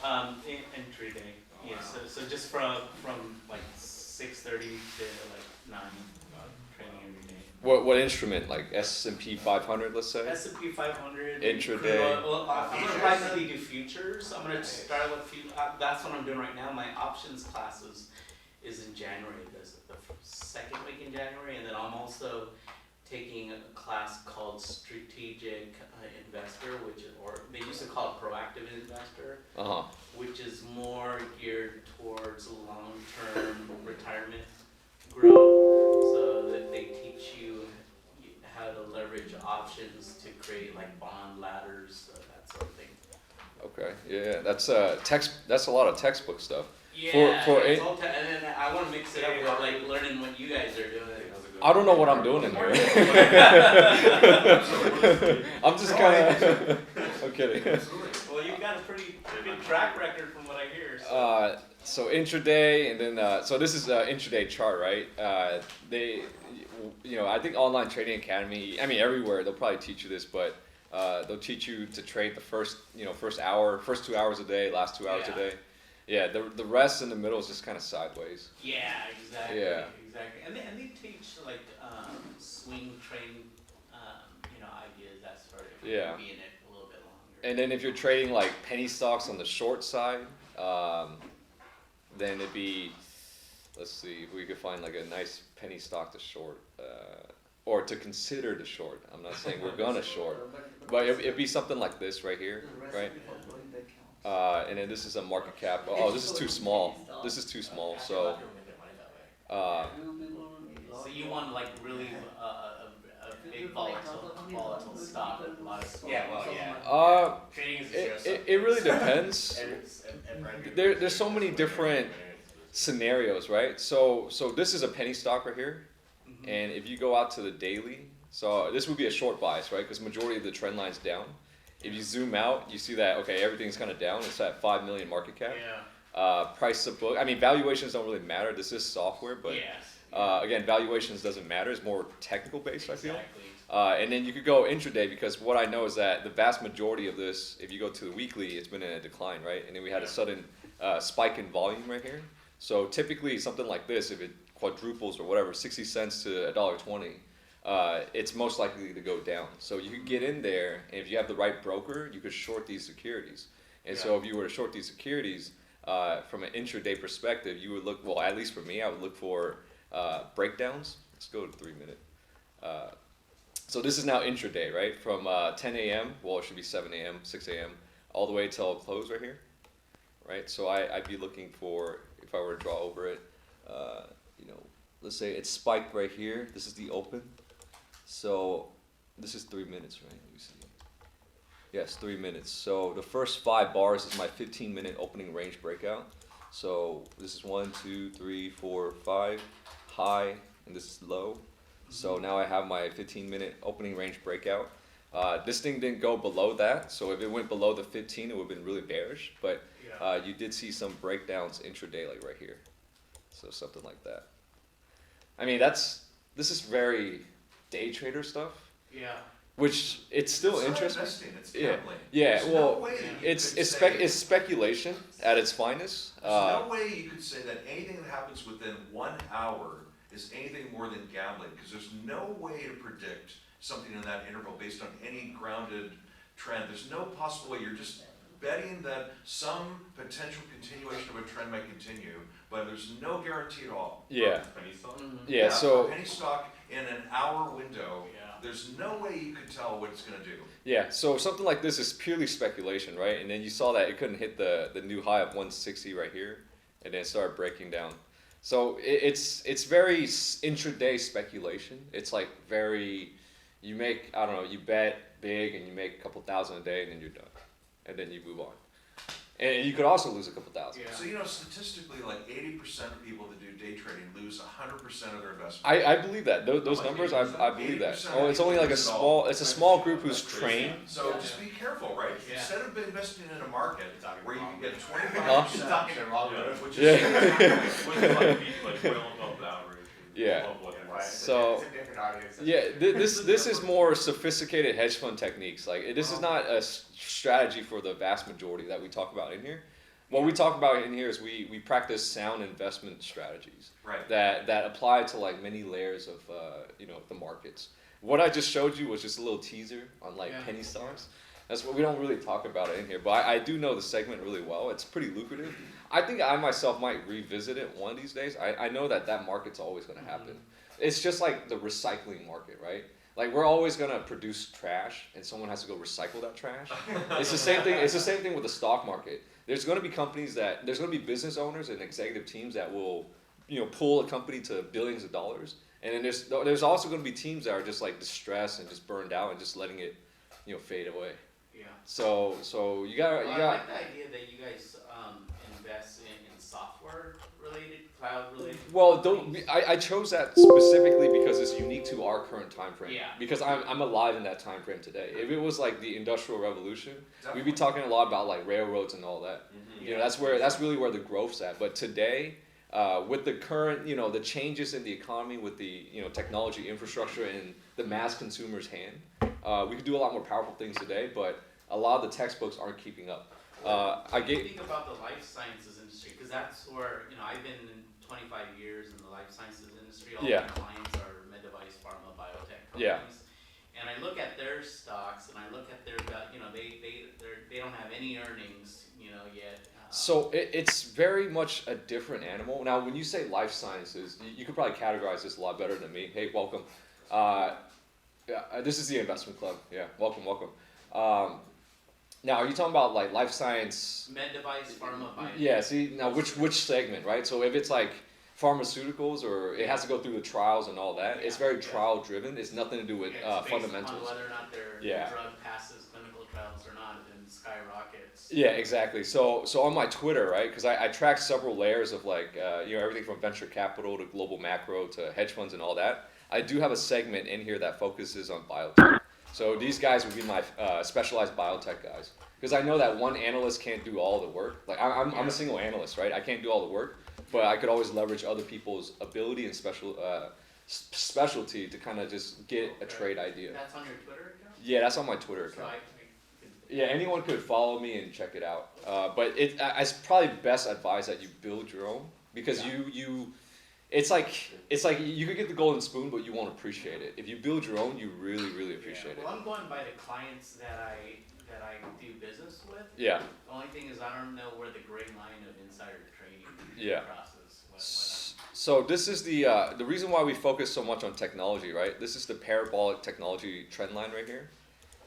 Intraday. Oh, Yeah. wow. So just from like 6:30 to like 9, training every day. What instrument? Like S&P 500, let's say? S&P 500. Intraday. Well, I'm gonna Futures? primarily do futures. I'm gonna Nice. start with that's what I'm doing right now. My options classes is in January. There's the second week in January, and then I'm also taking a class called Strategic Investor, or they used to call it Proactive Investor, Uh-huh. which is more geared towards long-term retirement growth. So that they teach you how to leverage options to create like bond ladders, that sort of thing. Okay. Yeah, that's a lot of textbook stuff. Yeah, For it's all and then I want to mix it up with like learning what you guys are doing. I don't know what I'm doing in here. I'm just kind of. I'm kidding. Well, you've got a pretty good track record from what I hear. So intraday, and then so this is an intraday chart, right? I think Online Trading Academy. I mean, everywhere they'll probably teach you this, but they'll teach you to trade the first 2 hours a day, last 2 hours a day. Yeah, the rest in the middle is just kind of sideways. Yeah, exactly. Yeah. Exactly. And they teach like swing trading, ideas, that sort of. Yeah. Be in it a little bit longer. And then if you're trading like penny stocks on the short side, then it'd be, let's see if we could find like a nice penny stock to short, or to consider to short. I'm not saying we're gonna short, but it'd be something like this right here, right? And then this is a market cap. Oh, this is too small. This is too small. So. So you want like really a big volatile stock with a lot of trading is a zero It really depends. There's so many different scenarios, right? So this is a penny stock right here, and if you go out to the daily, so this would be a short bias, right? Because majority of the trend line's down. If you zoom out, you see that everything's kind of down. It's at 5 million market cap. Yeah. Price to book. I mean, valuations don't really matter. This is software, but again, valuations doesn't matter. It's more technical based, I feel. And then you could go intraday, because what I know is that the vast majority of this, if you go to the weekly, it's been in a decline, right? And then we had a sudden spike in volume right here. So typically something like this, if it quadruples or whatever, 60 cents to $1.20, it's most likely to go down. So you could get in there, and if you have the right broker, you could short these securities. And so if you were to short these securities, from an intraday perspective, you would look, well, at least for me, I would look for breakdowns. Let's go to 3 minute. So this is now intraday, right? From 10 a.m., well, it should be 7 a.m., 6 a.m., all the way till close right here, right? So I'd be looking for, if I were to draw over it, let's say it's spiked right here. This is the open. So this is 3 minutes, right? Let me see. Yes, 3 minutes. So the first 5 bars is my 15-minute opening range breakout. So this is 1, 2, 3, 4, 5, high, and this is low. So now I have my 15-minute opening range breakout. This thing didn't go below that, so if it went below the 15, it would have been really bearish. But you did see some breakdowns intraday, like right here. So something like that. I mean, this is very day trader stuff. Yeah. Which it's still It's not interesting. investing, it's gambling. Yeah. There's Well, no way you it's could say- it's speculation at its finest. There's no way you could say that anything that happens within 1 hour is anything more than gambling, because there's no way to predict something in that interval based on any grounded trend. There's no possible way. You're just betting that some potential continuation of a trend might continue, but there's no guarantee at all. Yeah. Penny stock? Yeah. For So penny stock in an hour window, Yeah. there's no way you could tell what it's going to do. yeah. So something like this is purely speculation, right? And then you saw that it couldn't hit the new high of 160 right here, and then it started breaking down. So it's very intraday speculation. It's like you make, I don't know, you bet big and you make a couple thousand a day, and then you're done, and then you move on. And you could also lose a couple thousand. Yeah. So, statistically, like 80% of people that do day trading lose 100% of their investment. I believe that. Those numbers, I believe that. Oh, it's only like it's a small group who's trained. So just be careful, right? Yeah. Instead of investing in a market where you can get Huh? 25%, Talking the wrong way. which Yeah. is Which is like well above the average. Yeah. Above what it was. So- It's a different audience. Yeah, this is more sophisticated hedge fund techniques. Like this is not a strategy for the vast majority that we talk about in here. what we talk about in here is we practice sound investment strategies Right. that apply to like many layers of the markets. What I just showed you was just a little teaser on like penny stocks. That's what we don't really talk about it in here, but I do know the segment really well. It's pretty lucrative. I think I myself might revisit it one of these days. I know that market's always going to happen. It's just like the recycling market, right? Like we're always going to produce trash, and someone has to go recycle that trash. It's the same thing. It's the same thing with the stock market. There's going to be there's going to be business owners and executive teams that will, pull a company to billions of dollars, and then there's also going to be teams that are just like distressed and just burned out and just letting it, fade away. Yeah. So you got. I like the idea that you guys invest in software related, cloud related. Well, I chose that specifically because it's unique to our current time frame. Yeah. Because I'm alive in that time frame today. If it was like the Industrial Revolution, we'd be talking a lot about like railroads and all that. Mm-hmm. That's really where the growth's at. But today, with the current, the changes in the economy, with the technology infrastructure in the mass consumer's hand, we could do a lot more powerful things today. But a lot of the textbooks aren't keeping up. Think about the life sciences industry, because that's where I've been in 25 years in the life sciences industry. All my clients are med device, pharma, biotech companies. Yeah. And I look at their stocks, and I look at their they don't have any earnings yet. So it's very much a different animal. Now, when you say life sciences, you could probably categorize this a lot better than me. Hey, welcome. This is the investment club. Yeah, welcome. Now, are you talking about like life science? Med device, pharma, biotech. Yeah. See, now which segment, right? So if it's like pharmaceuticals, or it has to go through the trials and all that, it's very trial driven. It's nothing to do with It's based fundamentals. upon whether or not their drug passes clinical trials or not, and skyrockets. Yeah, exactly. So on my Twitter, right? Because I track several layers of like everything from venture capital to global macro to hedge funds and all that. I do have a segment in here that focuses on biotech. So these guys would be my specialized biotech guys, because I know that one analyst can't do all the work. Like I'm a single analyst, right? I can't do all the work, but I could always leverage other people's ability and specialty to kind of just get a trade idea. That's on your Twitter account? Yeah, that's on my Twitter account. Yeah, anyone could follow me and check it out. But it's probably best advised that you build your own, because it's like you could get the golden spoon, but you won't appreciate it. If you build your own, you really, really appreciate it. Well, I'm going by the clients that I do business with. Yeah. The only thing is I don't know where the gray line of insider trading crosses. So this is the reason why we focus so much on technology, right? This is the parabolic technology trend line right here,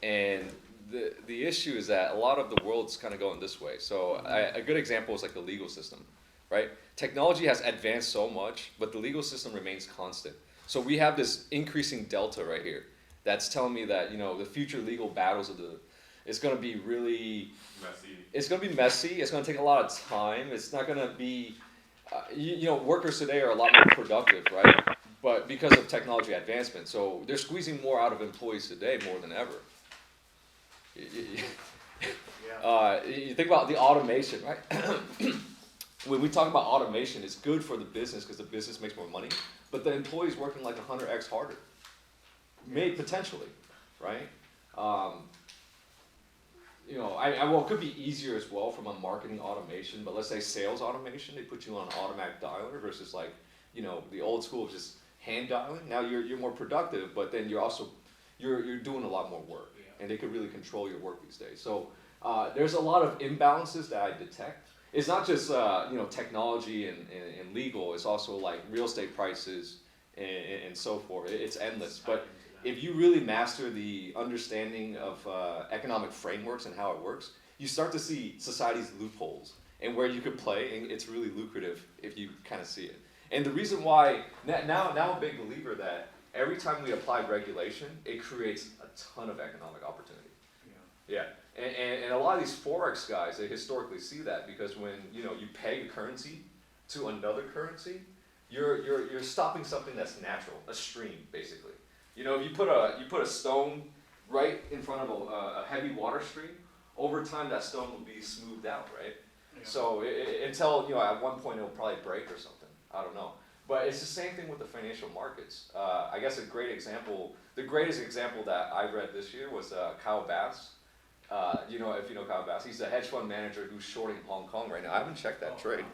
and the issue is that a lot of the world's kind of going this way. So a good example is like the legal system, right? Technology has advanced so much, but the legal system remains constant. So we have this increasing delta right here that's telling me that the future legal battles it's going to be really messy. It's going to be messy. It's going to take a lot of time. It's not going to be workers today are a lot more productive, right? But because of technology advancement, so they're squeezing more out of employees today more than ever. You think about the automation, right? When we talk about automation, it's good for the business because the business makes more money, but the employee's working like 100x harder, potentially, right? It could be easier as well from a marketing automation, but let's say sales automation, they put you on an automatic dialer versus like, the old school of just hand dialing. Now you're more productive, but then you're also, you're doing a lot more work, and they could really control your work these days. So there's a lot of imbalances that I detect. It's not just technology and legal. It's also like real estate prices and so forth. It's endless. But if you really master the understanding of economic frameworks and how it works, you start to see society's loopholes and where you could play, and it's really lucrative if you kind of see it. And the reason why now I'm a big believer that every time we apply regulation, it creates a ton of economic opportunity. Yeah. And a lot of these Forex guys, they historically see that, because when you peg a currency to another currency, you're stopping something that's natural, a stream basically. If you put a stone right in front of a heavy water stream, over time that stone will be smoothed out, right? Yeah. So until at one point it'll probably break or something. I don't know. But it's the same thing with the financial markets. I guess the greatest example that I read this year was Kyle Bass. you know, if you know Kyle Bass, he's a hedge fund manager who's shorting Hong Kong right now. I haven't checked that trade.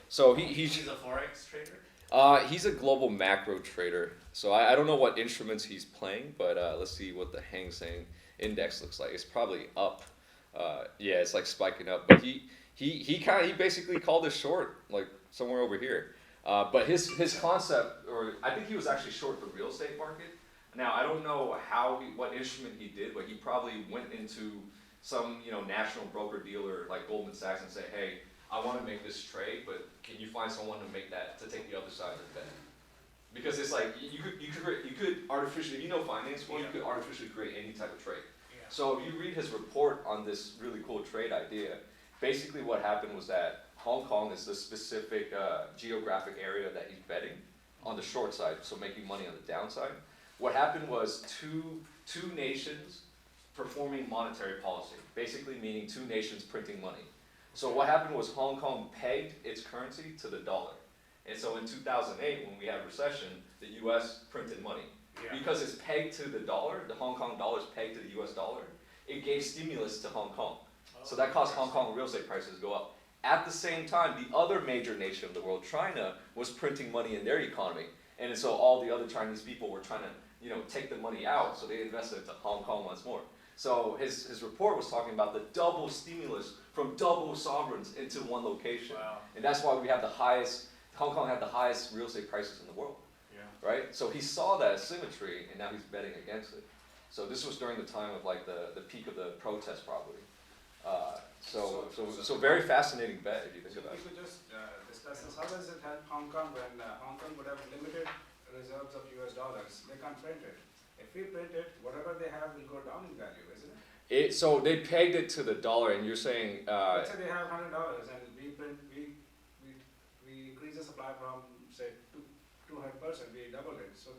So he's a forex trader. He's a global macro trader. So I don't know what instruments he's playing, but let's see what the Hang Seng index looks like. It's probably up. Yeah, it's like spiking up. But he basically called it short, like somewhere over here. But his concept, or I think he was actually short the real estate market. Now I don't know what instrument he did, but he probably went into some national broker dealer like Goldman Sachs and say, hey, I want to make this trade, but can you find someone to take the other side of the bet? Because it's like you could artificially, if you know finance well, you could artificially create any type of trade. Yeah. So if you read his report on this really cool trade idea, basically what happened was that Hong Kong is the specific geographic area that he's betting on the short side, so making money on the downside. What happened was two nations performing monetary policy, basically meaning two nations printing money. So what happened was Hong Kong pegged its currency to the dollar. And so in 2008, when we had a recession, the US printed money. Yeah. Because it's pegged to the dollar, the Hong Kong dollar is pegged to the US dollar, it gave stimulus to Hong Kong. So that caused Hong Kong real estate prices to go up. At the same time, the other major nation of the world, China, was printing money in their economy. And so all the other Chinese people were trying to take the money out, so they invested into Hong Kong once more. So his report was talking about the double stimulus from double sovereigns into one location. Wow. And that's why Hong Kong had the highest real estate prices in the world. Yeah. Right? So he saw that symmetry, and now he's betting against it. So this was during the time of like the peak of the protest, probably. So very fascinating bet if you think about it. We could just discuss this. How does it help Hong Kong when Hong Kong would have limited reserves of US dollars? They can't print it. If we print it, whatever they have will go down in value, isn't it? So they pegged it to the dollar, and you're saying Let's say they have $100 and we increase the supply from say 200%, we double it. So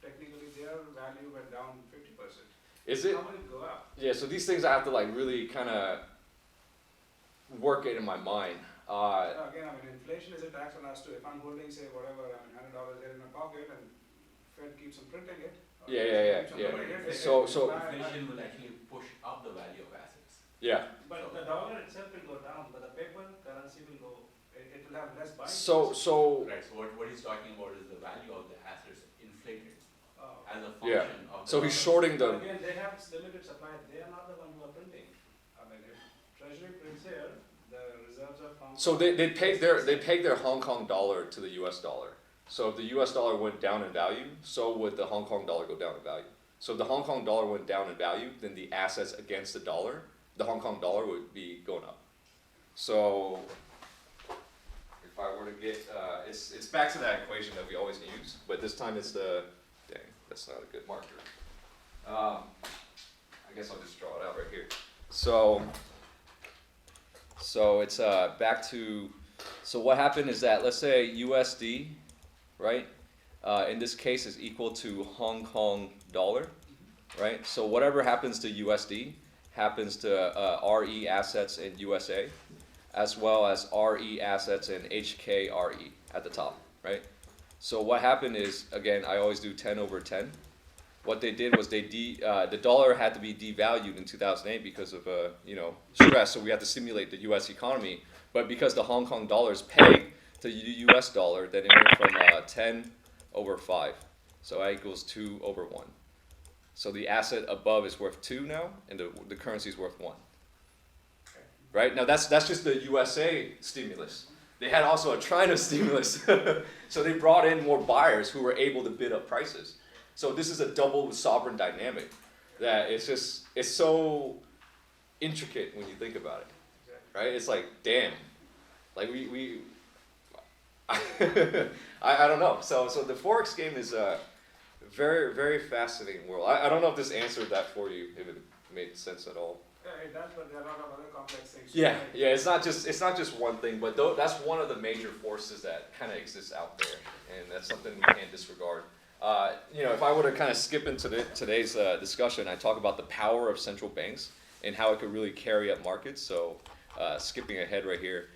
technically their value went down 50%. is it? How will it go up? Yeah. So these things I have to like really kind of work it in my mind. Again, inflation is a tax on us too. If I'm holding say whatever, $100 here in my pocket and Fed keeps on printing it. Yeah. So Inflation will actually push up the value of assets. yeah. But the dollar itself will go down, but the paper currency will go, it will have less buying. So Right, so what he's talking about is the value of the assets inflated Oh. as a Yeah. function of the So he's dollar. shorting But the. again, they have limited supply, they are not the one who are printing. If Treasury prints here, the reserves of Hong Kong. So they pegged their Hong Kong dollar to the U.S. dollar. So if the U.S. dollar went down in value, so would the Hong Kong dollar go down in value. So if the Hong Kong dollar went down in value, then the assets against the dollar, the Hong Kong dollar would be going up. So if I were to get, it's back to that equation that we always use, but this time it's dang, that's not a good marker. I guess I'll just draw it out right here. So it's back to, so what happened is that, let's say USD, right, in this case is equal to Hong Kong dollar, right? So whatever happens to USD happens to RE assets in USA, as well as RE assets in HKRE at the top, right? So what happened is, again, I always do 10 over 10. What they did was the dollar had to be devalued in 2008 because of stress. So we had to stimulate the U.S. economy. But because the Hong Kong dollar is pegged to the U.S. dollar, then it went from 10 over 5. So that equals 2 over 1. So the asset above is worth 2 now, and the currency is worth 1. Right? Now that's just the USA stimulus. They had also a China stimulus. So they brought in more buyers who were able to bid up prices. So this is a double sovereign dynamic that it's so intricate when you think about it, right? It's like, damn, like I don't know. So the Forex game is a very, very fascinating world. I don't know if this answered that for you, if it made sense at all. Yeah, it does, but there are a lot of other complex things. Yeah, it's not just one thing, but that's one of the major forces that kind of exists out there, and that's something we can't disregard. If I were to kind of skip into today's discussion, I talk about the power of central banks and how it could really carry up markets. So skipping ahead right here.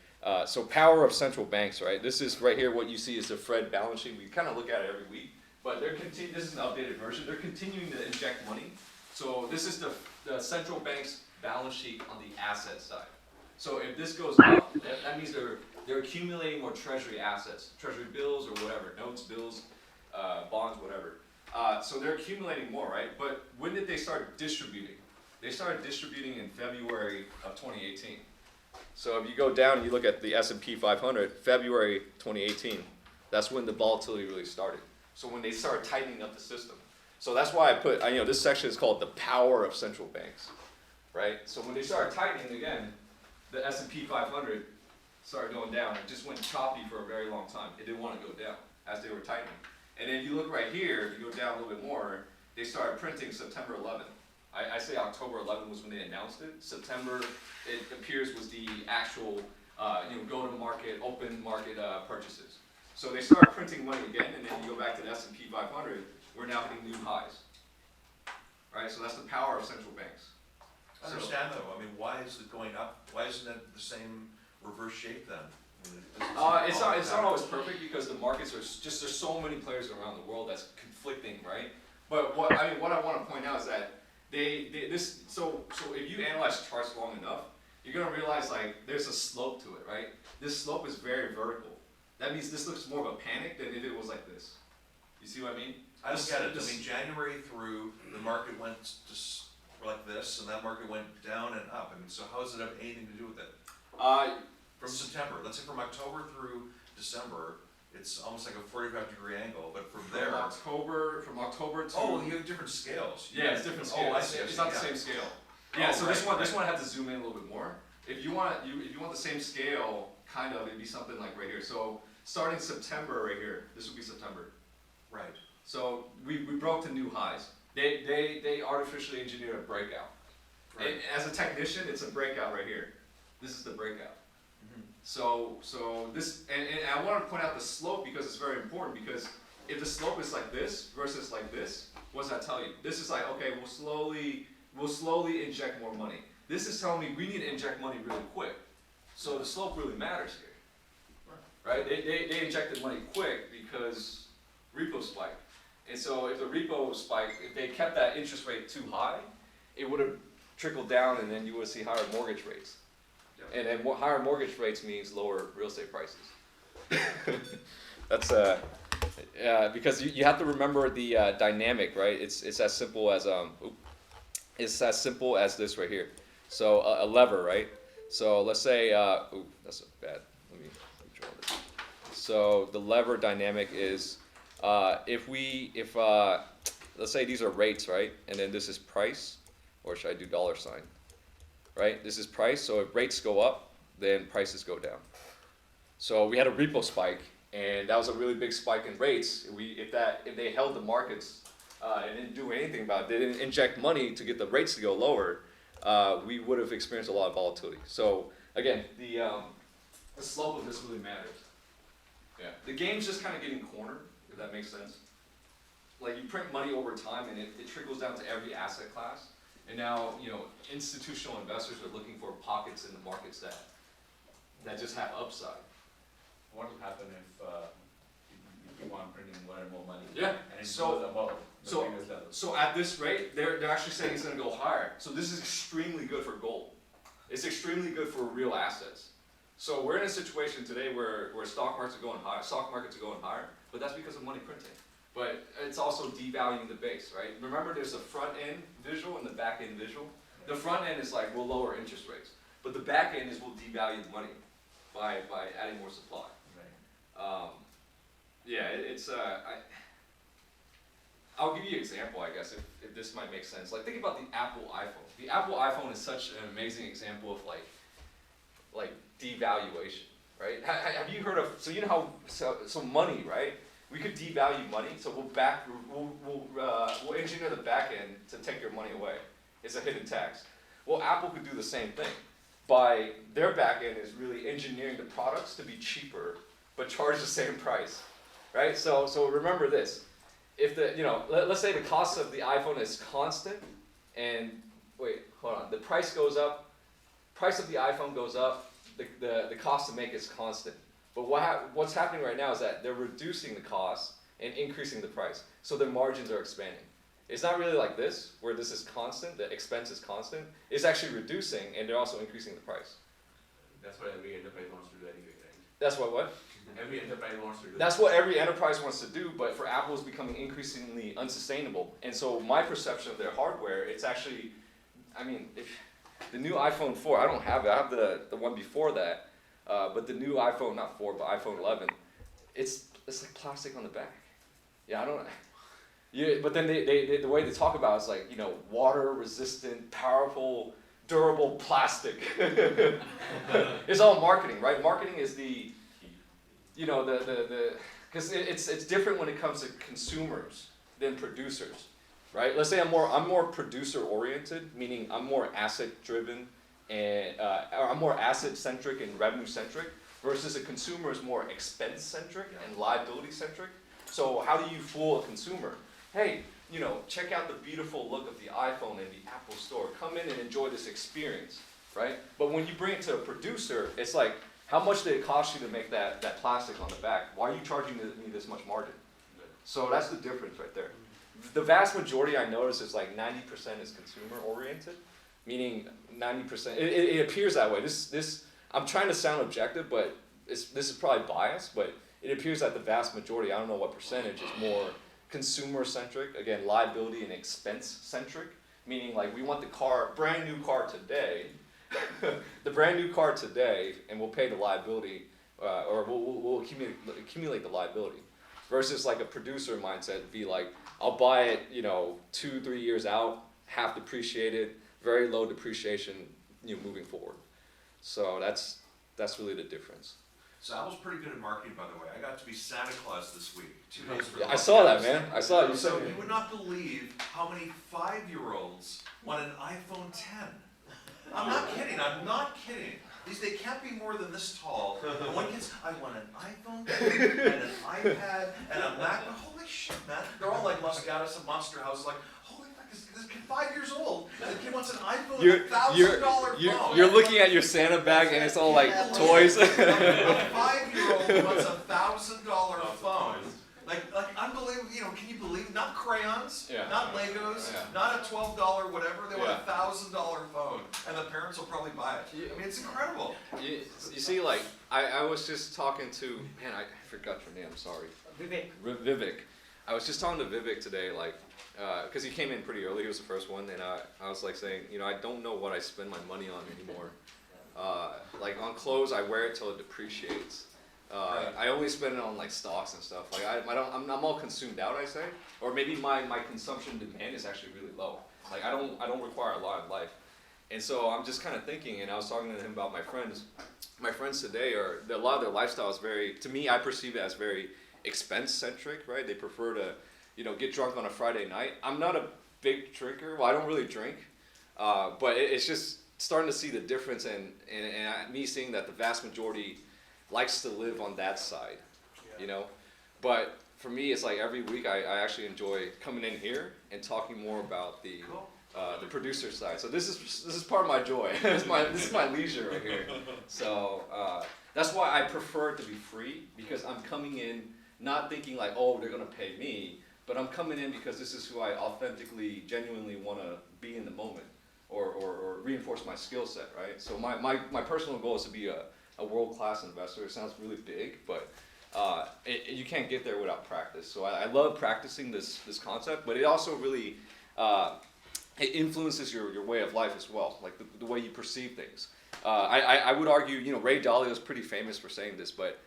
So power of central banks, right? This is right here, what you see is the Fed balance sheet. We kind of look at it every week, but this is an updated version. They're continuing to inject money. So this is the central bank's balance sheet on the asset side. So if this goes up, that means they're accumulating more treasury assets, treasury bills or whatever, notes, bills, bonds, whatever. So they're accumulating more, right? But when did they start distributing? They started distributing in February of 2018. So if you go down and you look at the S&P 500, February 2018, that's when the volatility really started. So when they started tightening up the system. So that's why I put, this section is called the power of central banks, right? So when they started tightening again, the S&P 500 started going down. It just went choppy for a very long time. It didn't want to go down as they were tightening. And then if you look right here, if you go down a little bit more, they started printing September 11th. I say October 11th was when they announced it. September, it appears, was the actual, go-to-market, open market purchases. So they started printing money again, and then you go back to the S&P 500, we're now hitting new highs. Right, so that's the power of central banks. I understand though, I mean, why is it going up? Why isn't it the same reverse shape then? I mean, It's not always perfect because the markets are just, there's so many players around the world that's conflicting, right? But what I want to point out is that so if you analyze charts long enough, you're gonna realize like there's a slope to it, right? This slope is very vertical. That means this looks more of a panic than if it was like this. You see what I mean? I don't get it. I mean, January through, the market went just like this, and that market went down and up. I mean, so how does it have anything to do with it? From September, let's say from October through December, it's almost like a 45-degree angle, but from there. From October to. Oh, you have different scales. Yeah, it's different scale. Oh, I see. It's not the same scale. Yeah, so this one I have to zoom in a little bit more. If you want the same scale, kind of, it'd be something like right here. So starting September right here, this would be September. Right. So we broke to new highs. They artificially engineered a breakout. Right. And as a technician, it's a breakout right here. This is the breakout. Mm-hmm. So this, and I want to point out the slope because it's very important, because if the slope is like this versus like this, what does that tell you? This is like, okay, we'll slowly inject more money. This is telling me we need to inject money really quick. So the slope really matters here, right? They injected money quick because repo spiked. And so if the repo spiked, if they kept that interest rate too high, it would have trickled down, and then you would see higher mortgage rates. And then higher mortgage rates means lower real estate prices. That's because you have to remember the dynamic, right? It's as simple as this right here. So a lever, right? So let's say that's bad. Let me draw this. So the lever dynamic is if let's say these are rates, right? And then this is price, or should I do dollar sign? Right? This is price, so if rates go up, then prices go down. So we had a repo spike, and that was a really big spike in rates. If they held the markets and didn't do anything about it, they didn't inject money to get the rates to go lower, we would have experienced a lot of volatility. So again, the slope of this really matters. Yeah. The game's just kind of getting cornered, if that makes sense. Like you print money over time, and it trickles down to every asset class. And now, institutional investors are looking for pockets in the markets that just have upside. What will happen if you keep on printing more and more money? Yeah. And it So- goes above the previous level? So at this rate, they're actually saying it's going to go higher. So this is extremely good for gold. It's extremely good for real assets. So we're in a situation today where stock markets are going higher, but that's because of money printing. But it's also devaluing the base, right? Remember, there's a front end visual and the back end visual. The front end is like, we'll lower interest rates. But the back end is we'll devalue the money by adding more supply. Right. I'll give you an example, I guess, if this might make sense. Like, think about the Apple iPhone. The Apple iPhone is such an amazing example of like devaluation, right? Have you heard of, so you know how, so money, right? We could devalue money, so we'll engineer the back end to take your money away. It's a hidden tax. Well, Apple could do the same thing. By their back end is really engineering the products to be cheaper, but charge the same price, right? So remember this: if let's say the cost of the iPhone is constant, and the price goes up, price of the iPhone goes up, the cost to make is constant. But what's happening right now is that they're reducing the cost and increasing the price, so their margins are expanding. It's not really like this, where this is constant, the expense is constant. It's actually reducing, and they're also increasing the price. That's what every enterprise wants to do anyway, right? That's what? Every enterprise wants to do. That's what every enterprise wants to do, but for Apple, it's becoming increasingly unsustainable. And so my perception of their hardware, it's actually, I mean, if the new iPhone 4, I don't have it, I have the one before that, but the new iPhone, not 4, but iPhone 11, it's like plastic on the back. Yeah, I don't, yeah, but then they the way they talk about it is like, you know, water resistant, powerful, durable plastic. It's all marketing, right? Marketing is the, you know, because it's different when it comes to consumers than producers, right? Let's say I'm more producer oriented, meaning I'm more asset driven and or I'm more asset centric and revenue centric, versus a consumer is more expense centric and liability centric. So how do you fool a consumer? Hey, you know, check out the beautiful look of the iPhone in the Apple Store. Come in and enjoy this experience, right? But when you bring it to a producer, it's like, how much did it cost you to make that plastic on the back? Why are you charging me this much margin? So that's the difference right there. The vast majority I notice is like 90% is consumer oriented, meaning 90%, it appears that way. I'm trying to sound objective, but this is probably biased, but it appears that the vast majority, I don't know what percentage, is more consumer centric, again, liability and expense centric, meaning like we want the car, brand new car today, the brand new car today, and we'll pay the liability, or we'll accumulate the liability, versus like a producer mindset would be like, I'll buy it, you know, 2-3 years out, half depreciated, very low depreciation, you know, moving forward. So that's really the difference. So Apple's pretty good at marketing, by the way. I got to be Santa Claus this week, 2 days for I saw that, man. I saw it. You So said you would not believe how many 5-year-olds want an iPhone 10. I'm not kidding. I'm not kidding. They can't be more than this tall. And one kid's, I want an iPhone 10 and an iPad and a Mac. Holy shit, man. They're all like Muscatus and Monster Houses, like, holy fuck, this kid 5 years old. And the kid wants an iPhone and $1,000 phone. You're looking at your Santa bag and it's all like toys. A 5-year-old wants a $1,000 phone. Like unbelievable, you know, can you believe it? Not crayons, not Legos, not a $12 whatever, they want a $1,000 phone, and the parents will probably buy it. I mean, it's incredible. You see, like, I was just talking to, man, I forgot your name, I'm sorry. Vivek. I was just talking to Vivek today, like, because he came in pretty early, he was the first one, and I was like saying, you know, I don't know what I spend my money on anymore. Like on clothes, I wear it till it depreciates. I only spend it on like stocks and stuff. Like I'm all consumed out, I say, or maybe my consumption demand is actually really low. Like I don't require a lot in life, and so I'm just kind of thinking. And I was talking to him about my friends. My friends today a lot of their lifestyle is very, to me, I perceive it as very expense centric, right? They prefer to, you know, get drunk on a Friday night. I'm not a big drinker. Well, I don't really drink, but it's just starting to see the difference, and me seeing that the vast majority likes to live on that side, you know. But for me, it's like every week I actually enjoy coming in here and talking more about the producer side. So this is part of my joy. this is my leisure right here. So that's why I prefer it to be free, because I'm coming in not thinking like, oh, they're gonna pay me, but I'm coming in because this is who I authentically, genuinely want to be in the moment, or reinforce my skill set, right? So my personal goal is to be a world-class investor. It sounds really big, but you can't get there without practice. So I love practicing this concept, but it also really it influences your way of life as well, like the way you perceive things. I would argue, you know, Ray Dalio is pretty famous for saying this, but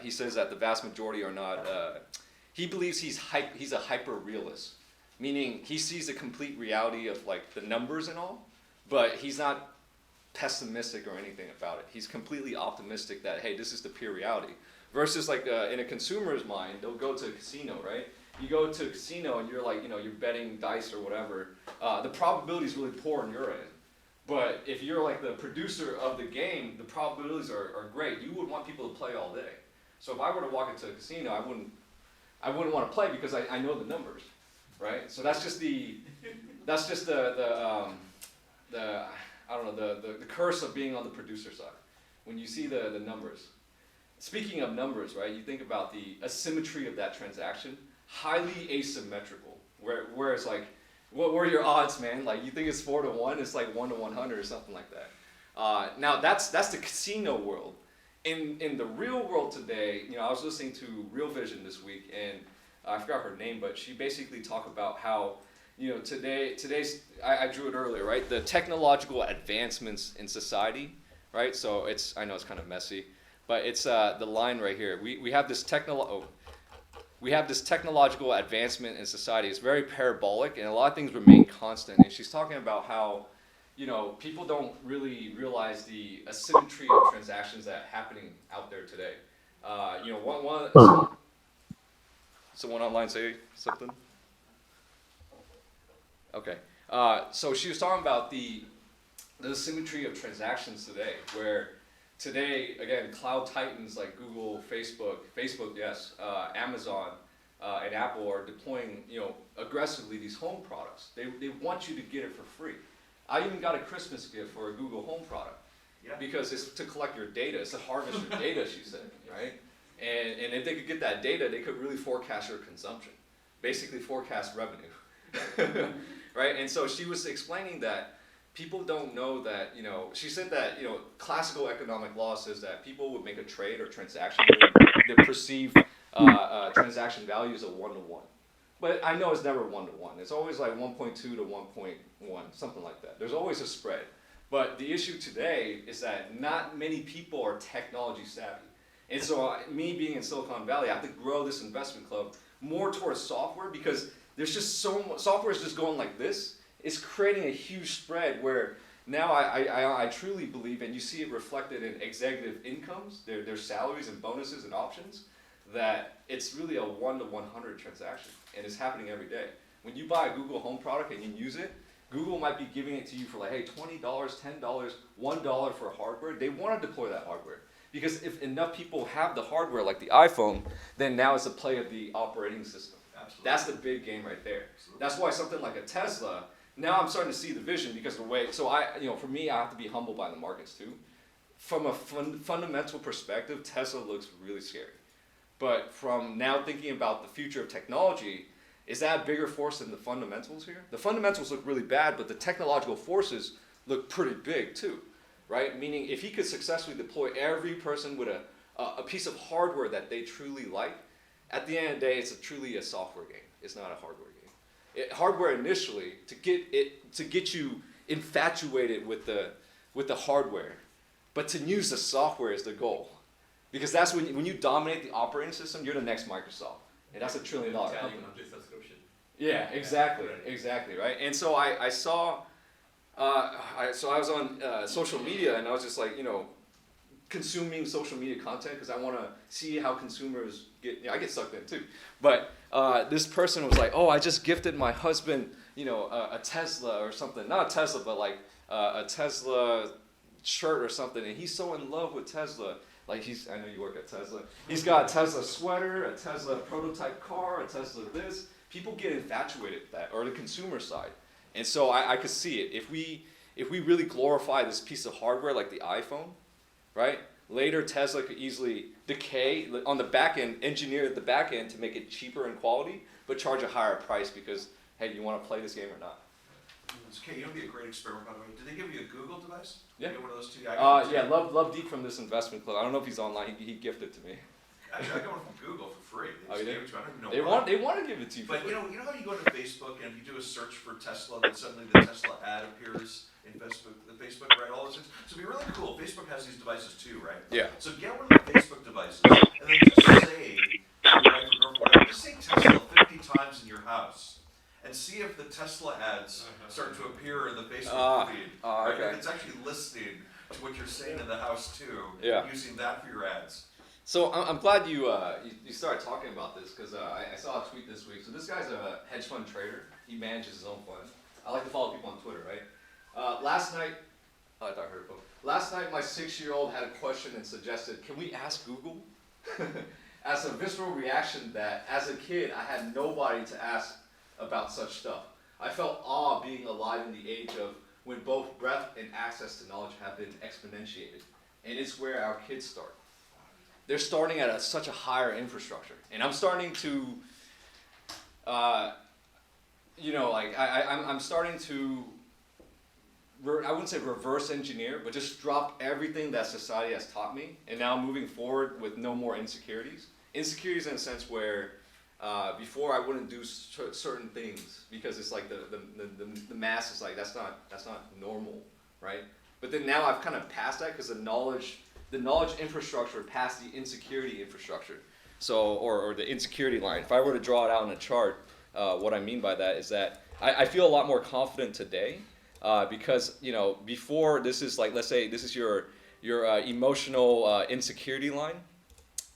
he says that the vast majority are not. He believes he's a hyper realist, meaning he sees the complete reality of like the numbers and all, but he's not pessimistic or anything about it. He's completely optimistic that, hey, this is the pure reality. Versus like in a consumer's mind, they'll go to a casino, right? You go to a casino and you're like, you know, you're betting dice or whatever. The probability is really poor on your end. But if you're like the producer of the game, the probabilities are great. You would want people to play all day. So if I were to walk into a casino, I wouldn't want to play because I know the numbers, right? So that's just the I don't know, the curse of being on the producer side. When you see the numbers. Speaking of numbers, right, you think about the asymmetry of that transaction, highly asymmetrical, Where it's like, what were your odds, man? Like you think it's 4 to 1, it's like 1 to 100 or something like that. Now that's the casino world. In the real world today, you know, I was listening to Real Vision this week, and I forgot her name, but she basically talked about how, you know, today's I drew it earlier, right? The technological advancements in society, right? So I know it's kind of messy, but it's the line right here. We have this technological advancement in society. It's very parabolic, and a lot of things remain constant. And she's talking about how, you know, people don't really realize the asymmetry of transactions that are happening out there today. You know, someone online say something? Okay. So she was talking about the asymmetry of transactions today, where today, again, cloud titans like Google, Facebook, yes, Amazon, and Apple are deploying, you know, aggressively these home products. They want you to get it for free. I even got a Christmas gift for a Google Home product, because it's to collect your data. It's to harvest your data, she said, right? And if they could get that data, they could really forecast your consumption, basically forecast revenue, right? And so she was explaining that people don't know that, you know, she said that, you know, classical economic law says that people would make a trade or transaction where the perceived transaction values of 1 to 1. But I know it's never 1 to 1. It's always like 1.2 to 1.1, something like that. There's always a spread. But the issue today is that not many people are technology savvy. And so me being in Silicon Valley, I have to grow this investment club more towards software, because there's just so much, software is just going like this. It's creating a huge spread where now I truly believe, and you see it reflected in executive incomes, their salaries and bonuses and options, that it's really a 1 to 100 transaction, and it's happening every day. When you buy a Google Home product and you use it, Google might be giving it to you for like, hey, $20, $10, $1 for hardware. They want to deploy that hardware, because if enough people have the hardware like the iPhone, then now it's a play of the operating system. Absolutely. That's the big game right there. Absolutely. That's why something like a Tesla, now I'm starting to see the vision, because the way, so for me, I have to be humbled by the markets too. From a fundamental perspective, Tesla looks really scary. But from now thinking about the future of technology, is that a bigger force than the fundamentals here? The fundamentals look really bad, but the technological forces look pretty big too, right? Meaning if he could successfully deploy every person with a piece of hardware that they truly like, at the end of the day, it's truly a software game. It's not a hardware game. Hardware initially, to get you infatuated with the hardware, but to use the software is the goal. Because that's when you dominate the operating system, you're the next Microsoft. And that's $1 trillion company. Subscription. Yeah, exactly, right? And so I saw, so I was on social media, and I was just like, you know, consuming social media content, because I want to see how consumers get, I get sucked in too. But this person was like, oh, I just gifted my husband, you know, a Tesla or something. Not a Tesla, but like a Tesla shirt or something. And he's so in love with Tesla. Like I know you work at Tesla. He's got a Tesla sweater, a Tesla prototype car, a Tesla this. People get infatuated with that, or the consumer side. And so I could see it. If we really glorify this piece of hardware like the iPhone, right? Later Tesla could easily decay on the back end, engineer the back end to make it cheaper in quality, but charge a higher price because, hey, you want to play this game or not? Okay, you know, it'd be a great experiment, by the way. Did they give you a Google device? Yeah. One of those two? Yeah, Love Deep from this investment club. I don't know if he's online. He gifted it to me. Actually, I got one from Google for free. They just gave it to me. I don't even know They want to give it to you. But you know how you go to Facebook and if you do a search for Tesla, then suddenly the Tesla ad appears in Facebook, right? All those things. So it'd be really cool. Facebook has these devices too, right? Yeah. So get one of the Facebook devices and then just say to your wife or girlfriend, whatever, just say Tesla 50 times in your house. And see if the Tesla ads start to appear in the Facebook feed. Right? Okay. If it's actually listening to what you're saying in the house too, using that for your ads. So I'm glad you started talking about this, because I saw a tweet this week. So this guy's a hedge fund trader. He manages his own fund. I like to follow people on Twitter, right? Last night, I thought I heard a quote. Last night, my 6-year-old had a question and suggested, "Can we ask Google?" As a visceral reaction that, as a kid, I had nobody to ask about such stuff. I felt awe being alive in the age of when both breadth and access to knowledge have been exponentiated. And it's where our kids start. They're starting at such a higher infrastructure. And I'm starting to like I'm starting to, I wouldn't say reverse engineer, but just drop everything that society has taught me, and now moving forward with no more insecurities. Insecurities in a sense where before I wouldn't do certain things because it's like the mass is like that's not normal, right? But then now I've kind of passed that because the knowledge infrastructure passed the insecurity infrastructure. So or the insecurity line. If I were to draw it out in a chart, what I mean by that is that I feel a lot more confident today because before this is like, let's say this is your emotional insecurity line,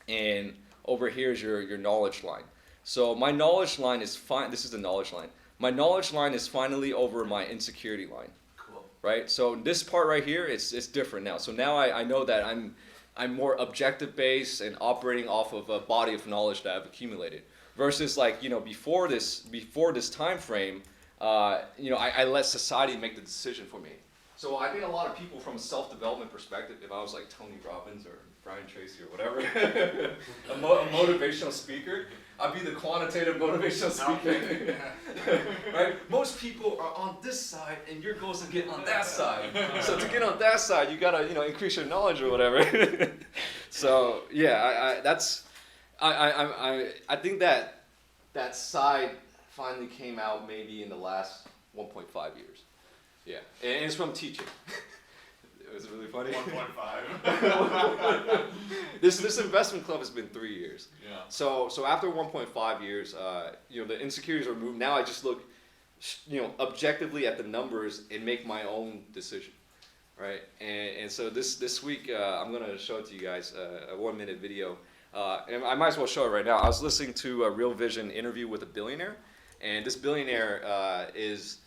and over here is your knowledge line. So my knowledge line is fine. This is the knowledge line. My knowledge line is finally over my insecurity line. Cool. Right. So this part right here, it's different now. So now I know that I'm more objective based and operating off of a body of knowledge that I've accumulated. Versus like before this time frame, I let society make the decision for me. So I think a lot of people from a self-development perspective, if I was like Tony Robbins or Brian Tracy or whatever, a motivational speaker, I'd be the quantitative motivational speaker. Right? Most people are on this side, and your goal is to get on that side. So to get on that side, you gotta increase your knowledge or whatever. So yeah, I think that side finally came out maybe in the last 1.5 years. Yeah, and it's from teaching. It was really funny. 1.5. This investment club has been 3 years. Yeah. So after 1.5 years, the insecurities are removed. Now I just look, objectively at the numbers and make my own decision, right? And so this week I'm gonna show it to you guys, a 1-minute video, and I might as well show it right now. I was listening to a Real Vision interview with a billionaire, and this billionaire is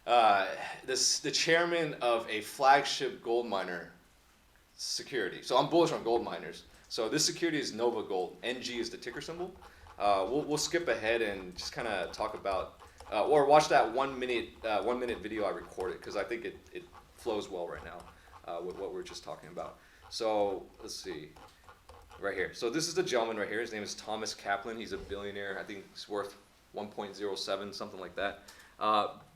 the chairman of a flagship gold miner security. So I'm bullish on gold miners. So this security is Nova Gold. NG is the ticker symbol. We'll skip ahead and just kind of talk about or watch that 1 minute video I recorded because I think it flows well right now with what we were just talking about. So let's see. Right here. So this is the gentleman right here. His name is Thomas Kaplan. He's a billionaire. I think he's worth 1.07, something like that.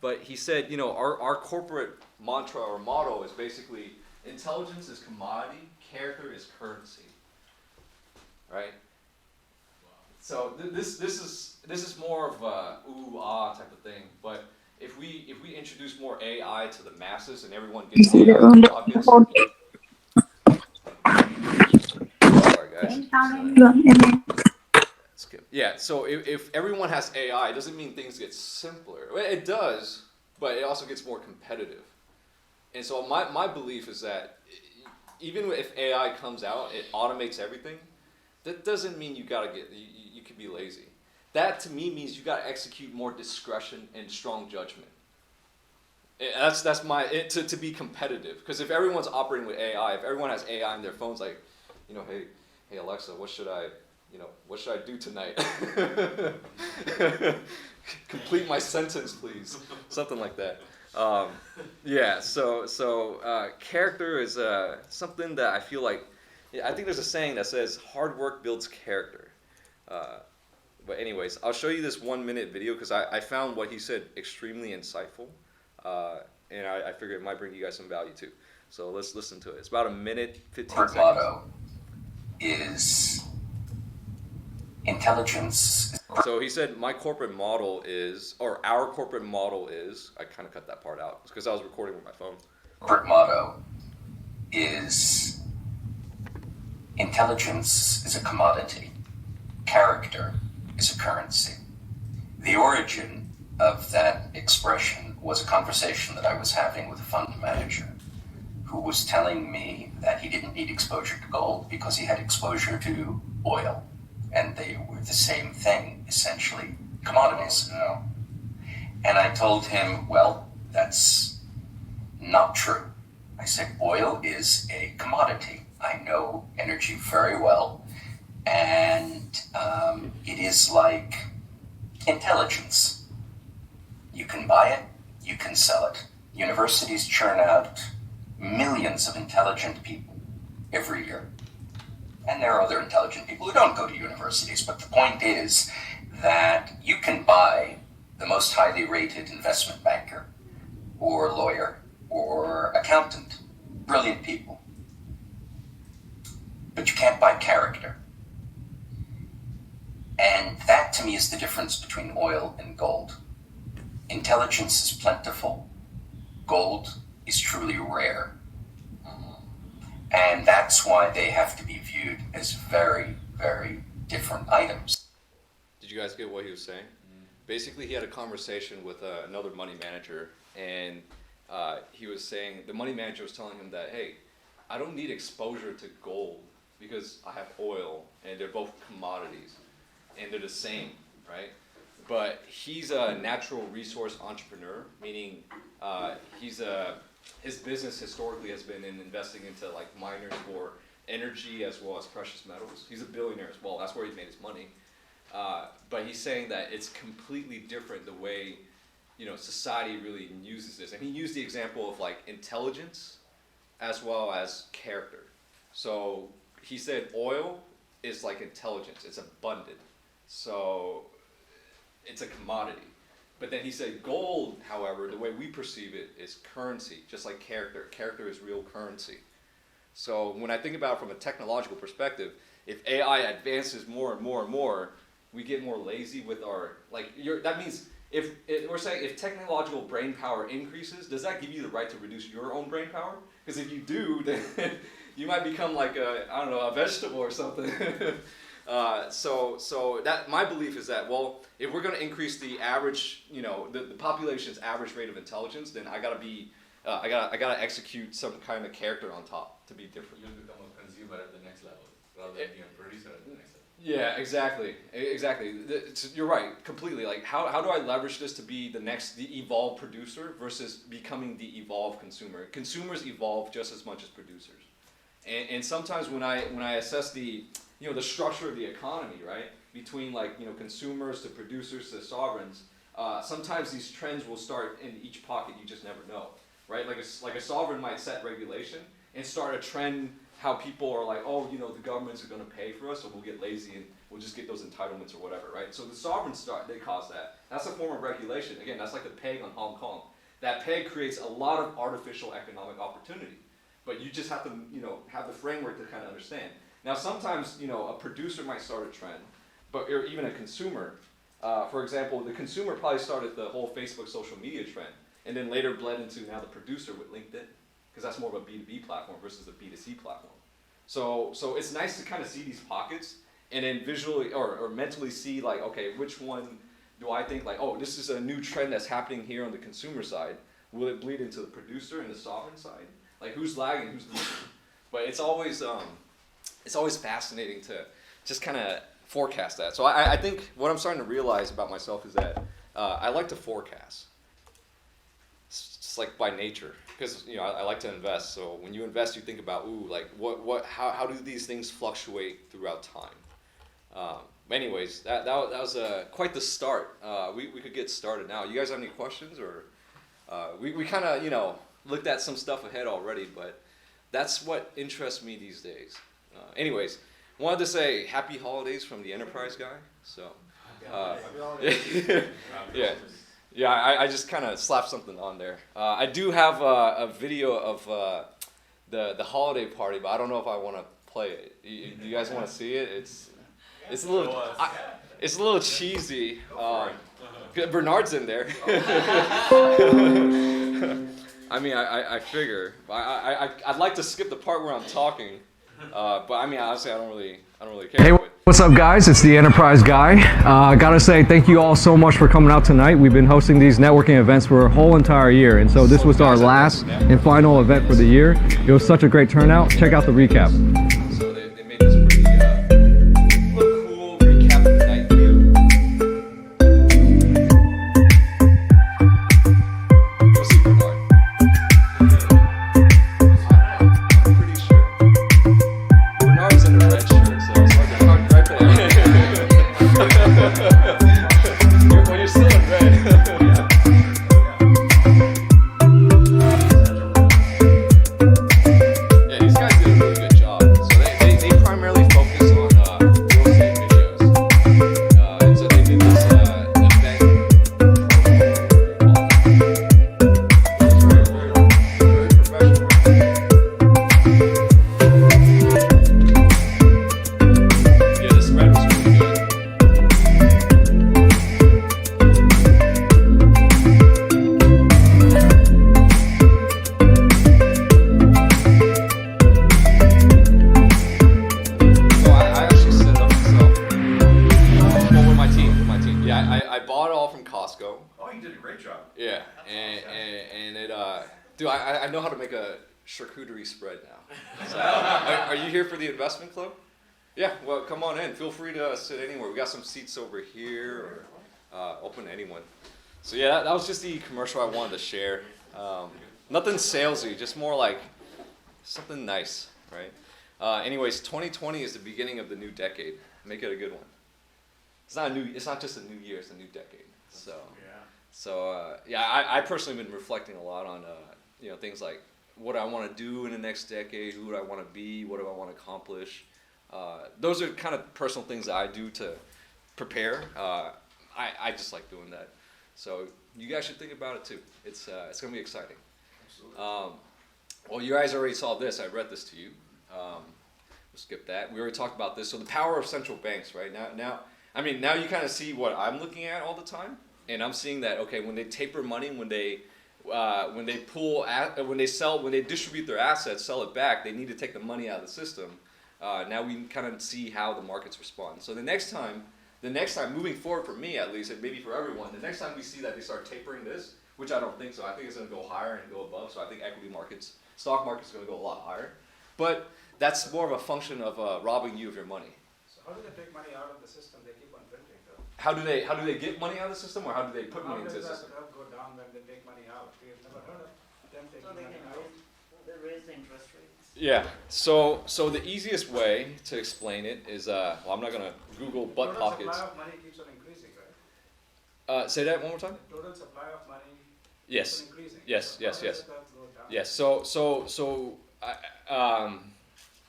But he said, our corporate mantra or motto is basically intelligence is commodity, character is currency. Right? So this is more of a ooh ah type of thing. But if we introduce more AI to the masses and everyone gets AI in their pockets. Sorry guys. Yeah, so if everyone has AI, it doesn't mean things get simpler. It does, but it also gets more competitive. And so my belief is that even if AI comes out, it automates everything. That doesn't mean you could be lazy. That to me means you gotta execute more discretion and strong judgment. That's to be competitive. Because if everyone's operating with AI, if everyone has AI in their phones, like, hey Alexa, what should I do tonight? Complete my sentence, please. Something like that. So character is something that I feel like, I think there's a saying that says hard work builds character. But anyways, I'll show you this 1 minute video because I found what he said extremely insightful. And I figured it might bring you guys some value too. So let's listen to it. It's about 1 minute, 15 seconds. Our motto is intelligence. So he said my corporate model is, or our corporate model is, I kind of cut that part out because I was recording with my phone. Corporate motto is intelligence is a commodity. Character is a currency. The origin of that expression was a conversation that I was having with a fund manager who was telling me that he didn't need exposure to gold because he had exposure to oil. And they were the same thing, essentially, commodities. And I told him, well, that's not true. I said, oil is a commodity. I know energy very well. And it is like intelligence. You can buy it, you can sell it. Universities churn out millions of intelligent people every year. And there are other intelligent people who don't go to universities, but the point is that you can buy the most highly rated investment banker or lawyer or accountant. Brilliant people. But you can't buy character. And that, to me, is the difference between oil and gold. Intelligence is plentiful. Gold is truly rare. And that's why they have to be viewed as very, very different items. Did you guys get what he was saying? Basically, he had a conversation with another money manager, and he was saying, the money manager was telling him that, hey, I don't need exposure to gold because I have oil, and they're both commodities, and they're the same, right? But he's a natural resource entrepreneur, meaning his business historically has been in investing into like miners for energy as well as precious metals. He's a billionaire as well. That's where he's made his money. But he's saying that it's completely different the way, you know, society really uses this. And he used the example of like intelligence as well as character. So he said oil is like intelligence. It's abundant. So it's a commodity. But then he said gold, however, the way we perceive it is currency, just like character. Character is real currency. So when I think about it from a technological perspective, if AI advances more and more and more, we get more lazy with our, that means if we're saying if technological brain power increases, does that give you the right to reduce your own brain power? Because if you do, then you might become like a vegetable or something. So that my belief is that, well, if we're going to increase the average, you know, the population's average rate of intelligence, then I gotta execute some kind of character on top to be different. You'll become a consumer at the next level rather than being a producer at the next level. Yeah, exactly. You're right, completely. Like, how do I leverage this to be the evolved producer versus becoming the evolved consumer? Consumers evolve just as much as producers, and sometimes when I assess the structure of the economy, right, between like, you know, consumers to producers to sovereigns, sometimes these trends will start in each pocket. You just never know, right? Like a sovereign might set regulation and start a trend. How people are like, oh, you know, the governments are going to pay for us, so we'll get lazy and we'll just get those entitlements or whatever, right? So the sovereigns they cause that. That's a form of regulation. Again, that's like the peg on Hong Kong. That peg creates a lot of artificial economic opportunity, but you just have to, you know, have the framework to kind of understand. Now, sometimes, you know, a producer might start a trend, or even a consumer. For example, the consumer probably started the whole Facebook social media trend, and then later bled into now the producer with LinkedIn, because that's more of a B2B platform versus a B2C platform. So it's nice to kind of see these pockets and then visually or mentally see like, okay, which one do I think like, oh, this is a new trend that's happening here on the consumer side. Will it bleed into the producer and the sovereign side? Like, who's lagging, who's leading? But it's always fascinating to just kind of forecast that. So I think what I'm starting to realize about myself is that I like to forecast. It's just like by nature. Because, you know, I like to invest. So when you invest, you think about, ooh, like how do these things fluctuate throughout time? Anyways, that was quite the start. We could get started now. You guys have any questions, or we kind of, you know, looked at some stuff ahead already, but that's what interests me these days. Anyways, wanted to say happy holidays from the Enterprise Guy. So yeah. Yeah, I just kind of slapped something on there. I do have a video of the holiday party, but I don't know if I want to play it. Do you guys want to see it? It's a little cheesy. Bernard's in there. I mean, I figure. I'd like to skip the part where I'm talking, but I mean, honestly, I don't really care. Hey, what's up, guys? It's the Enterprise Guy. I gotta say thank you all so much for coming out tonight. We've been hosting these networking events for a whole entire year, and so this was our last and final event for the year. It was such a great turnout. Check out the recap. So they made this pretty cool recap of the night video. Go see Bernard. I'm pretty sure. Bernard was in a red shirt, so it's like a hard right there. When you're still in red. Yeah, these guys did a really good job. So Yeah, and it dude, I know how to make a charcuterie spread now. So, are you here for the investment club? Yeah, well, come on in. Feel free to sit anywhere. We got some seats over here, or open to anyone. So yeah, that was just the commercial I wanted to share. Nothing salesy, just more like something nice, right? Anyways, 2020 is the beginning of the new decade. Make it a good one. It's not just a new year. It's a new decade. So yeah, I personally been reflecting a lot on things like what I want to do in the next decade, who do I want to be, what do I want to accomplish. Those are kind of personal things that I do to prepare. I just like doing that. So you guys should think about it too. It's gonna be exciting. Absolutely. Well, you guys already saw this. I read this to you. We'll skip that. We already talked about this. So the power of central banks, right? Now you kind of see what I'm looking at all the time. And I'm seeing that, okay, when they taper money, when they distribute their assets, sell it back, they need to take the money out of the system. Now we can kind of see how the markets respond. So the next time, moving forward for me at least, and maybe for everyone, the next time we see that they start tapering this, which I don't think so. I think it's going to go higher and go above. So I think equity markets, stock markets, going to go a lot higher. But that's more of a function of robbing you of your money. So how do they take money out of the system? They keep on printing though. How do they get money out of the system, or how do they put money into the system? How does that curve go down when they take money out? We have never heard of them taking So they money can out. raise the interest rates. Yeah. So the easiest way to explain it is I'm not gonna Google butt Total pockets. supply of money keeps on increasing, right? Say that one more time. The total supply of money Yes. keeps on increasing. Yes. So Yes. how Yes. does that go down? Yes.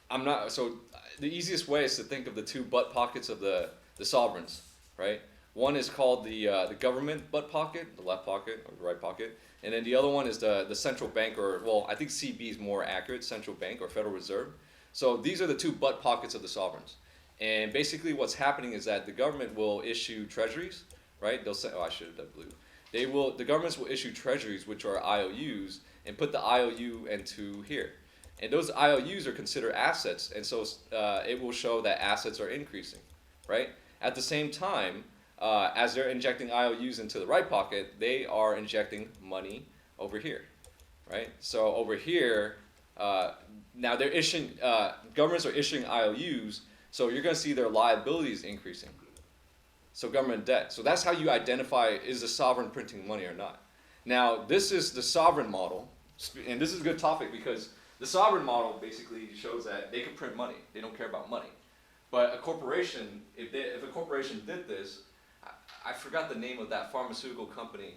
I'm not. So the easiest way is to think of the two butt pockets of the sovereigns, right? One is called the government butt pocket, the left pocket or the right pocket, and then the other one is the central bank, or well, I think CB is more accurate, central bank or Federal Reserve. So these are the two butt pockets of the sovereigns, and basically what's happening is that the government will issue treasuries, right? They'll say, I should have done blue. The governments will issue treasuries, which are IOUs, and put the IOU into here. And those IOUs are considered assets, and so it will show that assets are increasing, right? At the same time, as they're injecting IOUs into the right pocket, they are injecting money over here, right? So over here, now they're issuing, governments are issuing IOUs, so you're going to see their liabilities increasing. So government debt. So that's how you identify, is the sovereign printing money or not. Now, this is the sovereign model, and this is a good topic because the sovereign model basically shows that they can print money. They don't care about money. But a corporation, if a corporation did this, I forgot the name of that pharmaceutical company,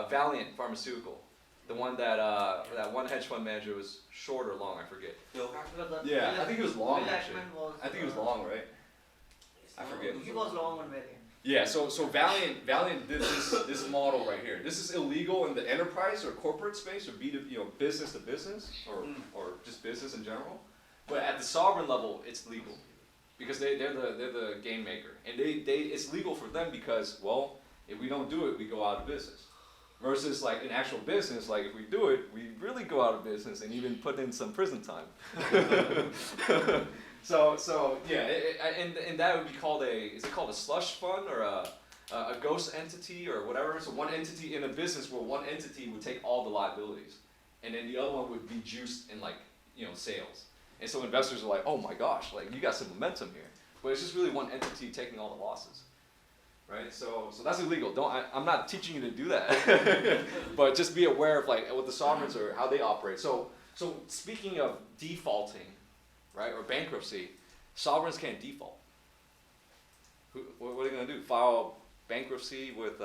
Valiant Pharmaceutical, the one that one hedge fund manager was short or long, I forget. Yeah, I think he was long actually. I think he was long, right? I forget. He was long on Valiant. Yeah, so Valiant did this model right here. This is illegal in the enterprise or corporate space, or business to business, or just business in general. But at the sovereign level, it's legal because they're the game maker, and it's legal for them because, well, if we don't do it, we go out of business. Versus like an actual business, like if we do it, we really go out of business and even put in some prison time. So yeah, and that would be called is it called a slush fund or a ghost entity or whatever? So one entity in a business where one entity would take all the liabilities, and then the other one would be juiced in sales. And so investors are like, oh my gosh, like you got some momentum here, but it's just really one entity taking all the losses, right? So that's illegal. I'm not teaching you to do that, but just be aware of like what the sovereigns are, how they operate. So speaking of defaulting, right, or bankruptcy, sovereigns can't default. What are they going to do? File bankruptcy with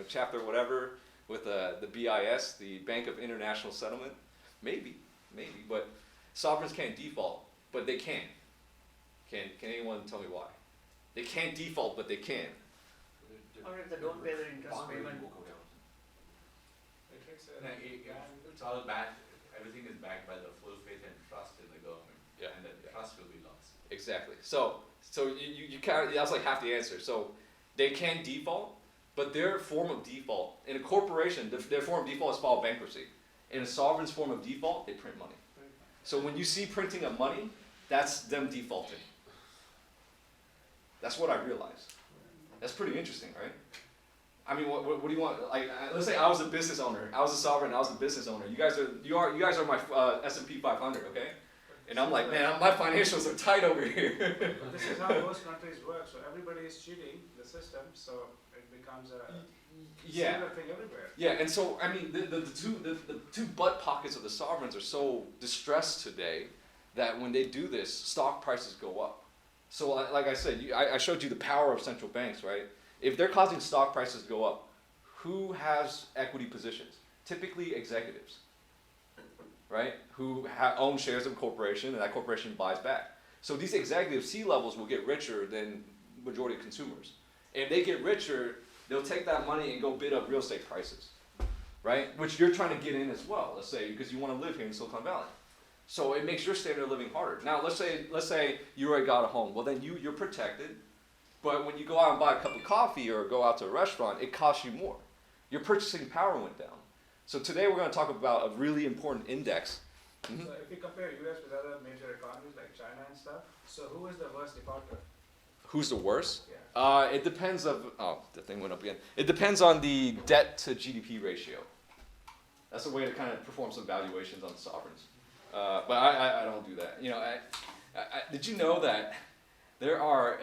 chapter whatever with the BIS, the Bank of International Settlement? Maybe, but sovereigns can't default, but they can. Can anyone tell me why? They can't default, but they can. Or if they don't pay their interest payment. It's all backed, everything is backed by the full faith and trust in the government. Yeah. And the trust will be lost. Exactly. So you kind of, that's like half the answer. So they can default, but their form of default, in a corporation, their form of default is file bankruptcy. In a sovereign's form of default, they print money. So when you see printing of money, that's them defaulting. That's what I realized. That's pretty interesting, right? I mean, what do you want? Like, let's say I was a business owner. I was a sovereign. I was a business owner. You guys are my S&P 500, okay? And I'm like, man, my financials are tight over here. But this is how most countries work, so everybody is cheating the system, so it becomes a similar thing everywhere. Yeah, and so I mean, the two butt pockets of the sovereigns are so distressed today that when they do this, stock prices go up. So like I said, I showed you the power of central banks, right? If they're causing stock prices to go up, who has equity positions? Typically executives, right? Who own shares of a corporation, and that corporation buys back. So these executive C-levels will get richer than majority of consumers. And if they get richer, they'll take that money and go bid up real estate prices, right? Which you're trying to get in as well, let's say, because you want to live here in Silicon Valley. So it makes your standard of living harder. Now, let's say you already got a home. Well, then you're protected. But when you go out and buy a cup of coffee or go out to a restaurant, it costs you more. Your purchasing power went down. So today we're going to talk about a really important index. Mm-hmm. So if you compare US with other major economies like China and stuff, so who is the worst defaulter? Who's the worst? Yeah. It depends the thing went up again. It depends on the debt to GDP ratio. That's a way to kind of perform some valuations on the sovereigns. But I don't do that. You know, did you know that there are,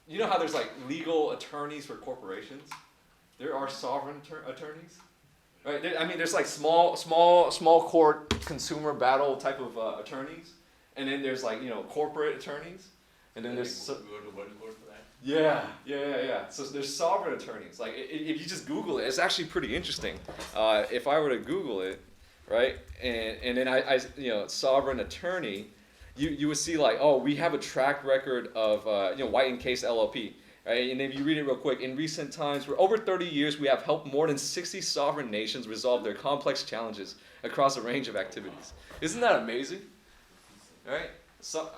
you know how there's like legal attorneys for corporations? There are sovereign attorneys, right? I mean, there's like small court consumer battle type of attorneys, and then there's like, you know, corporate attorneys, and then there's go to one court for that. Yeah. So there's sovereign attorneys. Like if you just Google it, it's actually pretty interesting. If I were to Google it, right, and then I you know, sovereign attorney, you would see like, oh, we have a track record of you know, White and Case LLP, right? And if you read it real quick, in recent times, for over 30 years, we have helped more than 60 sovereign nations resolve their complex challenges across a range of activities. Isn't that amazing? Right? So,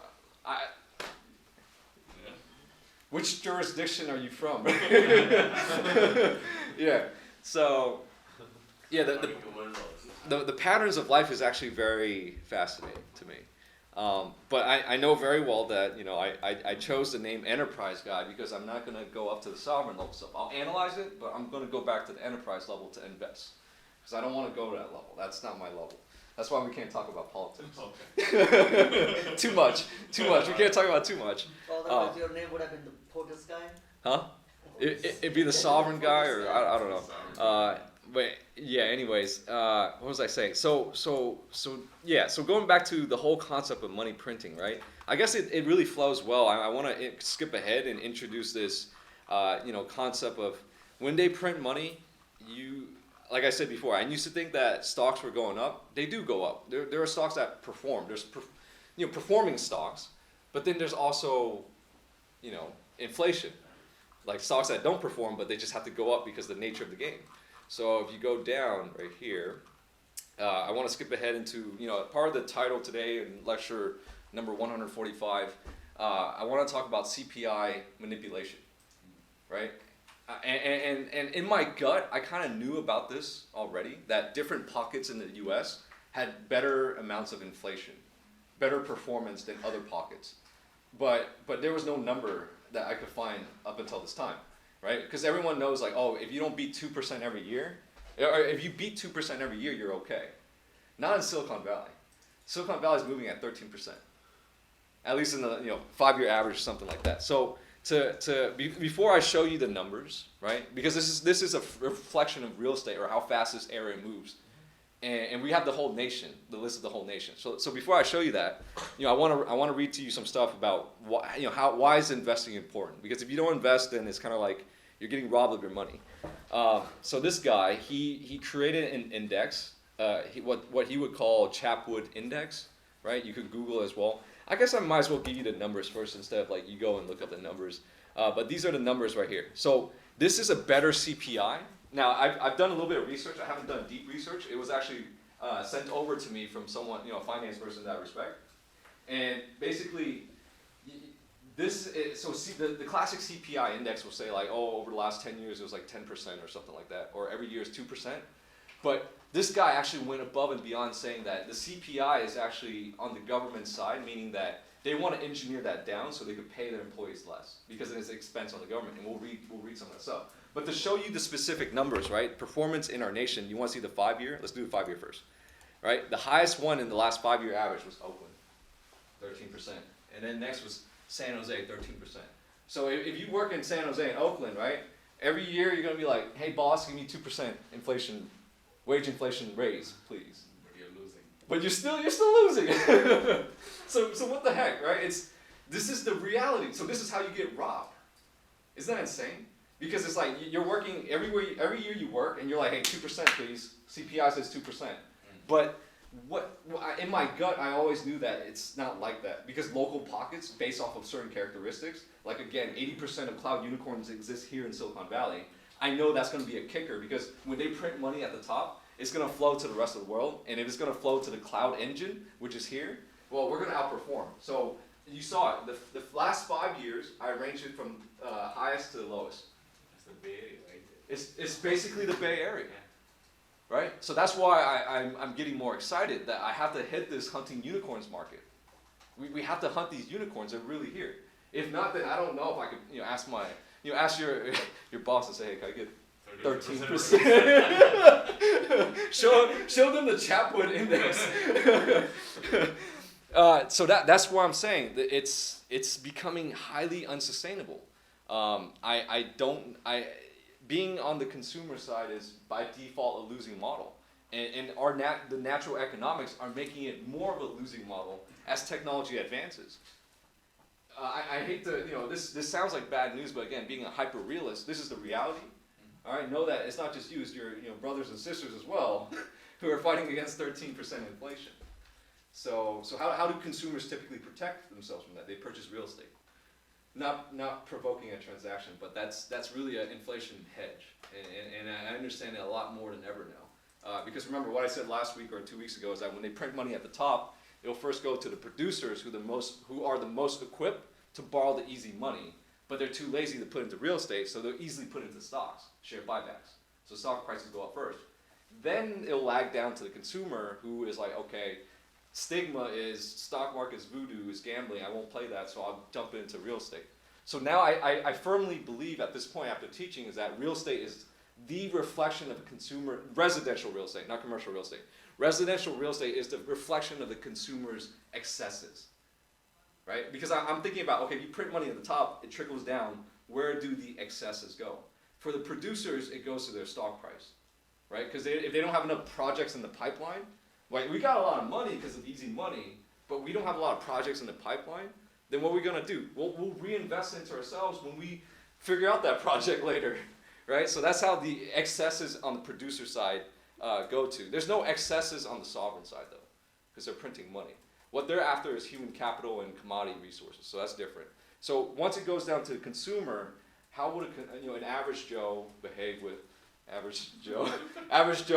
which jurisdiction are you from? Yeah. So, yeah, the patterns of life is actually very fascinating to me. But I know very well that, you know, I chose the name Enterprise Guy because I'm not going to go up to the sovereign level stuff. I'll analyze it, but I'm going to go back to the enterprise level to invest. Because I don't want to go to that level. That's not my level. That's why we can't talk about politics. Okay. Too much. We can't talk about too much. Otherwise your name would have been the POTUS guy? Huh? It'd be the sovereign guy, or I don't know. But yeah, anyways, what was I saying? So going back to the whole concept of money printing, right? I guess it really flows well. I want to skip ahead and introduce this, you know, concept of when they print money, like I said before, I used to think that stocks were going up. They do go up. There are stocks that perform. There's you know, performing stocks, but then there's also, you know, inflation, like stocks that don't perform, but they just have to go up because of the nature of the game. So if you go down right here, I want to skip ahead into, you know, part of the title today in lecture number 145. I want to talk about CPI manipulation, right? And in my gut, I kind of knew about this already, that different pockets in the U.S. had better amounts of inflation, better performance than other pockets. But there was no number that I could find up until this time, right? Because everyone knows, like, oh, if you don't beat 2% every year, or if you beat 2% every year, you're okay. Not in Silicon Valley. Silicon Valley is moving at 13%, at least in the, you know, 5-year average or something like that. So before I show you the numbers, right? Because this is a reflection of real estate or how fast this area moves, and we have the whole nation, the list of the whole nation. So before I show you that, you know, I want to read to you some stuff about why, you know, why is investing important? Because if you don't invest, then it's kind of like you're getting robbed of your money. So this guy, he created an index, what he would call Chapwood Index, right? You could Google as well. I guess I might as well give you the numbers first instead of like you go and look up the numbers. But these are the numbers right here. So this is a better CPI. Now I've done a little bit of research. I haven't done deep research. It was actually sent over to me from someone, you know, a finance person in that respect. And basically, the classic CPI index will say like, oh, over the last 10 years it was like 10% or something like that, or every year is 2%. But this guy actually went above and beyond, saying that the CPI is actually on the government side, meaning that they want to engineer that down so they could pay their employees less because it's an expense on the government. And we'll read some of that stuff. But to show you the specific numbers, right? Performance in our nation. You want to see the 5-year? Let's do the 5-year first, right? The highest one in the last 5-year average was Oakland, 13%, and then next was San Jose, 13%. So if you work in San Jose and Oakland, right? Every year you're gonna be like, hey boss, give me 2% inflation, wage inflation raise, please. But you're losing. But you're still losing. So what the heck, right? This is the reality. So this is how you get robbed. Isn't that insane? Because it's like you're working every year you work, and you're like, hey, 2% please. CPI says 2%. But in my gut, I always knew that it's not like that because local pockets, based off of certain characteristics, like again, 80% of cloud unicorns exist here in Silicon Valley. I know that's going to be a kicker because when they print money at the top, it's going to flow to the rest of the world, and if it's going to flow to the cloud engine, which is here, well, we're going to outperform. So you saw it. The last 5 years, I arranged it from highest to the lowest. That's the Bay Area, right? It's basically the Bay Area. Right? So that's why I'm getting more excited that I have to hit this hunting unicorns market. We have to hunt these unicorns. They're really here. If not, then I don't know if I could ask your boss and say, hey, can I get 13%? show them the Chapwood index. So that's what I'm saying. It's becoming highly unsustainable. Being on the consumer side is by default a losing model, and the natural economics are making it more of a losing model as technology advances. I hate to, this sounds like bad news, but again, being a hyper realist, this is the reality. All right, know that it's not just you, it's your brothers and sisters as well, who are fighting against 13% inflation. So how do consumers typically protect themselves from that? They purchase real estate. Not provoking a transaction, but that's really an inflation hedge, and I understand it a lot more than ever now. Because remember what I said last week or 2 weeks ago is that when they print money at the top, it'll first go to the producers who are the most equipped to borrow the easy money, but they're too lazy to put into real estate, so they'll easily put into stocks, share buybacks. So stock prices go up first. Then it'll lag down to the consumer who is like, okay, stigma is stock market's voodoo, is gambling, I won't play that, so I'll jump into real estate. So now I firmly believe at this point after teaching is that real estate is the reflection of a consumer, residential real estate, not commercial real estate. Residential real estate is the reflection of the consumer's excesses, right? Because I'm thinking about, okay, if you print money at the top, it trickles down, where do the excesses go? For the producers, it goes to their stock price, right? Because if they don't have enough projects in the pipeline, like, we got a lot of money because of easy money, but we don't have a lot of projects in the pipeline, then what are we going to do? We'll reinvest into ourselves when we figure out that project later, right? So that's how the excesses on the producer side go to. There's no excesses on the sovereign side, though, because they're printing money. What they're after is human capital and commodity resources, so that's different. So once it goes down to the consumer, how would an average Joe behave with average Joe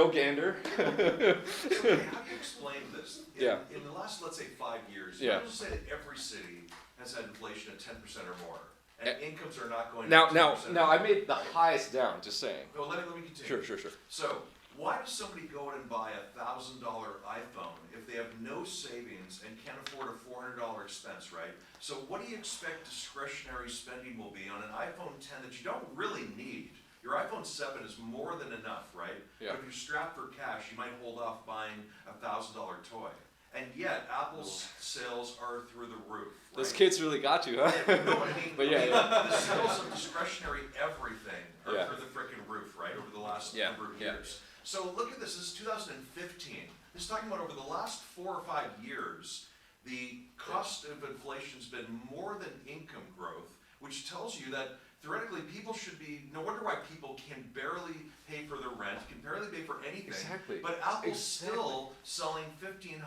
Gander? So, how do you explain this? In the last, let's say, 5 years, let's say that every city has had inflation at 10% or more, and incomes are not going up 10%. Now, I made the highest down, just saying. Well, let me continue. Sure. So, why does somebody go out and buy a $1,000 iPhone if they have no savings and can't afford a $400 expense, right? So what do you expect discretionary spending will be on an iPhone 10 that you don't really need? Your iPhone 7 is more than enough, right? Yeah. But if you're strapped for cash, you might hold off buying a $1,000 toy. And yet, Apple's sales are through the roof. Right? Those kids really got you, huh? No, I mean, the sales of discretionary everything are through the frickin' roof, right, over the last number of years. So look at this, this is 2015. This is talking about over the last 4 or 5 years, the cost of inflation's been more than income growth, which tells you that theoretically people should be, no wonder why people can barely pay for their rent, can barely pay for anything. Exactly. But Apple's still selling $1,500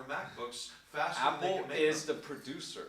MacBooks faster than they Apple can make is them. the producer.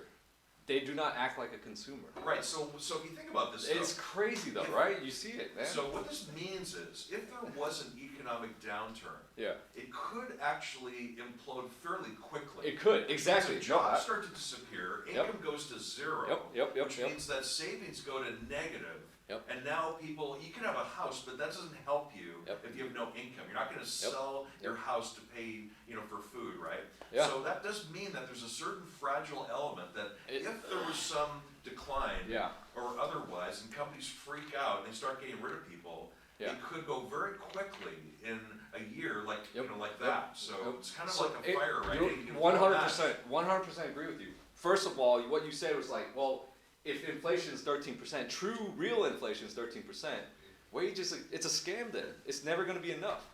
They do not act like a consumer. Right, so if you think about this stuff. It's crazy though, right? You see it, man. So what this means is, if there was an economic downturn, it could actually implode fairly quickly. It could, exactly. So jobs start to disappear, income goes to zero, Yep. which means that savings go to negative, Yep. And now people, you can have a house, but that doesn't help you Yep. if you have no income. You're not gonna sell your house to pay, for food, right? Yeah. So that does mean that there's a certain fragile element that It- if there was some decline Yeah. or otherwise, and companies freak out and they start getting rid of people, Yeah. it could go very quickly in a year, like, Yep. like Yep. that. So Yep. it's kind of So like a fire, right? you- You can 100%, 100% agree with you. First of all, what you said was like, well, if inflation is 13%, true real inflation is 13%, wages, it's a scam then. It's never going to be enough.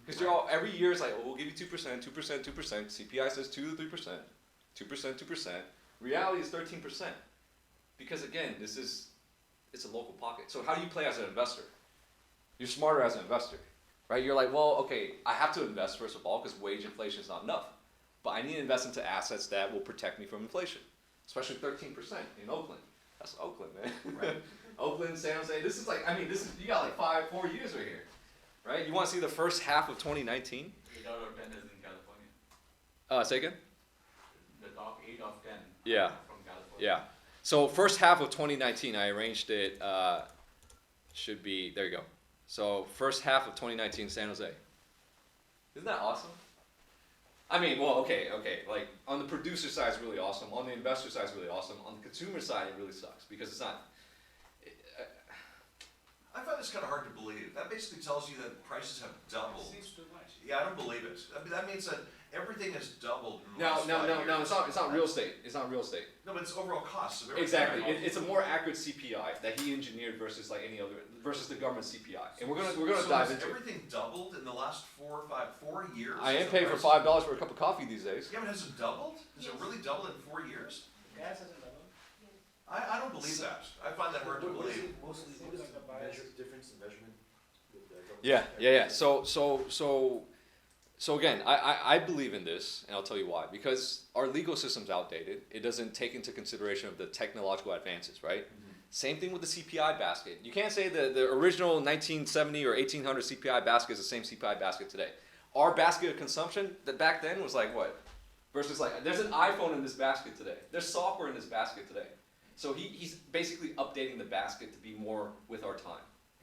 Because every year it's like, oh, we'll give you 2%, 2%, 2%. CPI says 2 to 3%, 2%, 2%. Reality is 13%. Because again, it's a local pocket. So how do you play as an investor? You're smarter as an investor, right? You're like, well, okay, I have to invest first of all because wage inflation is not enough. But I need to invest into assets that will protect me from inflation, especially 13% in Oakland. That's Oakland, man. Right. Oakland, San Jose. This is like, you got like 4 years right here, right? You want to see the first half of 2019? 8 out of 10 is in California. Say again? The top 8 of 10 Yeah. are from California. Yeah. So first half of 2019, I arranged it. Should be there. You go. So first half of 2019, San Jose. Isn't that awesome? Okay. Like on the producer side, it's really awesome. On the investor side, it's really awesome. On the consumer side, it really sucks because it's not. I find this kind of hard to believe. That basically tells you that prices have doubled. Seems too much. Yeah, I don't believe it. I mean, that means that everything has doubled in the No, last 5 years. It's not real estate. It's not real estate. No, but it's overall costs of everything. Exactly. It's a more accurate CPI that he engineered versus like any other versus the government CPI. And we're gonna So dive has into it. everything doubled in the last 4 years? I am Has the paying for price- $5 for a cup of coffee these days. Yeah, but has it doubled? Has it really doubled in 4 years? Gas hasn't doubled. I don't believe that. I find that hard to believe. Mostly, what is the difference in measurement? With the government? Yeah. So again, I believe in this, and I'll tell you why. Because our legal system's outdated. It doesn't take into consideration of the technological advances, right? Same thing with the CPI basket. You can't say the original 1970 or 1800 CPI basket is the same CPI basket today. Our basket of consumption that back then was like what? Versus like, there's an iPhone in this basket today. There's software in this basket today. So he's basically updating the basket to be more with our time.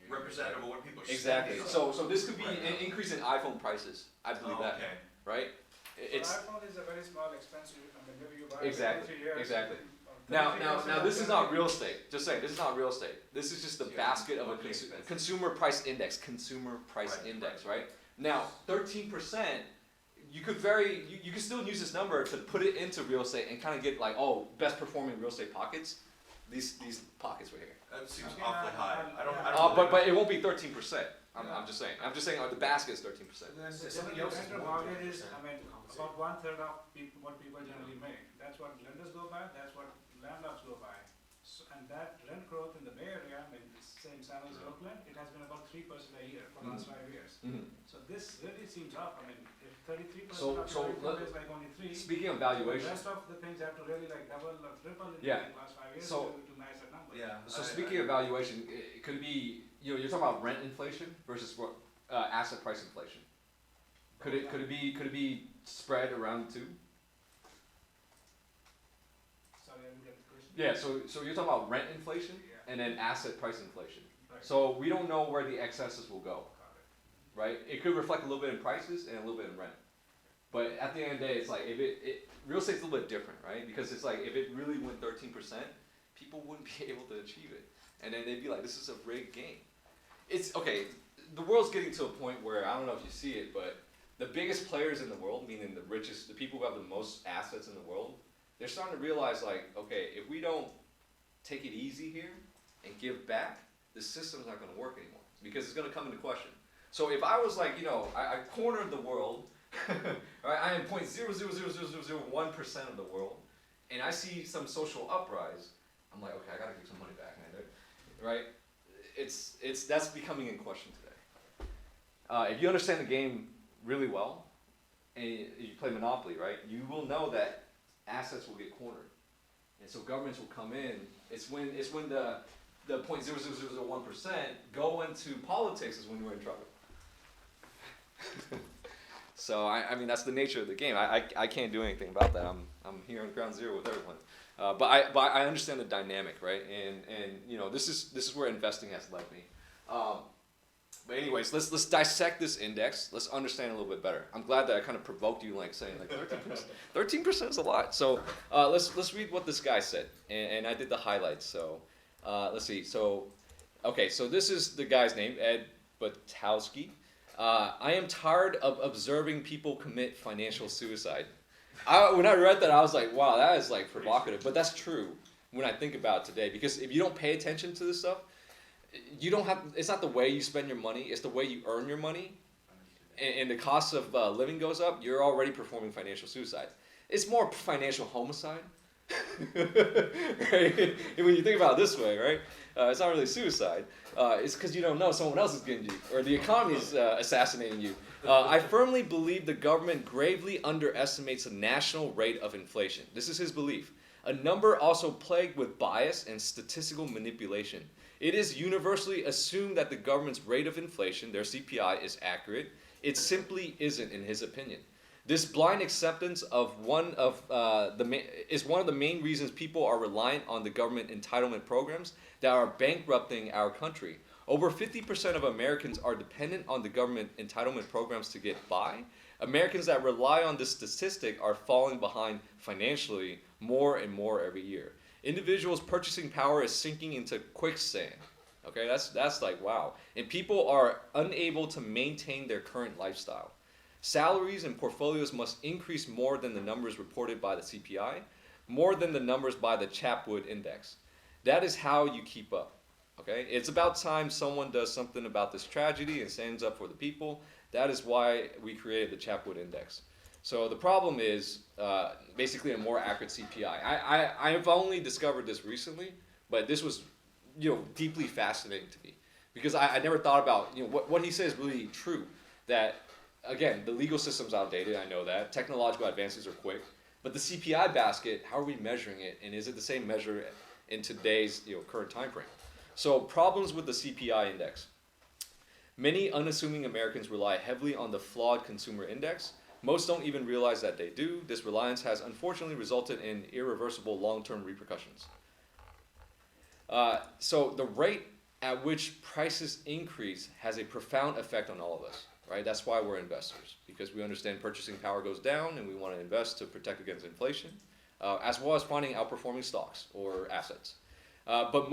Representative of what people are Exactly. spending. So this could be Right an now. increase in iPhone prices. I believe that, Okay. right? It's So iPhone is a very small expensive, maybe you buy Exactly, it 3 years. exactly. or now 33 years, this is not then real estate. Just saying, this is not real estate. This is just the Yeah, basket of a okay, expensive. consumer price index. Consumer price Right, index, right? Now 13%. You could you could still use this number to put it into real estate and kind of get like, oh, best performing real estate pockets. These pockets right here. That seems Okay, awfully high. I don't But believe it won't be 13%. I'm just saying. I'm just saying the basket is 13%. Then the Somebody general else is rental more than mortgage is, 10% about 1/3 of what people generally make. That's what lenders go by, that's what landlords go by. So, and that rent growth in the Bay Area, same San Jose, Oakland, it has been about 3% a year for the last 5 years. Mhm. So this really seems up. If 33% So- of so your income let- is like only 3, Speaking of the valuation. rest of the things have to really like double or triple in Yeah. the last 5 years So- to nicer numbers. Yeah. So speaking of valuation, it could be, you're talking about rent inflation versus what asset price inflation. Could it be spread around the two? Sorry, I didn't get the question. Yeah. So you're talking about rent inflation Yeah. and then asset price inflation. Right. So we don't know where the excesses will go, Got it. right? It could reflect a little bit in prices and a little bit in rent. But at the end of the day, it's like if real estate's a little bit different, right? Because it's like if it really went 13%, people wouldn't be able to achieve it, and then they'd be like, "This is a rigged game." It's okay. The world's getting to a point where I don't know if you see it, but the biggest players in the world, meaning the richest, the people who have the most assets in the world, they're starting to realize like, okay, if we don't take it easy here and give back, the system's not going to work anymore because it's going to come into question. So if I was like, I cornered the world, right? I am 0.00001% of the world, and I see some social uprise. I'm like, okay, I got to give some money back, man. Right? That's becoming in question today. If you understand the game really well, and you play Monopoly, right? You will know that assets will get cornered, and so governments will come in. It's when the 0.00001% go into politics is when you're in trouble. So I mean, that's the nature of the game. I can't do anything about that. I'm here on ground zero with everyone. But I understand the dynamic, right? And you know, this is where investing has led me. But anyways, let's dissect this index. Let's understand it a little bit better. I'm glad that I kind of provoked you, like saying like 13% is a lot. So let's read what this guy said, and I did the highlights. So let's see. So okay, so this is the guy's name, Ed Batowski. I am tired of observing people commit financial suicide. When I read that, I was like, wow, that is like provocative, but that's true when I think about it today. Because if you don't pay attention to this stuff, you don't have. It's not the way you spend your money; it's the way you earn your money, and the cost of living goes up. You're already performing financial suicide. It's more financial homicide, right? And when you think about it this way, right? It's not really suicide. It's because you don't know someone else is getting you, or the economy is assassinating you. I firmly believe the government gravely underestimates the national rate of inflation. This is his belief. A number also plagued with bias and statistical manipulation. It is universally assumed that the government's rate of inflation, their CPI, is accurate. It simply isn't, in his opinion. This blind acceptance of is one of the main reasons people are reliant on the government entitlement programs that are bankrupting our country. Over 50% of Americans are dependent on the government entitlement programs to get by. Americans that rely on this statistic are falling behind financially more and more every year. Individuals' purchasing power is sinking into quicksand. Okay, that's like wow. And people are unable to maintain their current lifestyle. Salaries and portfolios must increase more than the numbers reported by the CPI, more than the numbers by the Chapwood Index. That is how you keep up. Okay, it's about time someone does something about this tragedy and stands up for the people. That is why we created the Chapwood Index. So the problem is basically a more accurate CPI. I've only discovered this recently, but this was, deeply fascinating to me because I never thought about, what he says is really true. That again, the legal system's outdated. I know that technological advances are quick, but the CPI basket, how are we measuring it, and is it the same measure in today's current time frame? So problems with the CPI index. Many unassuming Americans rely heavily on the flawed consumer index. Most don't even realize that they do. This reliance has unfortunately resulted in irreversible long-term repercussions. So the rate at which prices increase has a profound effect on all of us, right? That's why we're investors, because we understand purchasing power goes down and we want to invest to protect against inflation, as well as finding outperforming stocks or assets. But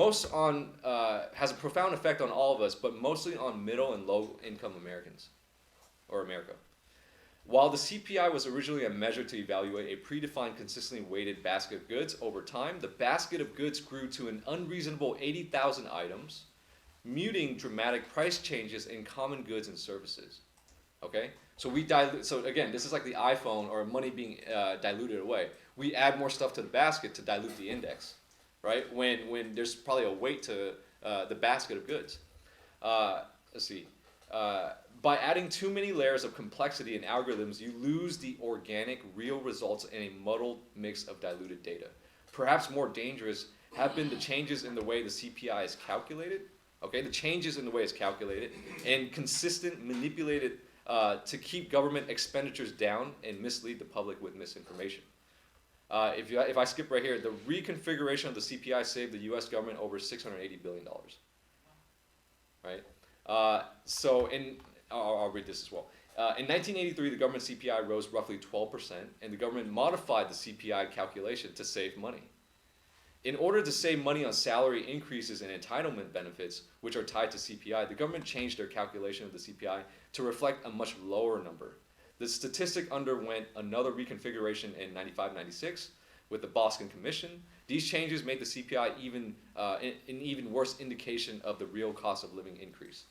has a profound effect on all of us, but mostly on middle and low income Americans, or America. While the CPI was originally a measure to evaluate a predefined, consistently weighted basket of goods, over time, the basket of goods grew to an unreasonable 80,000 items, muting dramatic price changes in common goods and services. Okay? So so again, this is like the iPhone or money being diluted away. We add more stuff to the basket to dilute the index, right? When there's probably a weight to the basket of goods. Let's see. By adding too many layers of complexity in algorithms, you lose the organic, real results in a muddled mix of diluted data. Perhaps more dangerous have been the changes in the way the CPI is calculated. Okay, the changes in the way it's calculated and consistent manipulated to keep government expenditures down and mislead the public with misinformation. If I skip right here, the reconfiguration of the CPI saved the U.S. government over $680 billion. Right? I'll read this as well. In 1983, the government CPI rose roughly 12%, and the government modified the CPI calculation to save money. In order to save money on salary increases and entitlement benefits, which are tied to CPI, the government changed their calculation of the CPI to reflect a much lower number. The statistic underwent another reconfiguration in 95-96 with the Boston Commission. These changes made the CPI an even worse indication of the real cost of living increase.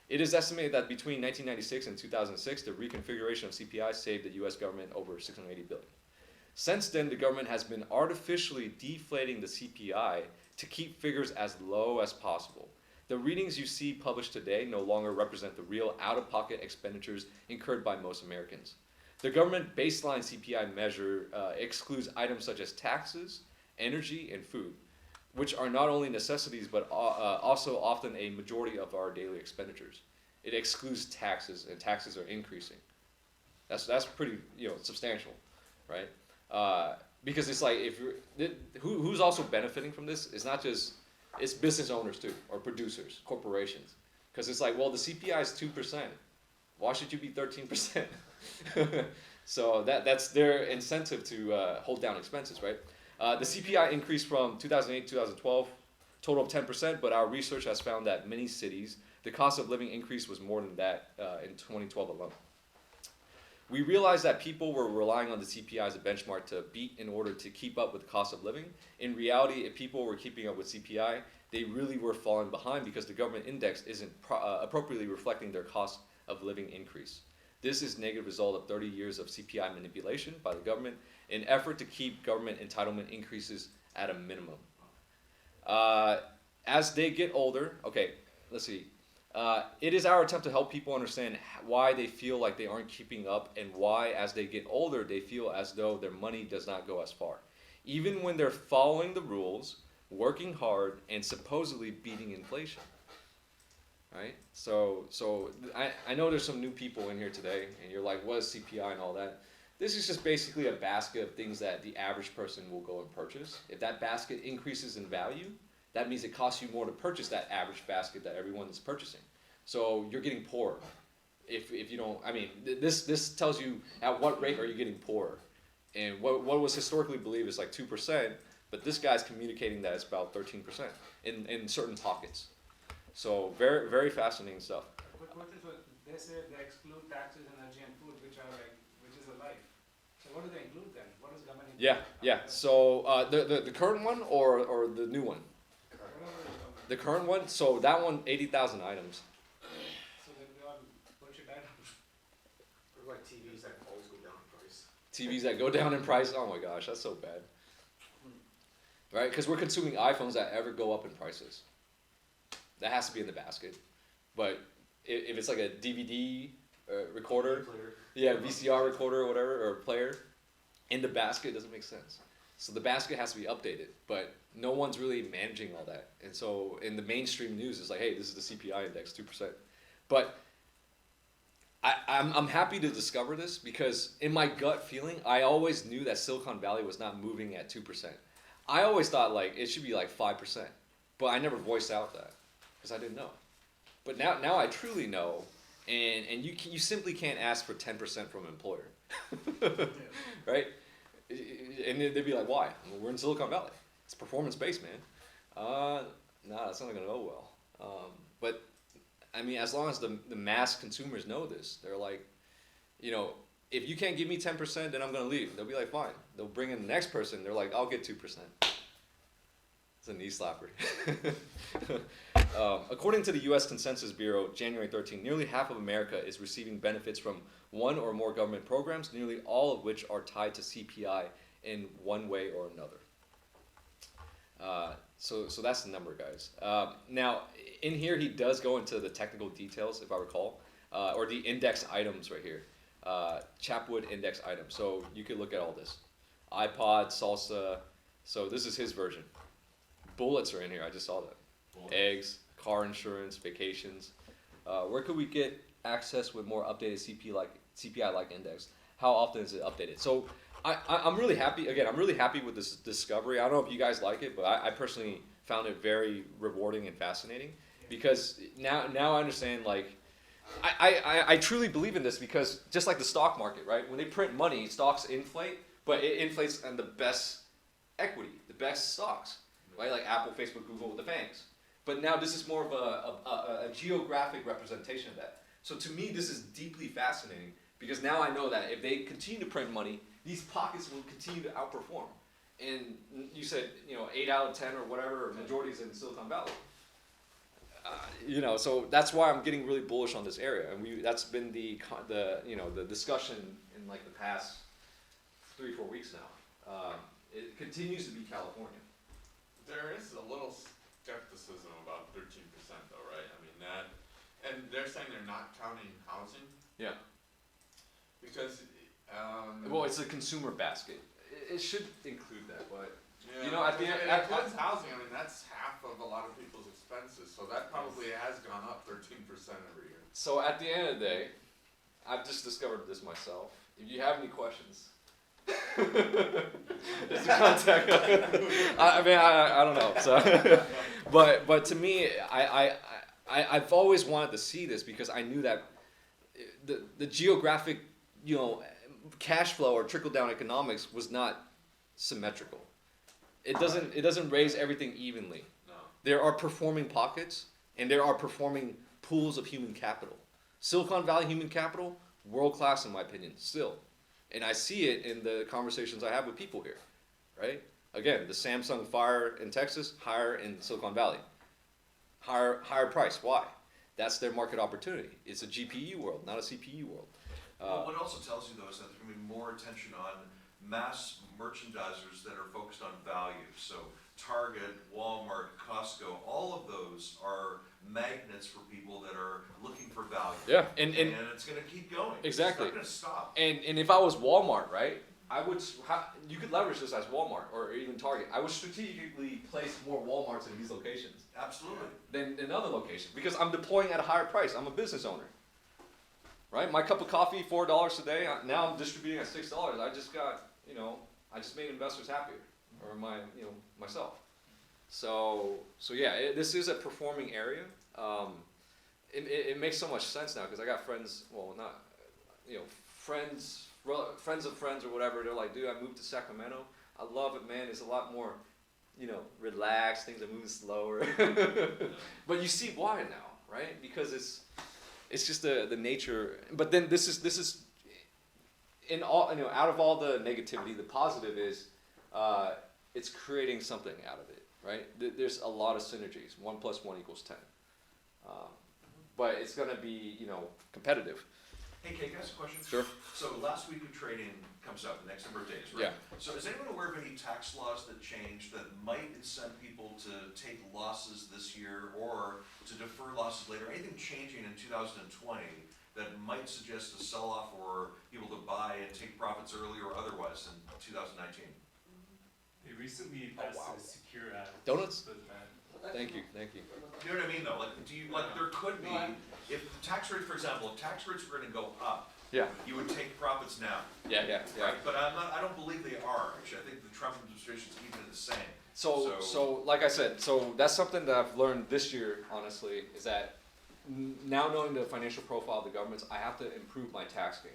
It is estimated that between 1996 and 2006, the reconfiguration of CPI saved the U.S. government over $680 billion. Since then, the government has been artificially deflating the CPI to keep figures as low as possible. The readings you see published today no longer represent the real out-of-pocket expenditures incurred by most Americans. The government baseline CPI measure excludes items such as taxes, energy, and food, which are not only necessities but also often a majority of our daily expenditures. It excludes taxes, and taxes are increasing. That's pretty, substantial, right? Because it's like if you're, who's also benefiting from this? It's not just, it's business owners too, or producers, corporations. Because it's like, well, the CPI is 2%. Why should you be 13%? So that's their incentive to hold down expenses, right? The CPI increased from 2008 to 2012, total of 10%, but our research has found that many cities, the cost of living increase was more than that in 2012 alone. We realized that people were relying on the CPI as a benchmark to beat in order to keep up with the cost of living. In reality, if people were keeping up with CPI, they really were falling behind because the government index isn't appropriately reflecting their cost of living increase. This is a negative result of 30 years of CPI manipulation by the government in effort to keep government entitlement increases at a minimum. As they get older, okay, let's see. It is our attempt to help people understand why they feel like they aren't keeping up and why, as they get older, they feel as though their money does not go as far. Even when they're following the rules, working hard, and supposedly beating inflation. Right? So I know there's some new people in here today, and you're like, what is CPI and all that? This is just basically a basket of things that the average person will go and purchase. If that basket increases in value, that means it costs you more to purchase that average basket that everyone is purchasing. So you're getting poorer. If you don't, I mean, this tells you at what rate are you getting poorer. And what was historically believed is like 2%, but this guy's communicating that it's about 13% in certain pockets. So very, very fascinating stuff. But what is what they say they exclude taxes, energy, and food, which is a life. So what do they include then? What does government include? Yeah. So the current one or the new one? The current one. So that one, 80,000 items. So they all bullshit items. Or like TVs that always go down in price. TVs that go down in price. Oh my gosh, that's so bad. Right? Because we're consuming iPhones that ever go up in prices. That has to be in the basket. But if it's like a DVD recorder, VCR recorder or whatever, or player, in the basket, it doesn't make sense. So the basket has to be updated, but no one's really managing all that. And so in the mainstream news, it's like, hey, this is the CPI index, 2%. But I'm happy to discover this because in my gut feeling, I always knew that Silicon Valley was not moving at 2%. I always thought like it should be like 5%, but I never voiced out that because I didn't know. But now I truly know, and you simply can't ask for 10% from an employer, right? And they'd be like, why? Well, we're in Silicon Valley. It's performance-based, man. Nah, that's not going to go well. But, I mean, as long as the mass consumers know this, they're like, if you can't give me 10%, then I'm going to leave. They'll be like, fine. They'll bring in the next person. They're like, I'll get 2%. It's a knee slapper. According to the U.S. Census Bureau, January 13, nearly half of America is receiving benefits from one or more government programs, nearly all of which are tied to CPI in one way or another. So that's the number, guys. Now, in here, he does go into the technical details, if I recall, or the index items right here. Chapwood index items. So you could look at all this. iPod, Salsa. So this is his version. Bullets are in here. I just saw that. Bullets. Eggs, car insurance, vacations. Where could we get access with more updated CPI-like index? How often is it updated? So I'm really happy. Again, I'm really happy with this discovery. I don't know if you guys like it, but I personally found it very rewarding and fascinating because now I understand. Like, I truly believe in this because just like the stock market, right? When they print money, stocks inflate, but it inflates on the best equity, the best stocks, right? Like Apple, Facebook, Google with the FANGs. But now this is more of a geographic representation of that. So to me, this is deeply fascinating because now I know that if they continue to print money, these pockets will continue to outperform. And you said, 8 out of 10 or whatever, majorities in Silicon Valley. So that's why I'm getting really bullish on this area, and that's been the discussion in like the past 3-4 weeks now. It continues to be California. There is a little skepticism about 13% though, right? I mean that, and they're saying they're not counting housing. Yeah. Because well, it's a consumer basket. It should include that, but yeah, at the end, it includes housing. I mean that's half of a lot of people's expenses, so that probably has gone up 13% every year. So at the end of the day, I've just discovered this myself. if you have any questions, there's the contact. I mean, I don't know. So, but to me, I've always wanted to see this because I knew that the geographic, cash flow or trickle down economics was not symmetrical. It doesn't raise everything evenly. No. There are performing pockets and there are performing pools of human capital. Silicon Valley human capital, world class in my opinion, still. And I see it in the conversations I have with people here, right? Again, the Samsung Fire in Texas, higher in Silicon Valley. Higher price, why? That's their market opportunity. It's a GPU world, not a CPU world. Well, what it also tells you though is that there's going to be more attention on mass merchandisers that are focused on value. So Target, Walmart, Costco, all of those are magnets for people that are looking for value. Yeah, and it's going to keep going. Exactly. It's not going to stop. And if I was Walmart, right, you could leverage this as Walmart or even Target. I would strategically place more Walmarts in these locations Absolutely. than in other locations because I'm deploying at a higher price. I'm a business owner, right? My cup of coffee, $4 today. Now I'm distributing at $6. I just got, I just made investors happier, or myself. So yeah, this is a performing area. It makes so much sense now because I got friends. Well, not friends of friends or whatever. They're like, dude, I moved to Sacramento. I love it, man. It's a lot more, relaxed. Things are moving slower. But you see why now, right? Because it's just the nature. But then this is in all, out of all the negativity, the positive is it's creating something out of it, right? There's a lot of synergies. 1 + 1 = 10. But it's going to be, competitive. Hey, Kate, can I ask a question? Sure. So last week of trading comes up the next number of days, right? Yeah. So is anyone aware of any tax laws that changed that might incent people to take losses this year or to defer losses later? Anything changing in 2020 that might suggest a sell-off or people to buy and take profits early or otherwise in 2019? They recently passed a Secure Act. Donuts? But that Thank you. You know what I mean, though? There could be, if the tax rate, for example, if tax rates were going to go up, Yeah. you would take profits now. Yeah. Right? But I don't believe they are, actually. I think the Trump administration is keeping it the same. So like I said, so that's something that I've learned this year, honestly, is that now knowing the financial profile of the governments, I have to improve my tax game.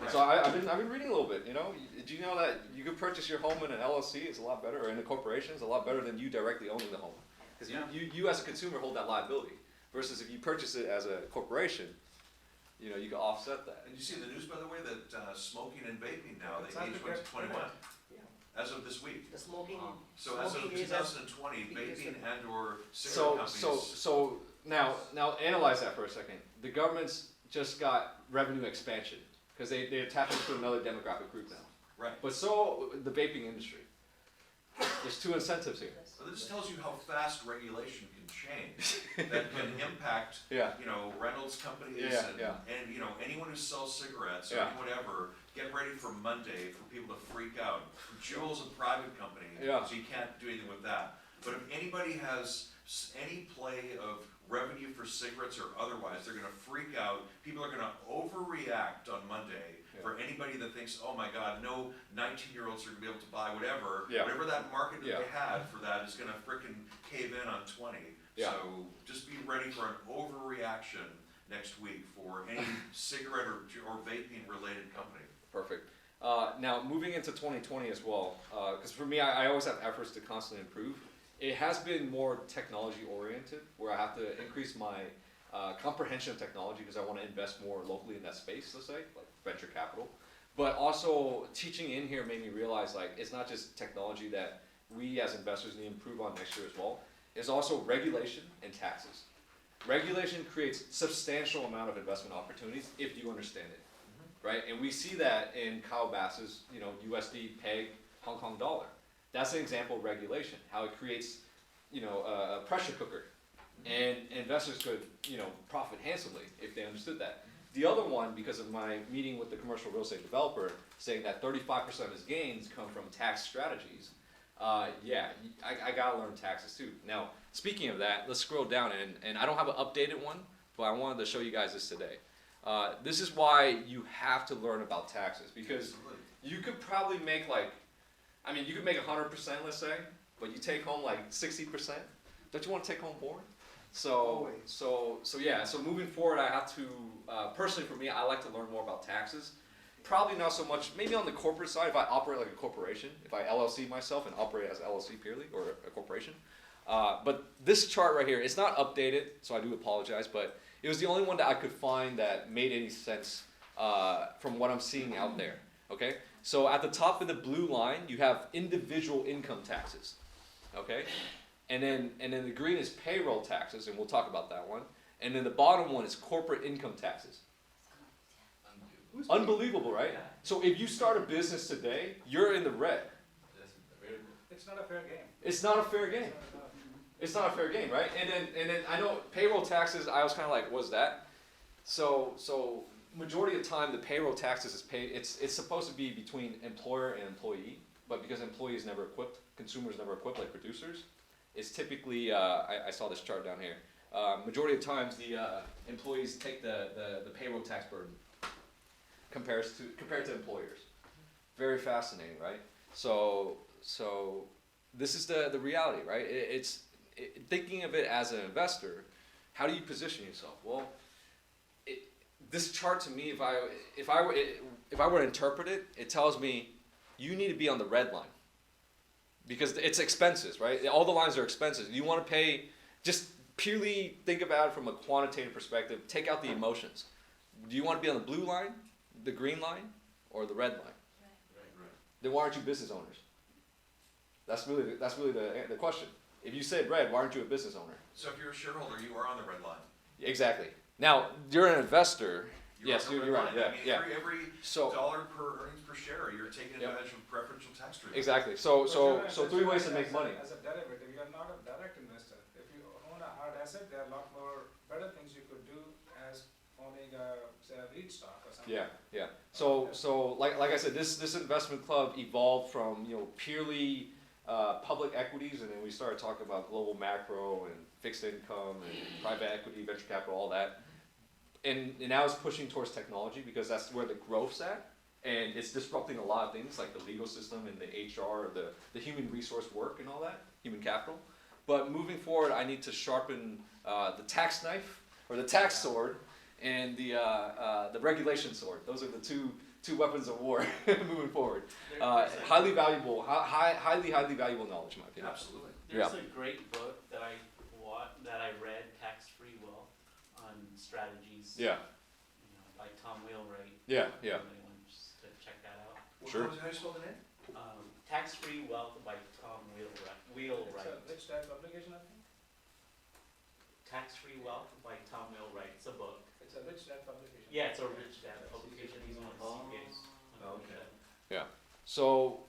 Right. So I've been reading a little bit. Did you know that you could purchase your home in an LLC? It's a lot better, or in a corporation, it's a lot better than you directly owning the home. Because you as a consumer hold that liability. Versus if you purchase it as a corporation, you can offset that. And you see in the news, by the way, that smoking and vaping now, It's they hard age to went to get 21, Yeah. as of this week. The smoking. So as of smoking is 2020, vaping and or cigarette So companies. now analyze that for a second. The government's just got revenue expansion because they're tapping into another demographic group now. Right. But so the vaping industry. There's two incentives here. So this tells you how fast regulation can change. That can impact, Yeah. Reynolds companies Yeah. and anyone who sells cigarettes or Yeah. whatever. Get ready for Monday for people to freak out. Juul's a private company, Yeah. so you can't do anything with that. But if anybody has any play of revenue for cigarettes or otherwise, they're going to freak out. People are going to overreact on Monday. Yeah. For anybody that thinks, oh my God, no 19-year-olds are going to be able to buy whatever, Yeah. whatever that market that Yeah. they had for that is going to frickin' cave in on 20. Yeah. So just be ready for an overreaction next week for any cigarette or vaping related company. Perfect. Now, moving into 2020 as well, because for me, I always have efforts to constantly improve. It has been more technology oriented, where I have to increase my comprehension of technology because I want to invest more locally in that space, let's say, like venture capital. But also, teaching in here made me realize, it's not just technology that we as investors need to improve on next year as well. It's also regulation and taxes. Regulation creates substantial amount of investment opportunities if you understand it. Right, and we see that in Kyle Bass's, USD peg Hong Kong dollar. That's an example of regulation, how it creates, a pressure cooker, and investors could, profit handsomely if they understood that. The other one, because of my meeting with the commercial real estate developer, saying that 35% of his gains come from tax strategies. I gotta learn taxes too. Now, speaking of that, let's scroll down, and I don't have an updated one, but I wanted to show you guys this today. This is why you have to learn about taxes, because you could probably make you could make 100%, let's say, but you take home like 60%. Don't you want to take home more? So moving forward, I have to, personally for me, I like to learn more about taxes. Probably not so much, maybe on the corporate side, if I operate like a corporation, if I LLC myself and operate as LLC purely, or a corporation. But this chart right here, it's not updated, so I do apologize, but it was the only one that I could find that made any sense from what I'm seeing out there, okay? So at the top of the blue line, you have individual income taxes, okay? And then the green is payroll taxes, and we'll talk about that one. And then the bottom one is corporate income taxes. Unbelievable, right? So if you start a business today, you're in the red. It's not a fair game. It's not a fair game. It's not a fair game, right? And then I know payroll taxes, I was kind of like, what's that? So majority of the time, the payroll taxes is paid, it's supposed to be between employer and employee, but because employee is never equipped, consumers never equipped like producers, it's typically, I saw this chart down here, majority of times the employees take the payroll tax burden compared to employers. Very fascinating, right? So this is the reality, right? Thinking of it as an investor, how do you position yourself? Well, this chart to me, if I were to interpret it, it tells me you need to be on the red line because it's expenses, right? All the lines are expenses. You want to pay, just purely think about it from a quantitative perspective. Take out the emotions. Do you want to be on the blue line, the green line, or the red line? Right. Then why aren't you business owners? That's really the question. If you said red, why aren't you a business owner? So if you're a shareholder, you are on the red line. Exactly. Now, you're an investor. Yes, on the you're red right. line. Yeah, Every So- dollar per earnings per share, you're taking advantage of preferential tax treatment. Exactly. But So you're an three ways to investor make money. As a derivative, you're not a direct investor. If you own a hard asset, there are a lot more better things you could do as owning say a REIT stock or something. Yeah. So like I said, this investment club evolved from purely public equities, and then we started talking about global macro and fixed income and private equity, venture capital, all that. And now it's pushing towards technology because that's where the growth's at, and it's disrupting a lot of things like the legal system and the HR, the human resource work and all that, human capital. But moving forward, I need to sharpen the tax knife or the tax sword and the regulation sword. Those are the two weapons of war moving forward. Highly valuable knowledge, in my opinion. Absolutely. There's a great book that I read, Tax-Free Wealth, on strategies. Yeah. By Tom Wheelwright. Yeah. Anyone just to check that out. Sure. How do you spell the name? Tax-Free Wealth by Tom Wheelwright. It's a rich dad publication, I think. Tax-Free Wealth by Tom Wheelwright. It's a book. It's a rich dad publication. Yeah, it's a rich dad publication. He's one of the CPAs. Okay. Yeah. So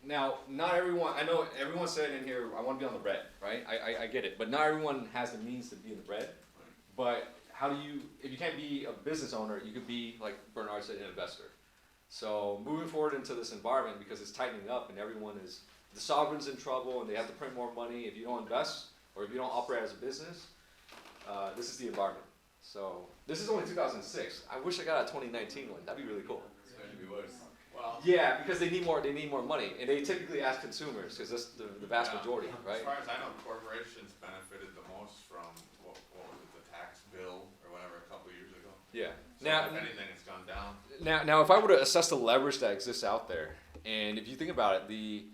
now, not everyone, I know everyone said in here, I want to be on the red, right? I get it. But not everyone has the means to be in the red. But how do you, if you can't be a business owner, you could be, like Bernard said, an investor. So moving forward into this environment, because it's tightening up and the sovereign's in trouble and they have to print more money if you don't invest or if you don't operate as a business, this is the environment. So this is only 2006. I wish I got a 2019 one. That'd be really cool. It's going to be worse. Well, Yeah, because they need more money, and they typically ask consumers because that's the vast majority, As right? far as I know, corporations benefited the most from, what was it, the tax bill or whatever, a couple of years ago. Yeah. So Now, if anything, it's gone down. now, if I were to assess the leverage that exists out there, and if you think about it, the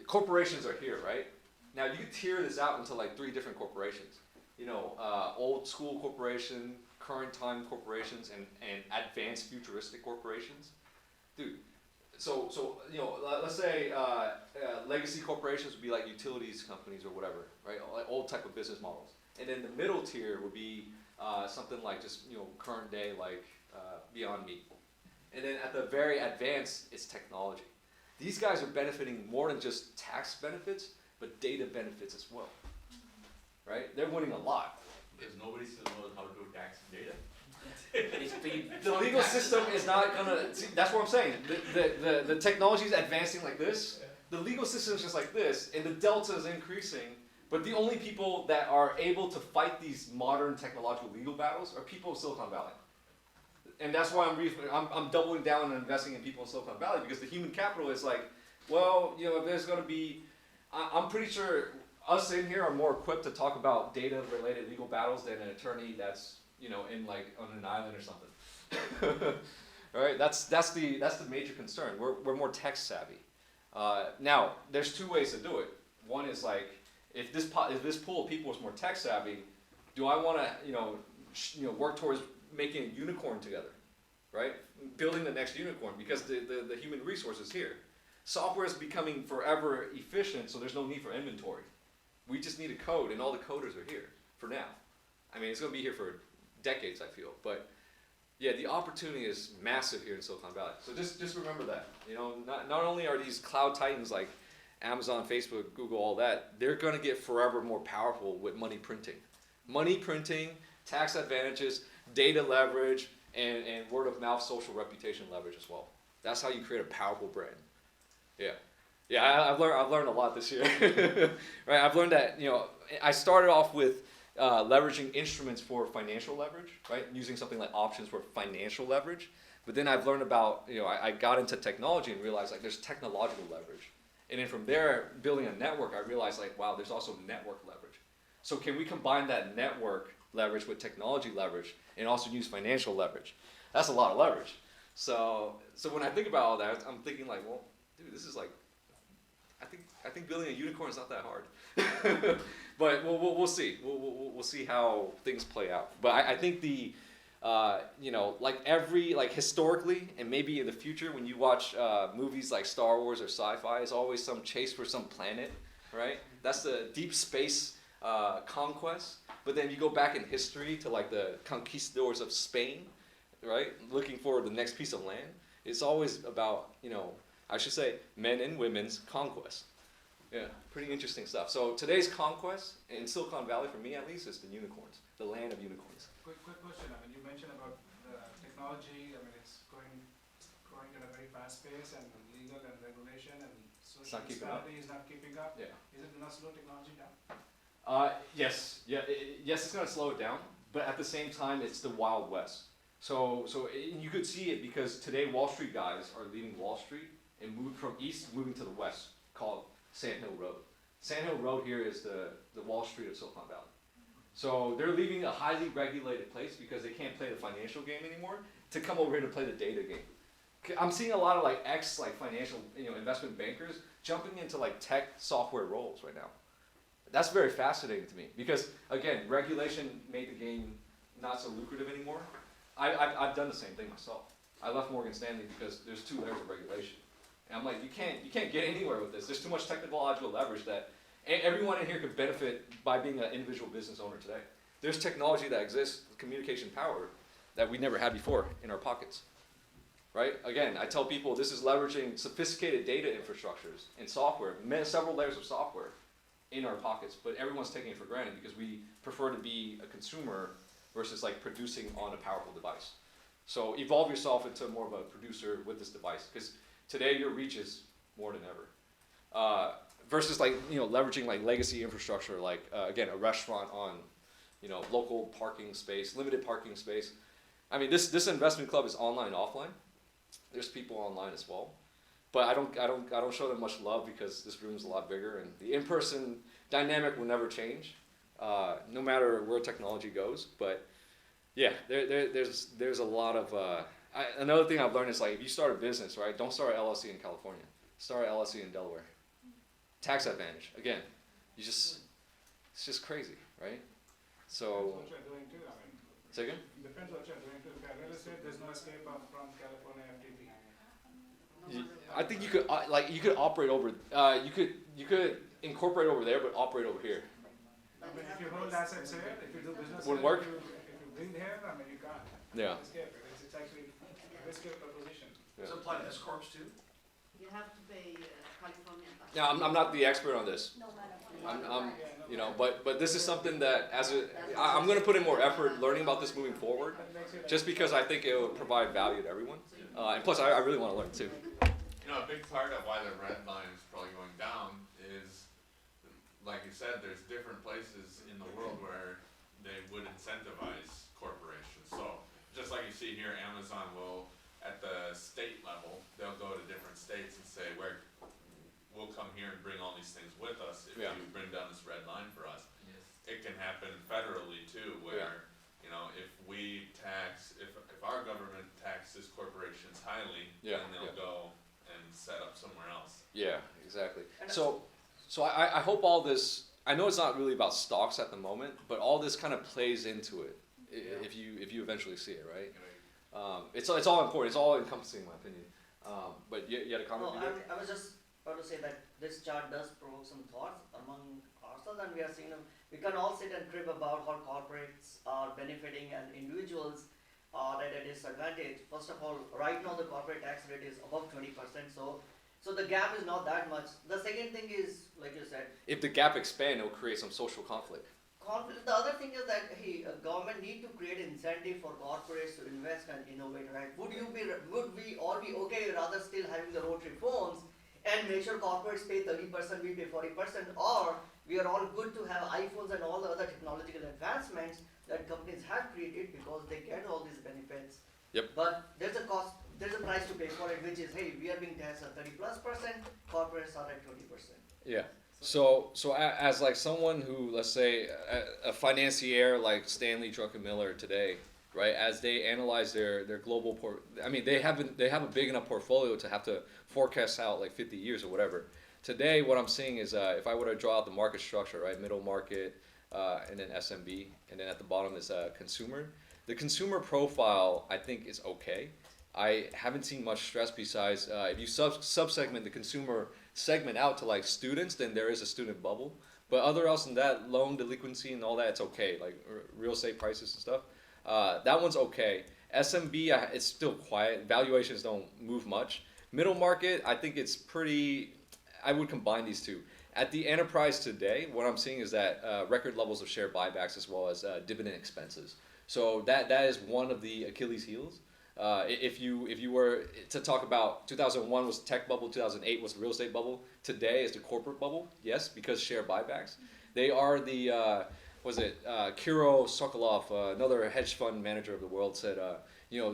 corporations are here, right? Now you could tier this out into like 3 different corporations. Old school corporation, current time corporations, and advanced futuristic corporations. Dude, so let's say legacy corporations would be like utilities companies or whatever, right? Like old type of business models. And then the middle tier would be something like just current day, like Beyond Meat. And then at the very advanced, it's technology. These guys are benefiting more than just tax benefits, but data benefits as well, right? They're winning a lot. Because nobody still knows how to do tax data. The legal system is not gonna. See, that's what I'm saying. The technology is advancing like this. The legal system is just like this, and the delta is increasing. But the only people that are able to fight these modern technological legal battles are people of Silicon Valley. and that's why I'm doubling down and investing in people in Silicon Valley, because the human capital is like, well, you know, if there's going to be, I'm pretty sure us in here are more equipped to talk about data-related legal battles than an attorney that's, you know, in like on an island or something. Right? That's the major concern. We're more tech savvy. Now, there's two ways to do it. One is like, if this pool of people is more tech savvy, do I want to, work towards making a unicorn together, right? Building the next unicorn, because the human resource is here. Software is becoming forever efficient, so there's no need for inventory. We just need a code, and all the coders are here for now. I mean, it's going to be here for decades, I feel. But yeah, the opportunity is massive here in Silicon Valley. So just remember that. You know, not only are these cloud titans like Amazon, Facebook, Google, all that, they're going to get forever more powerful with money printing. Money printing, tax advantages, data leverage, and word of mouth social reputation leverage as well. That's how you create a powerful brand. Yeah, I've learned a lot this year. Right, I've learned that, you know, I started off with leveraging instruments for financial leverage, right? Using something like options for financial leverage. But then I've learned about, you know, I got into technology and realized like there's technological leverage. And then from there, building a network, I realized like, wow, there's also network leverage. So can we combine that network leverage with technology leverage and also use financial leverage? That's a lot of leverage. So when I think about all that, I'm thinking like, well, dude, this is like, I think building a unicorn is not that hard. But we'll see. We'll see how things play out. But I think the, like historically, and maybe in the future, when you watch movies like Star Wars or sci-fi, it's always some chase for some planet, right? That's the deep space conquest. But then you go back in history to like the conquistadors of Spain, right? Looking for the next piece of land. It's always about, I should say, men and women's conquest. Yeah, pretty interesting stuff. So today's conquest in Silicon Valley, for me at least, is the unicorns, the land of unicorns. Quick question. I mean, you mentioned about the technology. I mean, it's growing at a very fast pace, and legal and regulation and social stability is not keeping up. Yeah. Is it going to slow technology down? Yes. Yeah. Yes, it's going to slow it down, but at the same time, it's the Wild West. So you could see it because today Wall Street guys are leaving Wall Street and moving from east, moving to the west, called Sand Hill Road. Sand Hill Road here is the Wall Street of Silicon Valley. So they're leaving a highly regulated place because they can't play the financial game anymore to come over here to play the data game. I'm seeing a lot of like financial investment bankers jumping into like tech software roles right now. That's very fascinating to me because again, regulation made the game not so lucrative anymore. I've done the same thing myself. I left Morgan Stanley because there's 2 layers of regulation. And I'm like, you can't get anywhere with this. There's too much technological leverage that everyone in here could benefit by being an individual business owner today. There's technology that exists, communication power, that we never had before in our pockets. Right? Again, I tell people this is leveraging sophisticated data infrastructures and software, several layers of software in our pockets, but everyone's taking it for granted because we prefer to be a consumer versus like producing on a powerful device. So evolve yourself into more of a producer with this device because today your reach is more than ever. Versus like, leveraging like legacy infrastructure, like again, a restaurant on, local parking space, limited parking space. I mean, this investment club is online, offline. There's people online as well, but I don't show them much love because this room is a lot bigger and the in-person dynamic will never change, no matter where technology goes. But yeah, there's a lot of. Another thing I've learned is like if you start a business, right? Don't start an LLC in California. Start an LLC in Delaware. Tax advantage. Again, it's just crazy, right? So. Depends what you're doing too. I mean. Say again? Depends what you're doing too. If you're real estate, there's no escape from California FTT. I think you could operate over. You could incorporate over there, but operate over here. I mean, if you hold assets here, if you do business Wouldn't here, work? if you bring here, I mean, you can't. Yeah. Escape it. It's actually a risky proposition. Yeah. Does it apply to S corps too? You have to pay California tax. Yeah, I'm not the expert on this. But this is something that I'm going to put in more effort learning about this moving forward, just because I think it will provide value to everyone, and plus I really want to learn too. A big part of why the red line is probably going down is, like you said, there's different places in the world where they would incentivize corporations. So just like you see here, Amazon will, at the state level, they'll go to different states and say, we'll come here and bring all these things with us if Yeah. you bring down this red line for us. It can happen federally too, where, you know, if our government taxes corporations highly, then they'll go and set up somewhere else. Yeah, exactly. So I hope all this, I know it's not really about stocks at the moment, but all this kind of plays into it if you eventually see it, right? It's all important. It's all encompassing, in my opinion. But you had a comment? No, I was just about to say that this chart does provoke some thoughts among ourselves, and we are seeing we can all sit and crib about how corporates are benefiting and individuals are at a disadvantage. First of all, right now the corporate tax rate is above 20%, so the gap is not that much. The second thing is, like you said, if the gap expands, it will create some social conflict. The other thing is that government need to create incentive for corporates to invest and innovate, right? Would we all be okay rather still having the rotary phones and make sure corporates pay 30%, we pay 40%, or we are all good to have iPhones and all the other technological advancements that companies have created because they get all these benefits. Yep. But there's a cost, there's a price to pay for it, which is, hey, we are being taxed at 30+%, corporates are at 20%. Yeah. So as like someone who, let's say, a financier like Stanley Druckenmiller today, right? As they analyze their global they have a big enough portfolio to have to forecast out like 50 years or whatever. Today, what I'm seeing is if I were to draw out the market structure, right, middle market, and then SMB, and then at the bottom is consumer. The consumer profile, I think, is okay. I haven't seen much stress besides if you sub-segment the consumer segment out to like students, then there is a student bubble. But other else than that, loan delinquency and all that, it's okay. Like real estate prices and stuff, that one's okay. SMB, it's still quiet. Valuations don't move much. Middle market, I think it's pretty. I would combine these two. At the enterprise today, what I'm seeing is that record levels of share buybacks as well as dividend expenses. So that is one of the Achilles heels. If you were to talk about 2001 was the tech bubble, 2008 was the real estate bubble, today is the corporate bubble. Yes, because share buybacks. They are the Kiro Sokolov, another hedge fund manager of the world, said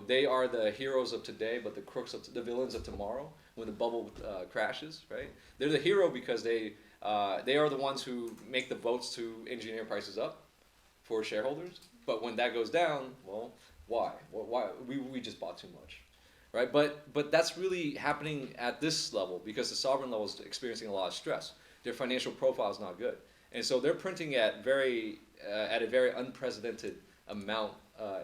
they are the heroes of today, but the villains of tomorrow when the bubble crashes. Right? They're the hero because they are the ones who make the votes to engineer prices up for shareholders. But when that goes down, well, why? Why we just bought too much, right? But that's really happening at this level because the sovereign level is experiencing a lot of stress. Their financial profile is not good, and so they're printing at a very unprecedented amount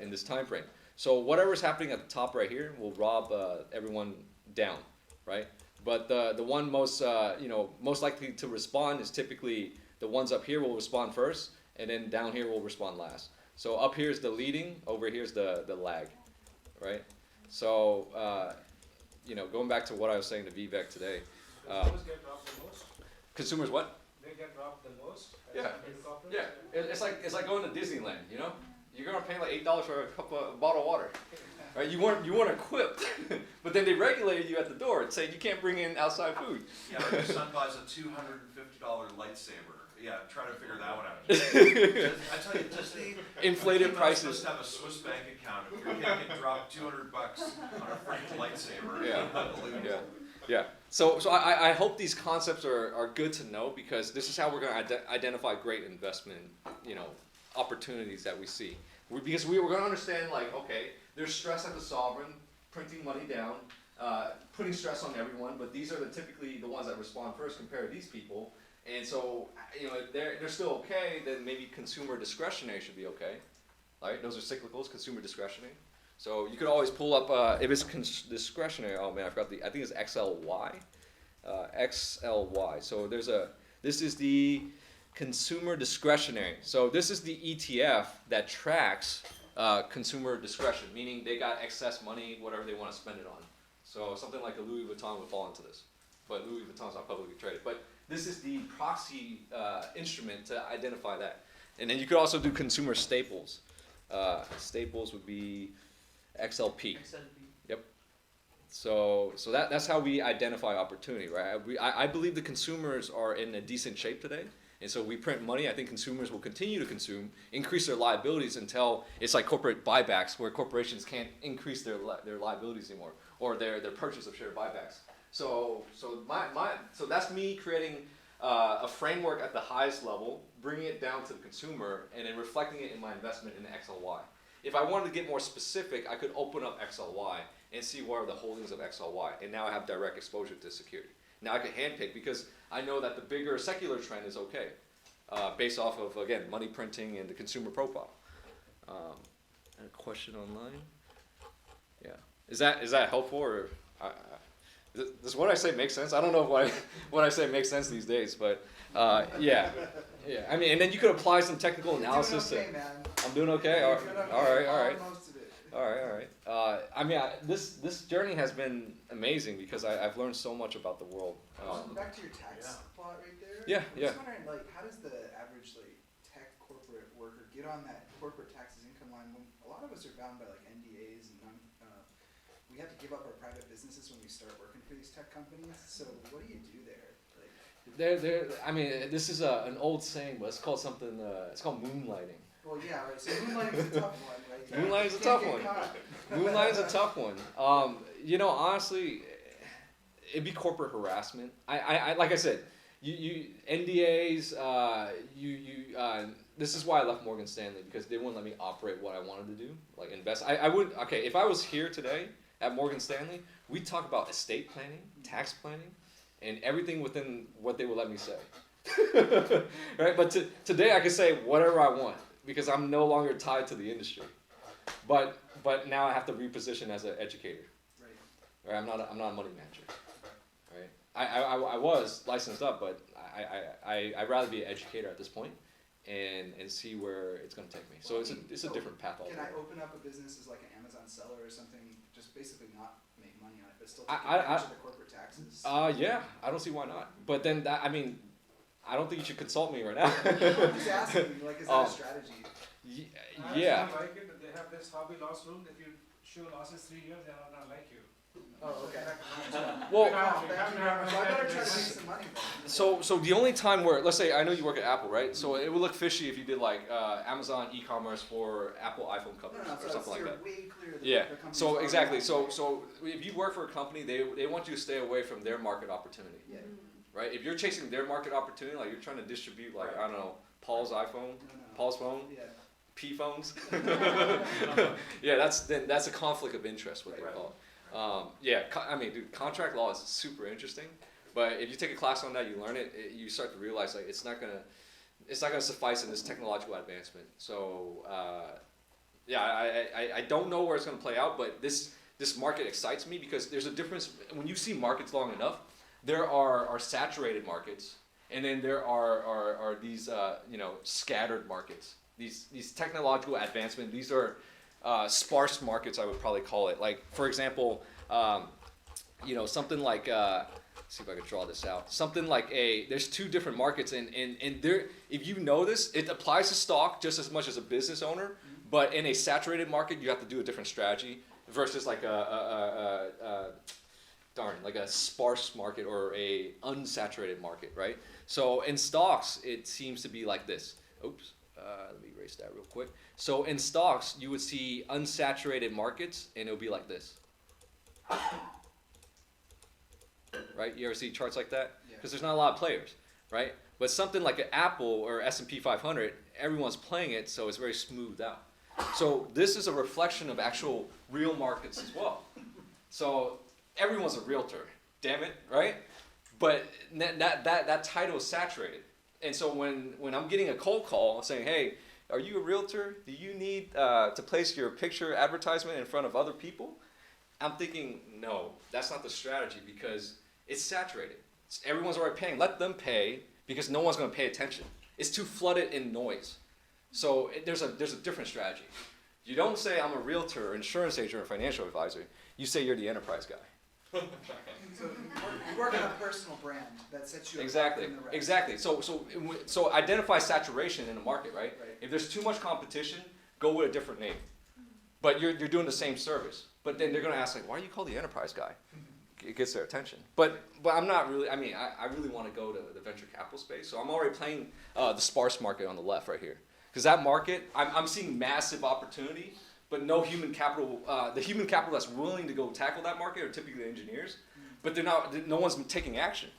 in this time frame. So whatever's happening at the top right here will rob everyone down, right? But the one most likely to respond is typically the ones up here will respond first, and then down here will respond last. So up here's the leading, over here's the lag, right? So going back to what I was saying to Vivek today. Consumers get robbed the most? Consumers what? They get robbed the most? Yeah. It's like going to Disneyland. You're gonna pay like $8 for a bottle of water, right? You weren't equipped, but then they regulated you at the door and said you can't bring in outside food. Yeah, my son buys a $250 lightsaber. Yeah, try to figure that one out. I tell you, Disney inflated prices. You're supposed to have a Swiss bank account. If your kid can drop $200 on a freaking lightsaber, Yeah. So I hope these concepts are good to know because this is how we're going to identify great investment, opportunities that we see. Because we're going to understand there's stress at the sovereign, printing money down, putting stress on everyone, but these are typically the ones that respond first compared to these people. And so, if they're still okay, then maybe consumer discretionary should be okay, right? Those are cyclicals, consumer discretionary. So you could always pull up, if it's discretionary, oh man, I think it's XLY. XLY. So this is the consumer discretionary. So this is the ETF that tracks consumer discretion, meaning they got excess money, whatever they want to spend it on. So something like a Louis Vuitton would fall into this. But Louis Vuitton's not publicly traded. But this is the proxy instrument to identify that. And then you could also do consumer staples. Staples would be XLP. Yep. So that's how we identify opportunity, right? I believe the consumers are in a decent shape today. And so we print money. I think consumers will continue to consume, increase their liabilities until it's like corporate buybacks, where corporations can't increase their liabilities anymore, or their purchase of share buybacks. So that's me creating a framework at the highest level, bringing it down to the consumer, and then reflecting it in my investment in XLY. If I wanted to get more specific, I could open up XLY and see what are the holdings of XLY, and now I have direct exposure to security. Now I could handpick because I know that the bigger secular trend is okay, based off of, again, money printing and the consumer profile. And a question online? Yeah. Is that helpful, or does what I say make sense? I don't know if what I say makes sense these days, but yeah. Yeah, I mean, and then you could apply some technical analysis. You're doing okay, man. I'm doing okay? You're doing okay. All right. Most of it. All right. I mean, this journey has been amazing because I've learned so much about the world. Back to your tax plot right there. Yeah. I'm just wondering, like, how does the average tech corporate worker get on that corporate taxes income line when a lot of us are bound by NDAs and we have to give up our private businesses when we start working for these tech companies. So what do you do there? I mean, this is an old saying, but it's called something. It's called moonlighting. Well, yeah, right. So moonlighting's a tough one, right? Moonlighting's a tough one. Moonlighting's a tough one. Honestly, it'd be corporate harassment. I like I said, you NDAs. This is why I left Morgan Stanley, because they wouldn't let me operate what I wanted to do, like invest. I would. Okay, if I was here today at Morgan Stanley, we'd talk about estate planning, tax planning, and everything within what they would let me say. Right? But today I can say whatever I want because I'm no longer tied to the industry. But now I have to reposition as an educator. Right? I'm not a money manager. Right? I was licensed up, but I'd rather be an educator at this point and see where it's going to take me. So it's a different path altogether. Can I open up a business as like an Amazon seller or something, just basically not make money on it, but still take advantage of the corporate taxes? Yeah, I don't see why not. But then I don't think you should consult me right now. I'm just asking, is that a strategy? Yeah. I like it, but they have this hobby loss rule. If you show losses 3 years, they're not gonna like you. Oh, okay. Well, I better try to make some money then. So the only time where, let's say, I know you work at Apple, right? So it would look fishy if you did Amazon e-commerce for Apple iPhone companies or something like that. Way clear that Yeah. the So exactly. So if you work for a company, they want you to stay away from their market opportunity. Yeah. Right? If you're chasing their market opportunity, like you're trying to distribute, I don't know, Paul's iPhone, Paul's phone, P phones. Yeah, that's a conflict of interest, what they call it. I mean, dude, contract law is super interesting, but if you take a class on that, you learn it, you start to realize it's not gonna suffice in this technological advancement. So I don't know where it's gonna play out, but this market excites me because there's a difference when you see markets long enough. There are saturated markets, and then there are these scattered markets. These technological advancement. These are sparse markets, I would probably call it. Like, for example, something like let's see if I can draw this out. Something like there's two different markets, and there, if you know this, it applies to stock just as much as a business owner. But in a saturated market, you have to do a different strategy versus like a sparse market or a unsaturated market, right? So in stocks, it seems to be like this. Oops, let me erase that real quick. So in stocks, you would see unsaturated markets, and it would be like this. Right? You ever see charts like that? Because there's not a lot of players, right? But something like an Apple or S&P 500, everyone's playing it, so it's very smoothed out. So this is a reflection of actual real markets as well. So everyone's a realtor, damn it, right? But that title is saturated. And so when I'm getting a cold call saying, hey, are you a realtor? Do you need to place your picture advertisement in front of other people? I'm thinking, no, that's not the strategy because it's saturated. Everyone's already paying. Let them pay because no one's going to pay attention. It's too flooded in noise. So there's a different strategy. You don't say I'm a realtor, or insurance agent, or financial advisor. You say you're the enterprise guy. So you work on a personal brand that sets you exactly. apart from the rest. Exactly. So identify saturation in the market, right? If there's too much competition, go with a different name. But you're doing the same service. But then they're going to ask, why are you called the enterprise guy? it gets their attention. But I'm not really. I mean, I really want to go to the venture capital space. So I'm already playing the sparse market on the left right here, because that market I'm seeing massive opportunity, but no human capital. The human capital that's willing to go tackle that market are typically engineers, but they're not. No one's taking action.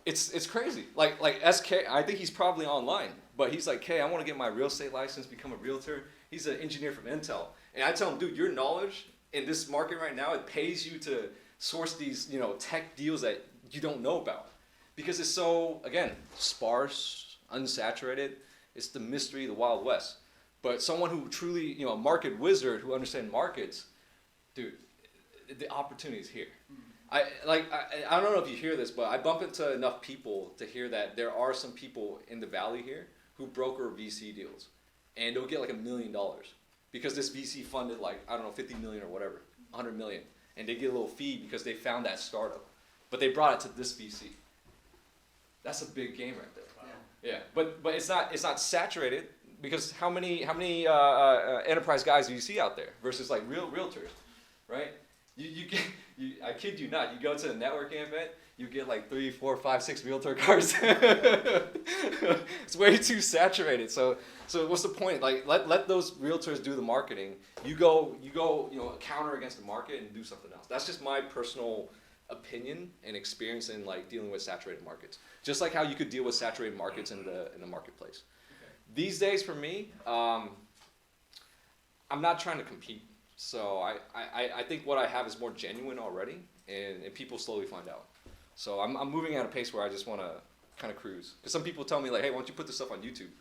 It's crazy. Like SK, I think he's probably online, but he's like, "Hey, I want to get my real estate license, become a realtor." He's an engineer from Intel, and I tell him, "Dude, your knowledge in this market right now, it pays you to source these, tech deals that you don't know about, because it's so, again, sparse, unsaturated. It's the mystery, the Wild West." But someone who truly, a market wizard who understands markets, dude, the opportunity is here. I don't know if you hear this, but I bump into enough people to hear that there are some people in the valley here who broker VC deals, and they'll get like $1 million because this VC funded like, I don't know, 50 million or whatever, 100 million, and they get a little fee because they found that startup, but they brought it to this VC. That's a big game right there. Wow. Yeah, but it's not saturated, because how many enterprise guys do you see out there versus like real realtors, right? I kid you not, you go to a networking event, you get like 3, 4, 5, 6 realtor cards. It's way too saturated. So what's the point? Like let those realtors do the marketing. You go counter against the market and do something else. That's just my personal opinion and experience in like dealing with saturated markets. Just like how you could deal with saturated markets in the marketplace. Okay. These days for me, I'm not trying to compete. So I think what I have is more genuine already, and people slowly find out. So I'm moving at a pace where I just want to kind of cruise. Because some people tell me like, hey, why don't you put this stuff on YouTube?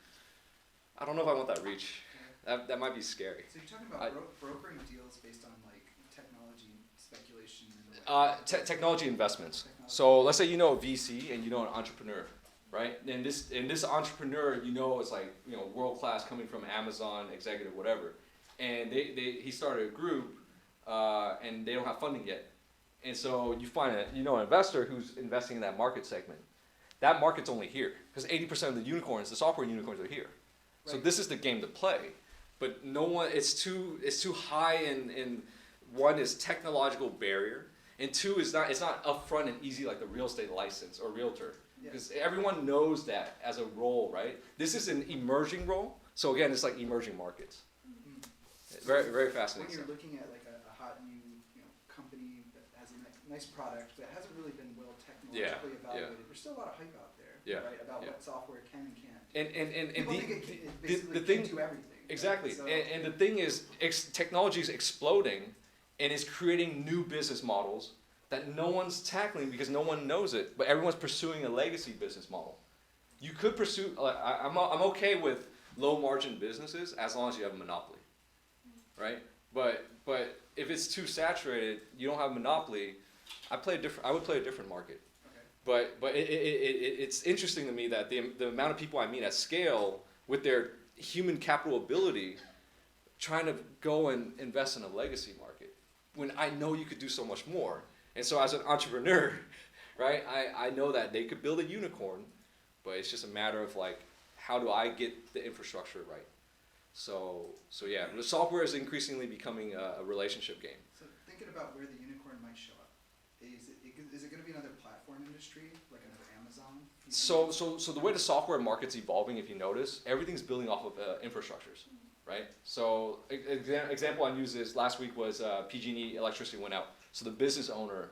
I don't know if I want that reach. That might be scary. So you're talking about brokering deals based on like technology speculation and technology investments. So let's say you know a VC and you know an entrepreneur, right? And this entrepreneur is like world class, coming from Amazon, executive, whatever. And he started a group, and they don't have funding yet. And so you find an investor who's investing in that market segment. That market's only here because 80% of the unicorns, the software unicorns, are here. Right. So this is the game to play. But no one, it's too high in one is technological barrier, and two is it's not upfront and easy like the real estate license or realtor, because everyone knows that as a role, right? This is an emerging role. So again, it's like emerging markets. Very, very fascinating. When you're looking at like a hot new company that has a nice product but hasn't really been well technologically evaluated, there's still a lot of hype out there, right, about what software can and can't do. And people think it basically can do everything. Exactly. Right? So, and the thing is, technology is exploding and is creating new business models that no one's tackling because no one knows it, but everyone's pursuing a legacy business model. You could pursue. I'm okay with low margin businesses as long as you have a monopoly. Right, but if it's too saturated, you don't have a monopoly. I would play a different market. Okay. But it's interesting to me that the amount of people I meet at scale with their human capital ability, trying to go and invest in a legacy market, when I know you could do so much more. And so as an entrepreneur, right, I know that they could build a unicorn, but it's just a matter of like, how do I get the infrastructure right? So yeah, the software is increasingly becoming a relationship game. So thinking about where the unicorn might show up, is it going to be another platform industry, like another Amazon? So the way the software market's evolving, if you notice, everything's building off of infrastructures, right? So example I use is last week was PG&E electricity went out, so the business owner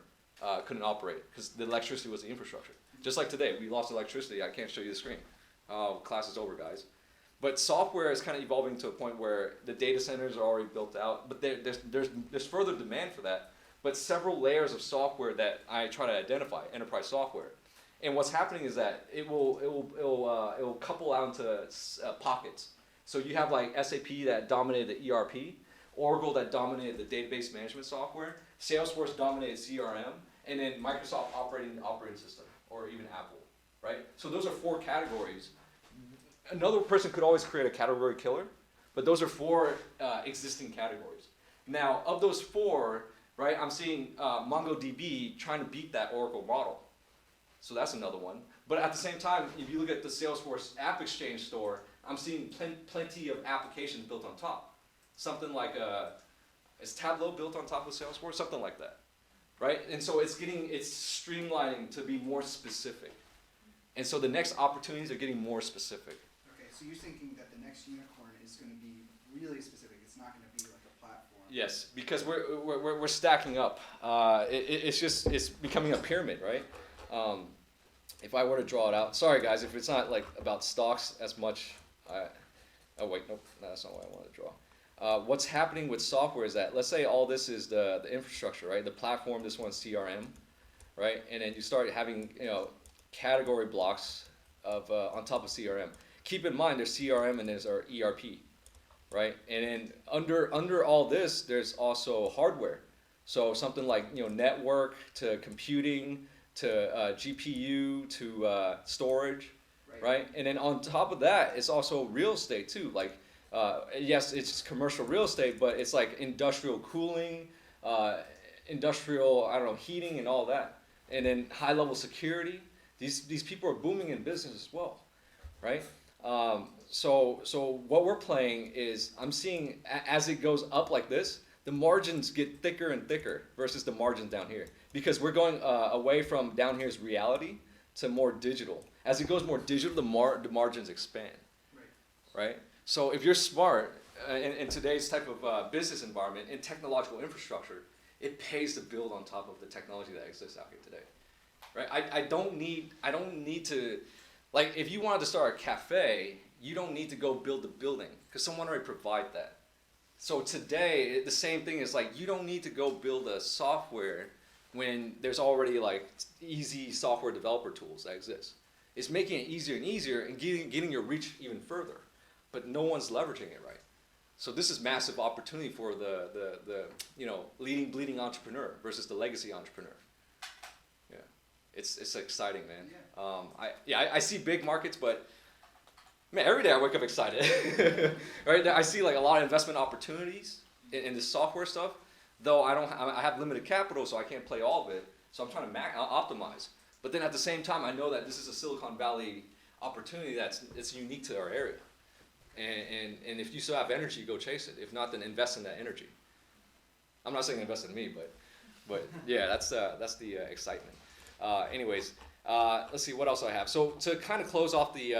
couldn't operate because the electricity was the infrastructure. Just like today, we lost electricity. I can't show you the screen. Class is over, guys. But software is kind of evolving to a point where the data centers are already built out, but there's further demand for that. But several layers of software that I try to identify, enterprise software, and what's happening is that it will couple out into pockets. So you have like SAP that dominated the ERP, Oracle that dominated the database management software, Salesforce dominated CRM, and then Microsoft operating the operating system, or even Apple, right? So those are 4 categories. Another person could always create a category killer, but those are 4 existing categories. Now, of those 4, right, I'm seeing MongoDB trying to beat that Oracle model. So that's another one. But at the same time, if you look at the Salesforce App Exchange store, I'm seeing plenty of applications built on top. Something like, is Tableau built on top of Salesforce? Something like that. right? And so it's streamlining to be more specific. And so the next opportunities are getting more specific. Okay, so you're thinking that the next unicorn is going to be really specific. It's not going to be like a platform. Yes, because we're stacking up. It's becoming a pyramid, right? If I were to draw it out, sorry guys, if it's not like about stocks as much. Oh wait, nope, no, that's not what I want to draw. What's happening with software is that, let's say all this is the infrastructure, right? The platform, this one's CRM, right? And then you start having, category blocks of on top of CRM. Keep in mind there's CRM and there's our ERP, right? And then under all this, there's also hardware. So something like network to computing to GPU to storage, right? And then on top of that, it's also real estate too. Like yes, it's commercial real estate, but it's like industrial cooling, industrial heating and all that. And then high level security. These people are booming in business as well, right? So what we're playing is, I'm seeing as it goes up like this, the margins get thicker and thicker versus the margins down here, because we're going away from down here's reality to more digital. As it goes more digital, the margins expand, right? So if you're smart in today's type of business environment, in technological infrastructure, it pays to build on top of the technology that exists out here today. Right? I don't need to, like, if you wanted to start a cafe, you don't need to go build the building because someone already provide that. So today, the same thing is like, you don't need to go build a software when there's already like easy software developer tools that exist. It's making it easier and easier and getting your reach even further, but no one's leveraging it right. So this is massive opportunity for the leading bleeding entrepreneur versus the legacy entrepreneur. It's exciting, man. Yeah. I see big markets, but man, every day I wake up excited. Right? I see like a lot of investment opportunities in this software stuff. Though I have limited capital, so I can't play all of it. So I'm trying to optimize. But then at the same time, I know that this is a Silicon Valley opportunity it's unique to our area. And if you still have energy, go chase it. If not, then invest in that energy. I'm not saying invest in me, but yeah, that's the excitement. Anyways, let's see what else I have. So to kind of close off the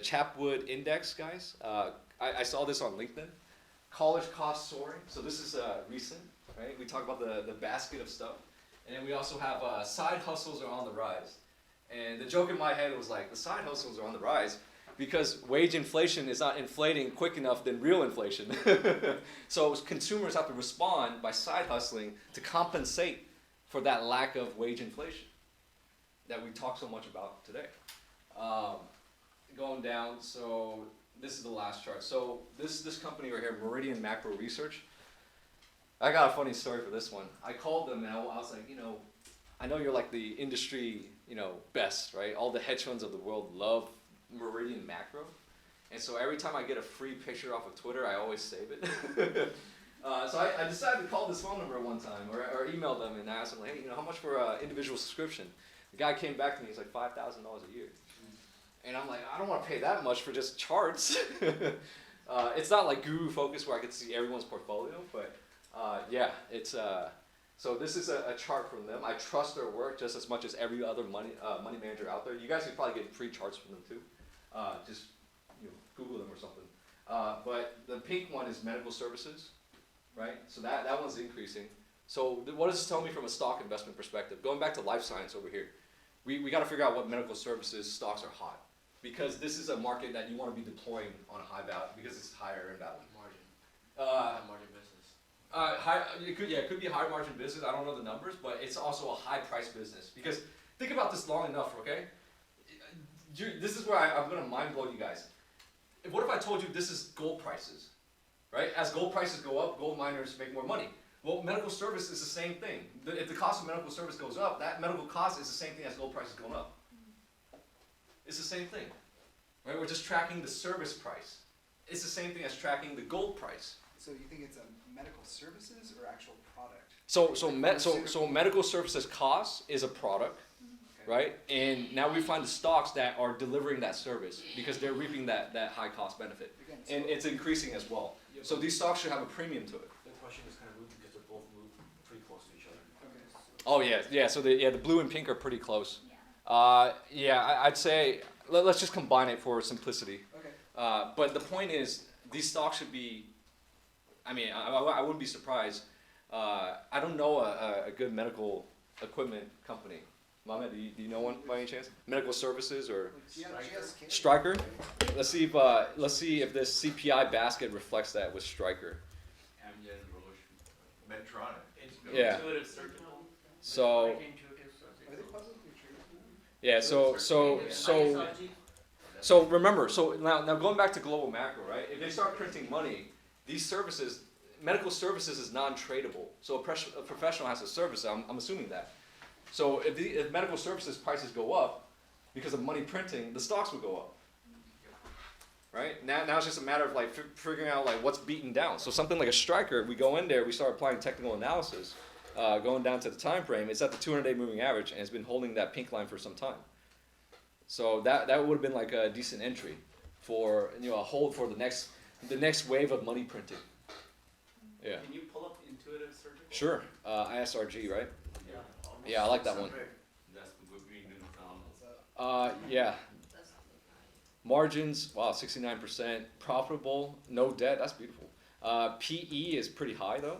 Chapwood Index, guys, I saw this on LinkedIn. College costs soaring. So this is recent, right? We talk about the basket of stuff, and then we also have side hustles are on the rise. And the joke in my head was like, the side hustles are on the rise because wage inflation is not inflating quick enough than real inflation. So consumers have to respond by side hustling to compensate for that lack of wage inflation that we talk so much about today. Going down, so this is the last chart. So this company right here, Meridian Macro Research, I got a funny story for this one. I called them and I was like, I know you're like the industry, best, right? All the hedge funds of the world love Meridian Macro. And so every time I get a free picture off of Twitter, I always save it. So I decided to call this phone number one time or email them and ask them, like, hey, how much for an individual subscription? The guy came back to me, he's like $5,000 a year. And I'm like, I don't want to pay that much for just charts. It's not like Guru Focus where I get to see everyone's portfolio, but yeah, it's so this is a chart from them. I trust their work just as much as every other money manager out there. You guys could probably get free charts from them too. Just Google them or something. But the pink one is medical services, right? So that one's increasing. So what does this tell me from a stock investment perspective? Going back to life science over here, we got to figure out what medical services stocks are hot, because this is a market that you want to be deploying on a high value because it's higher in value. High margin business. It could be a high margin business. I don't know the numbers, but it's also a high price business. Because think about this long enough, okay? This is where I'm going to mind blow you guys. What if I told you this is gold prices, right? As gold prices go up, gold miners make more money. Well, medical service is the same thing. If the cost of medical service goes up, that medical cost is the same thing as gold prices going up. It's the same thing, right? We're just tracking the service price. It's the same thing as tracking the gold price. So you think it's a medical services or actual product? So medical services cost is a product, right? And now we find the stocks that are delivering that service because they're reaping that high cost benefit. And it's increasing as well. So these stocks should have a premium to it. The question is kind of moot because they're both moved pretty close to each other. Okay. Oh yeah. So the blue and pink are pretty close. I'd say let's just combine it for simplicity. Okay. But the point is, these stocks should be. I mean, I wouldn't be surprised. I don't know a good medical equipment company. Mohammed, do you know one by any chance? Medical services or Stryker? Let's see if this CPI basket reflects that with Stryker. Amgen, Roche, Medtronic. Yeah. Intuitive Surgical. So. Yeah. So remember. So now going back to global macro, right? If they start printing money, these services, medical services is non-tradable. So a professional has to service it. I'm assuming that. So if medical services prices go up because of money printing, the stocks will go up. Right? Now it's just a matter of like figuring out like what's beaten down. So something like a Stryker, we go in there, we start applying technical analysis, going down to the time frame. It's at the 200-day moving average, and it's been holding that pink line for some time. So that would have been like a decent entry for a hold for the next wave of money printing. Yeah. Can you pull up Intuitive Surgical? Sure. ISRG, right? Yeah, I like that one. That's phenomenal. Yeah. Margins, wow, 69%. Profitable, no debt, that's beautiful. PE is pretty high though,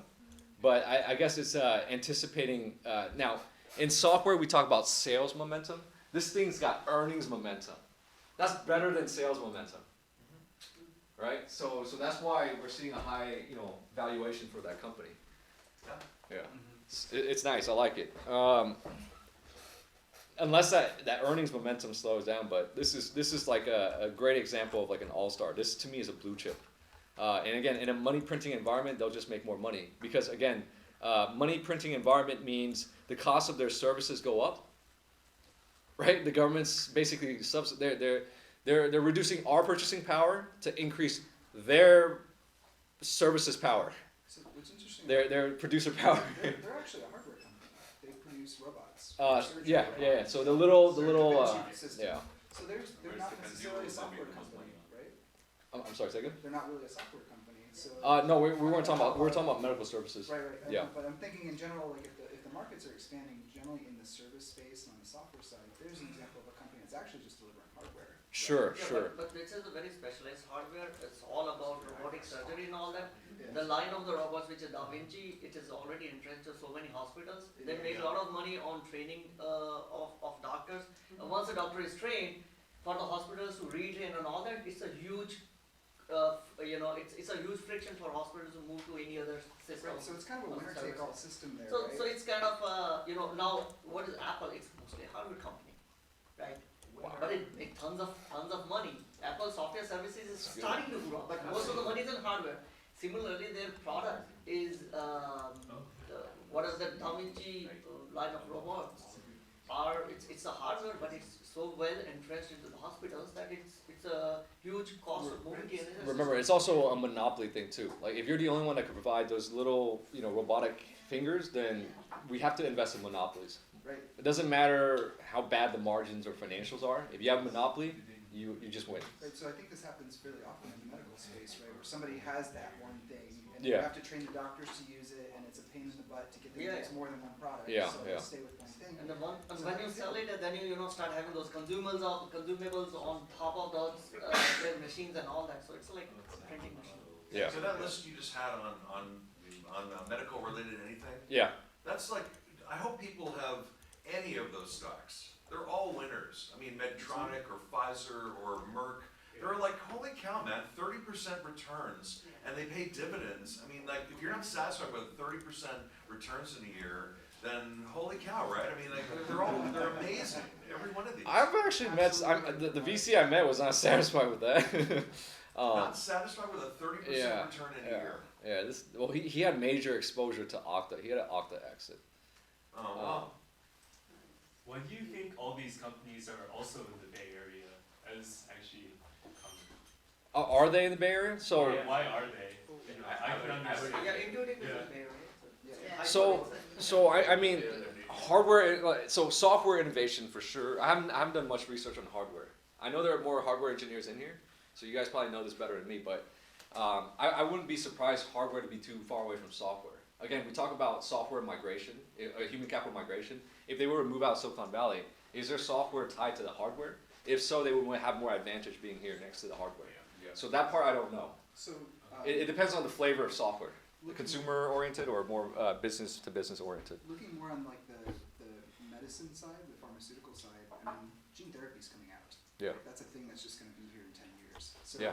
but I guess it's anticipating. Now, in software, we talk about sales momentum. This thing's got earnings momentum. That's better than sales momentum, right? So that's why we're seeing a high, valuation for that company. Yeah. It's nice. I like it. Unless that earnings momentum slows down, but this is like a great example of like an all-star. This to me is a blue chip. And again, in a money printing environment, they'll just make more money because again, money printing environment means the cost of their services go up. Right? The government's basically they're reducing our purchasing power to increase their services power. So what's interesting? Their producer power. They're actually a hardware company. They produce robots. Yeah. So the little yeah. So they're not necessarily a software company, right? I'm sorry, second. They're not really a software company. So. No, we weren't talking about. We're talking about medical services. Right. Yeah. But I'm thinking in general, like if the markets are expanding generally in the service space and on the software side, there's an example of a company that's actually just delivering hardware. Sure. But this is a very specialized hardware. It's all about robotic surgery and all that. The line of the robots, which is Da Vinci, it is already entrenched to so many hospitals. They make a lot of money on training of doctors. And once a doctor is trained, for the hospitals to retrain and all that, it's a huge, it's a huge friction for hospitals to move to any other system. Right, so it's kind of a winner-take-all system there, So, right? so it's kind of, now what is Apple? It's mostly a hardware company, right? Wow. But it makes tons of money. Apple software services is starting to grow, but most of the money is in hardware. Similarly, their product is what is the Da Vinci line of robots? It's a hardware, but it's so well entrenched into the hospitals that it's a huge cost of moving to another Remember, it's also a monopoly thing too. Like if you're the only one that can provide those little, robotic fingers, then we have to invest in monopolies. Right. It doesn't matter how bad the margins or financials are. If you have a monopoly, you just win. Right, so I think this happens fairly often in the medical space, right, where somebody has that one thing, and Yeah. you have to train the doctors to use it, and it's a pain in the butt to get them to use more than one product, Yeah, so yeah. they stay with one thing. And when you sell it, then you start having those consumables on top of those their machines and all that. So it's like a printing machine. Yeah. So that list you just had on medical related anything, Yeah. that's like, I hope people have any of those stocks. They're all winners. I mean, Medtronic or Pfizer or Merck, they're like, holy cow, man, 30% returns, and they pay dividends. I mean, like, if you're not satisfied with 30% returns in a year, then holy cow, right? I mean, like, they're amazing. Every one of these. I've actually met the VC I met was not satisfied with that. Not satisfied with a 30% return in a year. Yeah. He had major exposure to Okta. He had an Okta exit. Oh wow. Why do you think all these companies are also in the Bay Area as actually common? Are they in the Bay Area? So Why are they? I could understand. Yeah, Intuitive is Yeah. there, right? So I mean, hardware. So software innovation for sure. I haven't done much research on hardware. I know there are more hardware engineers in here, so you guys probably know this better than me. But I wouldn't be surprised hardware to be too far away from software. again, we talk about software migration, human capital migration. If they were to move out of Silicon Valley, is their software tied to the hardware? If so, they would have more advantage being here next to the hardware. Yeah. So that part I don't know. So It depends on the flavor of software. Consumer oriented or more business to business oriented. looking more on like the medicine side, the pharmaceutical side, I mean, gene therapy is coming out. Yeah. That's a thing that's just going to be here in 10 years. So Yeah.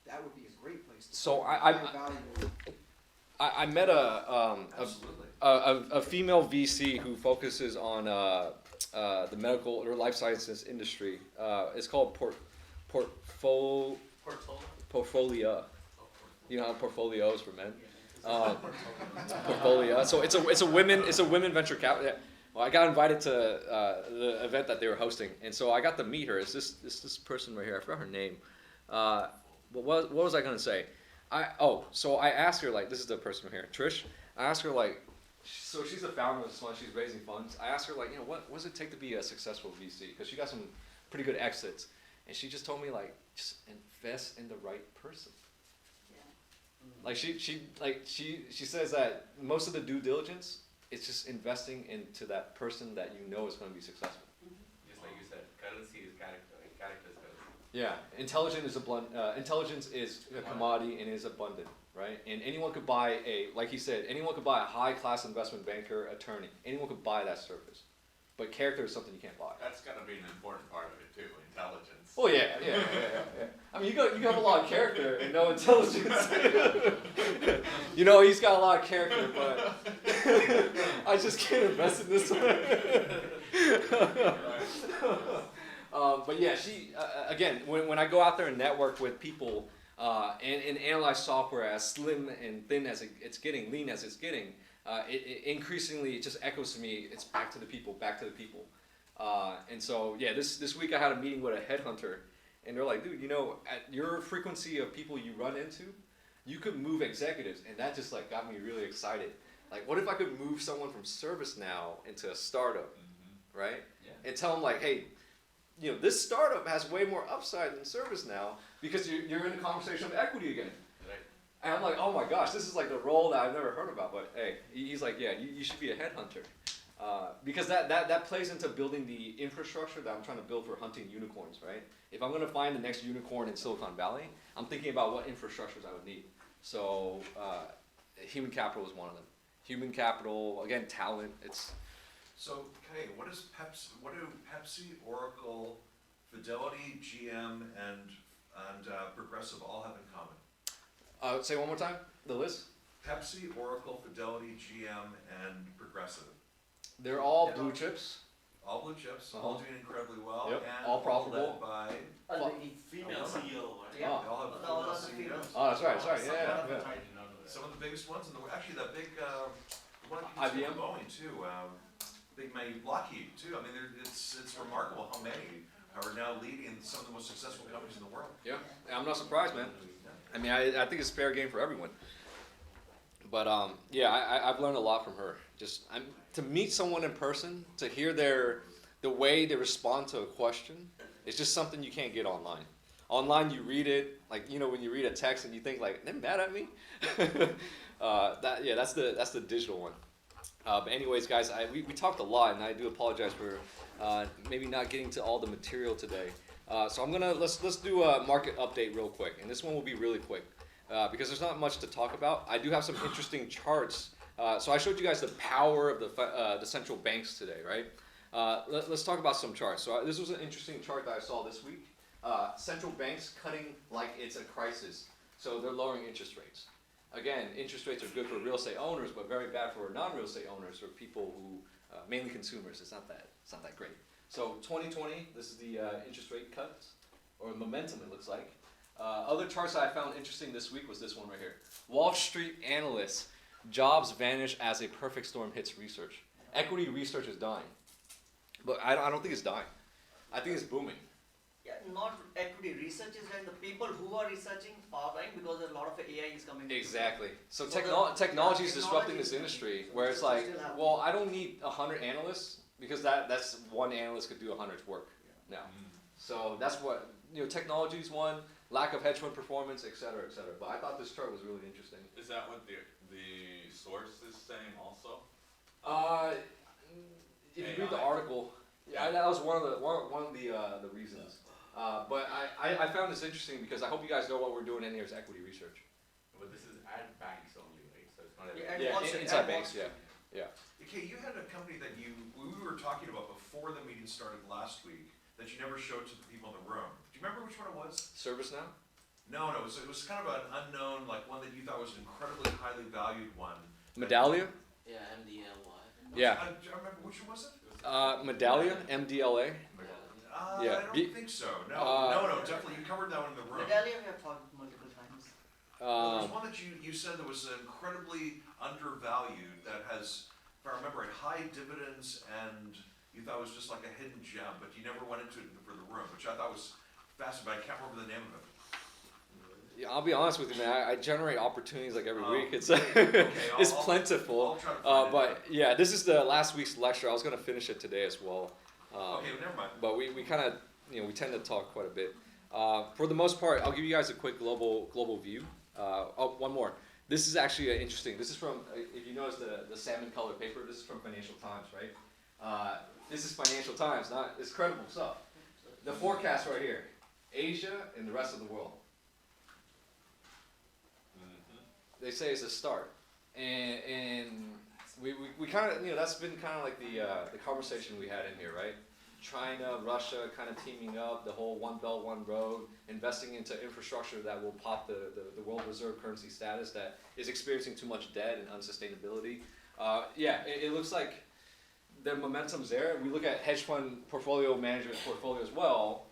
that would be a great place to So start. I Very valuable. I met Absolutely. a female VC who focuses on the medical or life sciences industry. It's called Portfolio. You know how portfolios for men. Portfolio. So it's a women venture capital. Yeah. Well, I got invited to the event that they were hosting, and so I got to meet her. It's this person right here. I forgot her name. What was I gonna say? So I asked her, like, this is the person here, Trish. I asked her, like, so she's the founder of this fund. She's raising funds. I asked her, like, what does it take to be a successful VC? Because she got some pretty good exits, and she just told me, like, just invest in the right person. Like she says that most of the due diligence is just investing into that person that you know is going to be successful. Just like you said, currency is character, and character is currency. Yeah, intelligence is a commodity and is abundant, right? And anyone could buy like he said, anyone could buy a high-class investment banker, attorney. Anyone could buy that service. But character is something you can't buy. That's gonna be an important part of it too, intelligence. Oh yeah. I mean, you have a lot of character and no intelligence. He's got a lot of character, but I just can't invest in this one. But yeah, she again, when I go out there and network with people and analyze software as slim and thin as it's getting, lean as it's getting, it increasingly just echoes to me. It's back to the people, back to the people. And so yeah, this week I had a meeting with a headhunter, and they're like, dude, at your frequency of people you run into, you could move executives, and that just like got me really excited. Like, what if I could move someone from ServiceNow into a startup, right? Yeah. And tell them like, hey, this startup has way more upside than ServiceNow because you're in a conversation of equity again. Right. And I'm like, oh my gosh, this is like the role that I've never heard about. But hey, he's like, yeah, you should be a headhunter. Because that plays into building the infrastructure that I'm trying to build for hunting unicorns, right? If I'm going to find the next unicorn in Silicon Valley, I'm thinking about what infrastructures I would need. So human capital is one of them. Human capital, again, talent. So, Kay, what do Pepsi, Oracle, Fidelity, GM, and Progressive all have in common? Say one more time, the list. Pepsi, Oracle, Fidelity, GM, and Progressive. They're all blue chips. All blue chips, all doing incredibly well, Yep. and All profitable. led by Female CEO, right? they all have female CEOs. Oh, that's right. Sorry. Yeah. Some of the biggest ones in the world. Actually, that big one IBM? Boeing too. Big Lockheed too. I mean, it's remarkable how many are now leading some of the most successful companies in the world. Yeah, I'm not surprised, man. I mean, I think it's fair game for everyone. But yeah, I've learned a lot from her. Just to meet someone in person, to hear the way they respond to a question, it's just something you can't get online. Online, you read it, like when you read a text and you think like, they're mad at me. That's the digital one. But anyways, guys, we talked a lot, and I do apologize for maybe not getting to all the material today. So let's do a market update real quick, and this one will be really quick because there's not much to talk about. I do have some interesting charts. So I showed you guys the power of the central banks today, right? Let's talk about some charts. So this was an interesting chart that I saw this week. Central banks cutting like it's a crisis. So they're lowering interest rates. Again, interest rates are good for real estate owners, but very bad for non-real estate owners or people who, mainly consumers. It's not that great. So 2020, this is the interest rate cuts, or momentum it looks like. Other charts that I found interesting this week was this one right here. Wall Street analysts, jobs vanish as a perfect storm hits research. Equity research is dying. But I don't think it's dying. I think it's booming. Yeah, not equity research is like the people who are researching are dying because a lot of AI is coming. Exactly. So technology is disrupting this industry where it's like, well, I don't need 100 analysts because that's one analyst could do 100's work now. So that's what, technology is one, lack of hedge fund performance, et cetera, et cetera. But I thought this chart was really interesting. Is that what the source is saying also? If you read the article, yeah, that was one of the reasons. But I found this interesting because I hope you guys know what we're doing in here is equity research. But this is at banks only, right? So it's not Inside banks, yeah. Okay, you had a company that we were talking about before the meeting started last week that you never showed to the people in the room. Do you remember which one it was? ServiceNow? No, it was kind of an unknown, like one that you thought was an incredibly highly valued one. Medallia? Yeah, MDLY. Yeah. Do you remember which one was it? Medallia, MDLA. I Yeah. don't think so. No, definitely. You covered that one in the room. Medallion we have talked multiple times. There was one that you said that was incredibly undervalued that has, if I remember it, high dividends, and you thought it was just like a hidden gem, but you never went into it for the room, which I thought was fascinating, but I can't remember the name of it. Yeah, I'll be honest with you, man. I generate opportunities like every week. It's it's plentiful. I'll try to find but yeah, this is the last week's lecture. I was gonna finish it today as well. Okay, never mind. But we kind of we tend to talk quite a bit. For the most part, I'll give you guys a quick global view. One more. This is actually interesting. This is from, if you notice the salmon colored paper, this is from Financial Times, right? This is Financial Times, it's credible stuff. The forecast right here, Asia and the rest of the world. They say it's a start, and we kind of that's been kind of like the conversation we had in here, right? China, Russia kind of teaming up, the whole One Belt, One Road, investing into infrastructure that will pop the world reserve currency status that is experiencing too much debt and unsustainability. It looks like the momentum's there. We look at hedge fund portfolio managers' portfolio as well,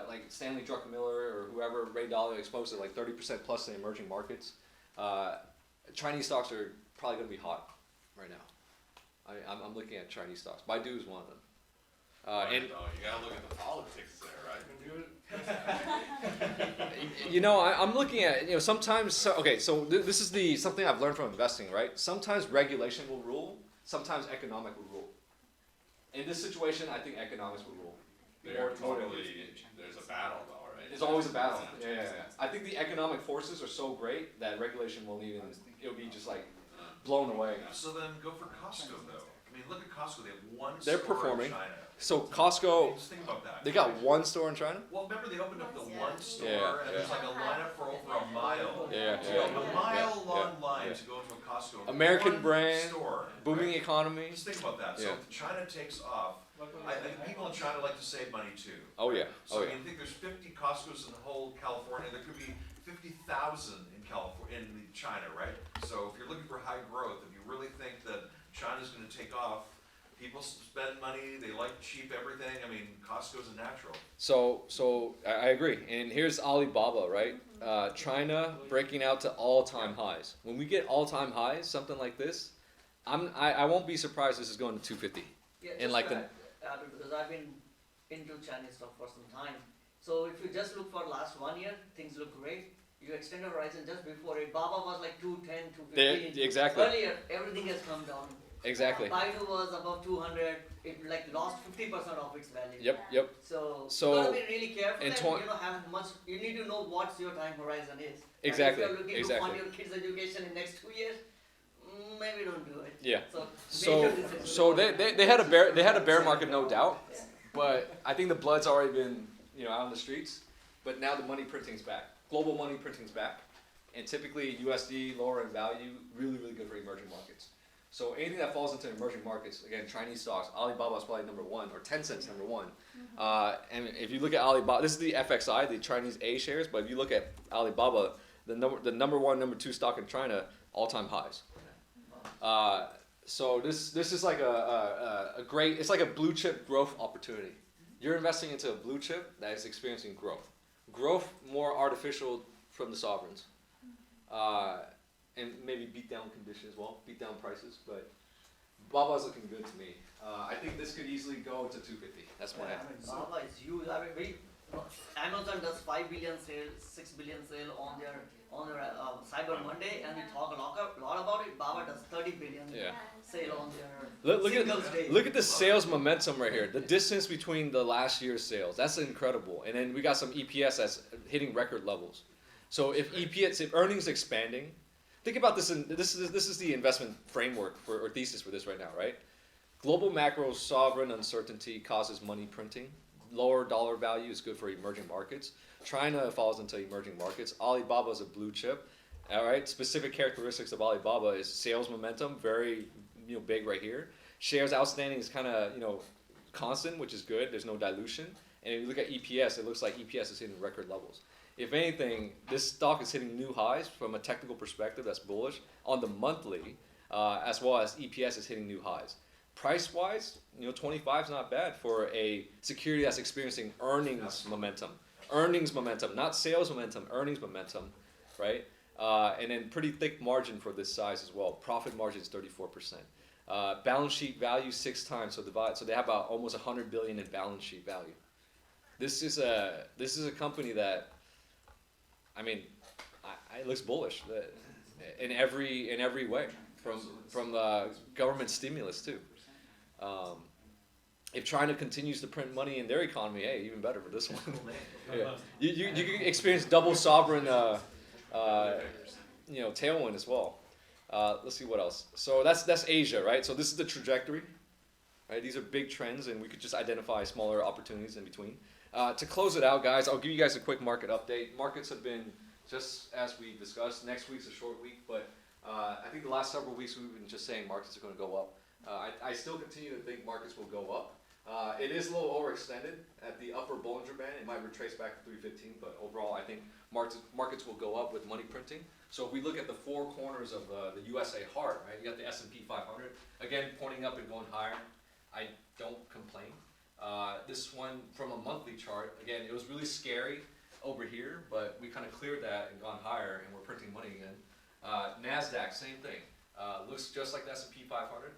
like Stanley Druckenmiller or whoever, Ray Dalio exposed to like 30% plus in emerging markets. Chinese stocks are probably going to be hot right now. I'm looking at Chinese stocks. Baidu is one of them. You gotta look at the politics there, right? I'm looking at sometimes. So this is something I've learned from investing, right? Sometimes regulation will rule. Sometimes economic will rule. In this situation, I think economics will rule. there's a battle though, right? There's always a battle. Yeah. I think the economic forces are so great that regulation won't even. It'll be just like blown away. So then go for Costco though. I mean, look at Costco. They have one They're store performing. in China. So Costco, Just think about that. they got one store in China? Well, remember they opened up the one store, Yeah, and there's like a lineup for over a mile. Yeah. A mile-long line to go to a Costco. American One brand, store, booming right? economy. Just think about that. So if China takes off, I think people in China like to save money too. Oh yeah. So I think there's 50 Costco's in the whole California. There could be 50,000 in California, in China, right? So if you're looking for high growth, if you really think that China's going to take off, people spend money. They like cheap everything. I mean, Costco's a natural. So I agree. And here's Alibaba, right? China breaking out to all-time highs. When we get all-time highs, something like this, I won't be surprised this is going to 250. Yeah, because I've been into Chinese stock for some time. So if you just look for last 1 year, things look great. You extend the horizon just before it. Baba was like 210, 215. Exactly. Earlier, everything has come down. Exactly. Baidu was above 200. It like lost 50% of its value. Yep. So you gotta be really careful and have much. You need to know what's your time horizon is. Exactly. If you're looking to fund your kids' education in next 2 years, maybe don't do it. Yeah. So they had a bear market, no doubt, but I think the blood's already been out on the streets. But now the money printing's back. Global money printing's back, and typically USD lower in value, really good for emerging markets. So anything that falls into emerging markets, again, Chinese stocks, Alibaba is probably number one, or Tencent's number one. And if you look at Alibaba, this is the FXI, the Chinese A shares, but if you look at Alibaba, the number one, number two stock in China, all-time highs. So this is like a great, it's like a blue chip growth opportunity. You're investing into a blue chip that is experiencing growth. Growth more artificial from the sovereigns. And maybe beat down conditions as well, beat down prices, but Baba's looking good to me. I think this could easily go to 250. That's my Baba is huge. Amazon does 5 billion sale, 6 billion sale on their Cyber Monday, and we talk a lot about it. Baba does 30 billion sale on their Singles Day. Look at the sales momentum right here. The distance between the last year's sales, that's incredible. And then we got some EPS that's hitting record levels. So if earnings expanding, think about this, and this is the investment framework or thesis for this right now, right? Global macro sovereign uncertainty causes money printing. Lower dollar value is good for emerging markets. China falls into emerging markets. Alibaba is a blue chip. All right. Specific characteristics of Alibaba is sales momentum, very big right here. Shares outstanding is kind of constant, which is good. There's no dilution. And if you look at EPS, it looks like EPS is hitting record levels. If anything, this stock is hitting new highs from a technical perspective. That's bullish on the monthly, as well as EPS is hitting new highs. Price-wise, 25 is not bad for a security that's experiencing earnings momentum. Earnings momentum, not sales momentum, earnings momentum, right? And then pretty thick margin for this size as well. Profit margin is 34%. Balance sheet value 6 times, so they have about almost 100 billion in balance sheet value. This is a company that, it looks bullish in every way, from government stimulus too. If China continues to print money in their economy, hey, even better for this one. Yeah. You can experience double sovereign tailwind as well. Let's see what else. So that's Asia, right? So this is the trajectory, right? These are big trends, and we could just identify smaller opportunities in between. To close it out, guys, I'll give you guys a quick market update. Markets have been just as we discussed. Next week's a short week, but I think the last several weeks we've been just saying markets are going to go up. I still continue to think markets will go up. It is a little overextended at the upper Bollinger Band. It might retrace back to 315, but overall I think markets will go up with money printing. So if we look at the 4 corners of the USA heart, right, you got the S&P 500, again pointing up and going higher. I don't complain. This one from a monthly chart, again, it was really scary over here, but we kind of cleared that and gone higher, and we're printing money again. NASDAQ, same thing. Looks just like the S&P 500.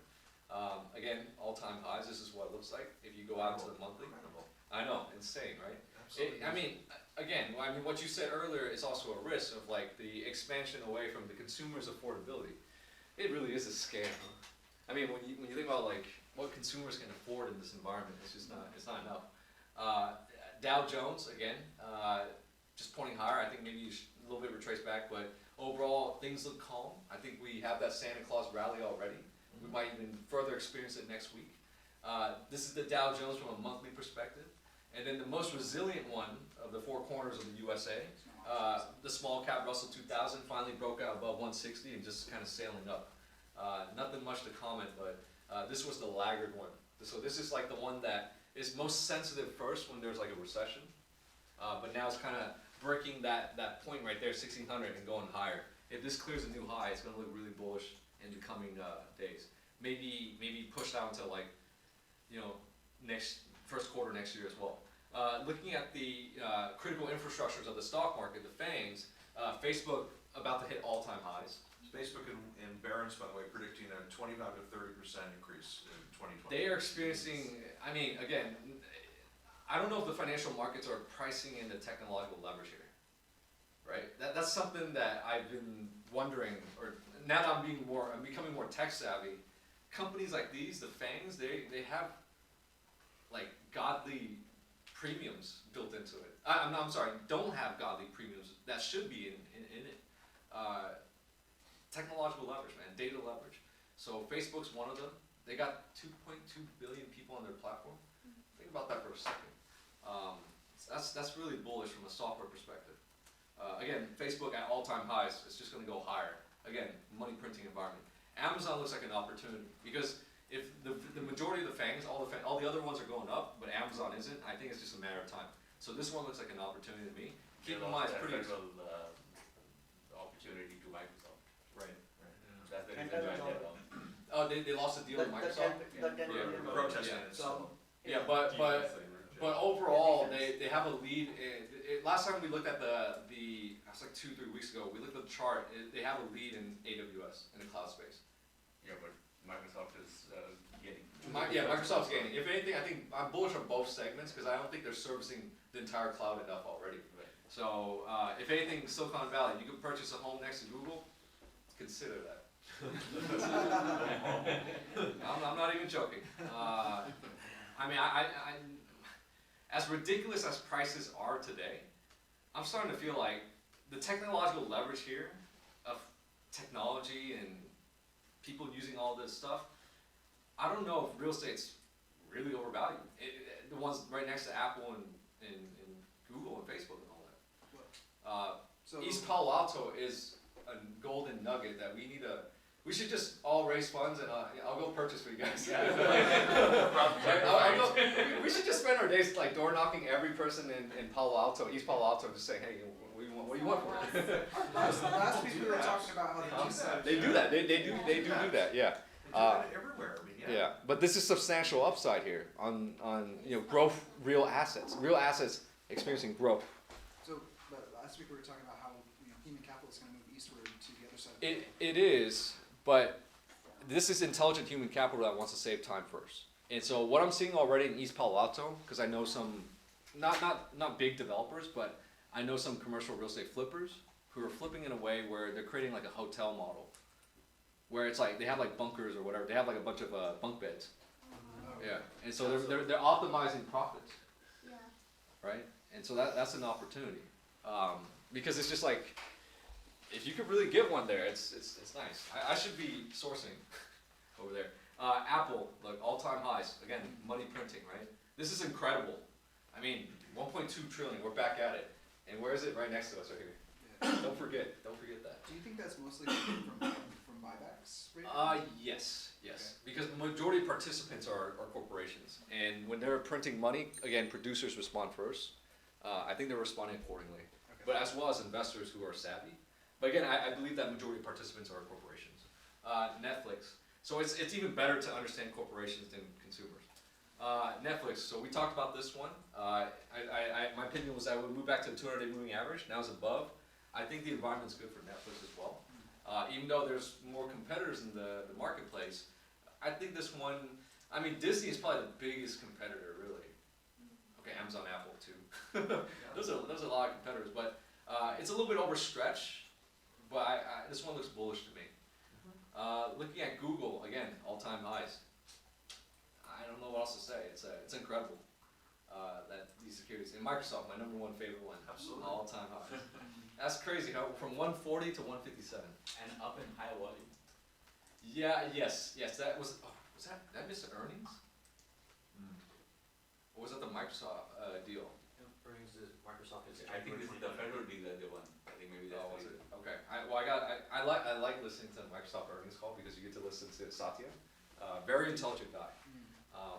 Again, all-time highs. This is what it looks like if you go out to the monthly. I know, insane, right? What you said earlier is also a risk of like the expansion away from the consumer's affordability. It really is a scam. When you think about like what consumers can afford in this environment, it's not enough. Dow Jones again, just pointing higher. I think maybe a little bit retrace back, but overall things look calm. I think we have that Santa Claus rally already. We might even further experience it next week. This is the Dow Jones from a monthly perspective. And then the most resilient one of the 4 corners of the USA, the small cap Russell 2000 finally broke out above 160 and just kind of sailing up. Nothing much to comment, but this was the laggard one. So this is like the one that is most sensitive first when there's like a recession. But now it's kind of breaking that point right there, 1600, and going higher. If this clears a new high, it's going to look really bullish in the coming days. Maybe pushed out until like, first quarter next year as well. Looking at the critical infrastructures of the stock market, the FANGs, Facebook about to hit all-time highs. Facebook and Barron's, by the way, predicting a 25 to 30% increase in 2020. They are experiencing, again, I don't know if the financial markets are pricing in the technological leverage here, right? That's something that I've been wondering, or now that I'm becoming more tech savvy. Companies like these, the FANGs, they have like godly premiums built into it. I'm sorry, don't have godly premiums that should be in it. Technological leverage, man, data leverage. So Facebook's one of them. They got 2.2 billion people on their platform. Think about that for a second. That's really bullish from a software perspective. Again, Facebook at all-time highs. It's just going to go higher. Again, money printing environment. Amazon looks like an opportunity because if the majority of the FANGs, all the other ones are going up, but Amazon isn't, I think it's just a matter of time. So this one looks like an opportunity to me. Keep in mind, it's pretty opportunity to Microsoft. Right. That's the reason why they're down. Oh, they lost a deal with Microsoft. Protesting it. Yeah, but overall they have a lead. Last time we looked at that's like 2-3 weeks ago. We looked at the chart. They have a lead in AWS in the cloud space. Yeah, but Microsoft is gaining. Microsoft's gaining. If anything, I think I'm bullish on both segments because I don't think they're servicing the entire cloud enough already. Right. So if anything, Silicon Valley, you could purchase a home next to Google. Consider that. I'm not even joking. As ridiculous as prices are today, I'm starting to feel like the technological leverage here of technology and people using all this stuff, I don't know if real estate's really overvalued. The ones right next to Apple and Google and Facebook and all that. So East Palo Alto is a golden nugget that we should just all raise funds and I'll go purchase for you guys. We should just spend our days like door knocking every person in Palo Alto, East Palo Alto, just saying, hey, what do you want for it? last week we were talking about how the east side. They do that. They do that. Yeah. They do that everywhere, I mean, Yeah, but this is substantial upside here on growth, real assets experiencing growth. So, but last week we were talking about how human capital is going to move eastward to the other side. It is, but this is intelligent human capital that wants to save time first. And so what I'm seeing already in East Palo Alto, because I know some, not big developers, but I know some commercial real estate flippers who are flipping in a way where they're creating like a hotel model, where it's like they have like bunkers or whatever. They have like a bunch of bunk beds. Yeah, and so they're optimizing profits. Yeah. Right? And so that's an opportunity, because it's just like, if you could really get one there, it's nice. I should be sourcing over there. Apple, look, all-time highs. Again, money printing, right? This is incredible. I mean, 1.2 trillion. We're back at it. And where is it? Right next to us, right here. Yeah. Don't forget that. Do you think that's mostly from buybacks right now? Yes. Okay. Because the majority of participants are corporations. And when they're printing money, again, producers respond first. I think they're responding accordingly. Okay. But as well as investors who are savvy. But again, I believe that majority of participants are corporations. Netflix. So it's even better to understand corporations than consumers. Netflix, so we talked about this one. My opinion was that we move back to the 200-day moving average. Now it's above. I think the environment's good for Netflix as well. Even though there's more competitors in the marketplace, I think this one, I mean, Disney is probably the biggest competitor, really. Okay, Amazon, Apple, too. Those are a lot of competitors, but it's a little bit overstretched, but this one looks bullish to me. Looking at Google, again, all-time highs. I don't know what else to say. It's incredible that these securities. And Microsoft, my number one favorite one. Absolutely. All-time highs. That's crazy. How from 140 to 157. And up in high volume. Yeah. Yes. That was. Oh, was that? Did I miss the earnings? Or was that the Microsoft deal? Earnings is Microsoft is. I think this is the federal deal that they won. I think maybe that's. Oh, was it? Okay. I like listening to the Microsoft earnings call because you get to listen to Satya. Very intelligent guy.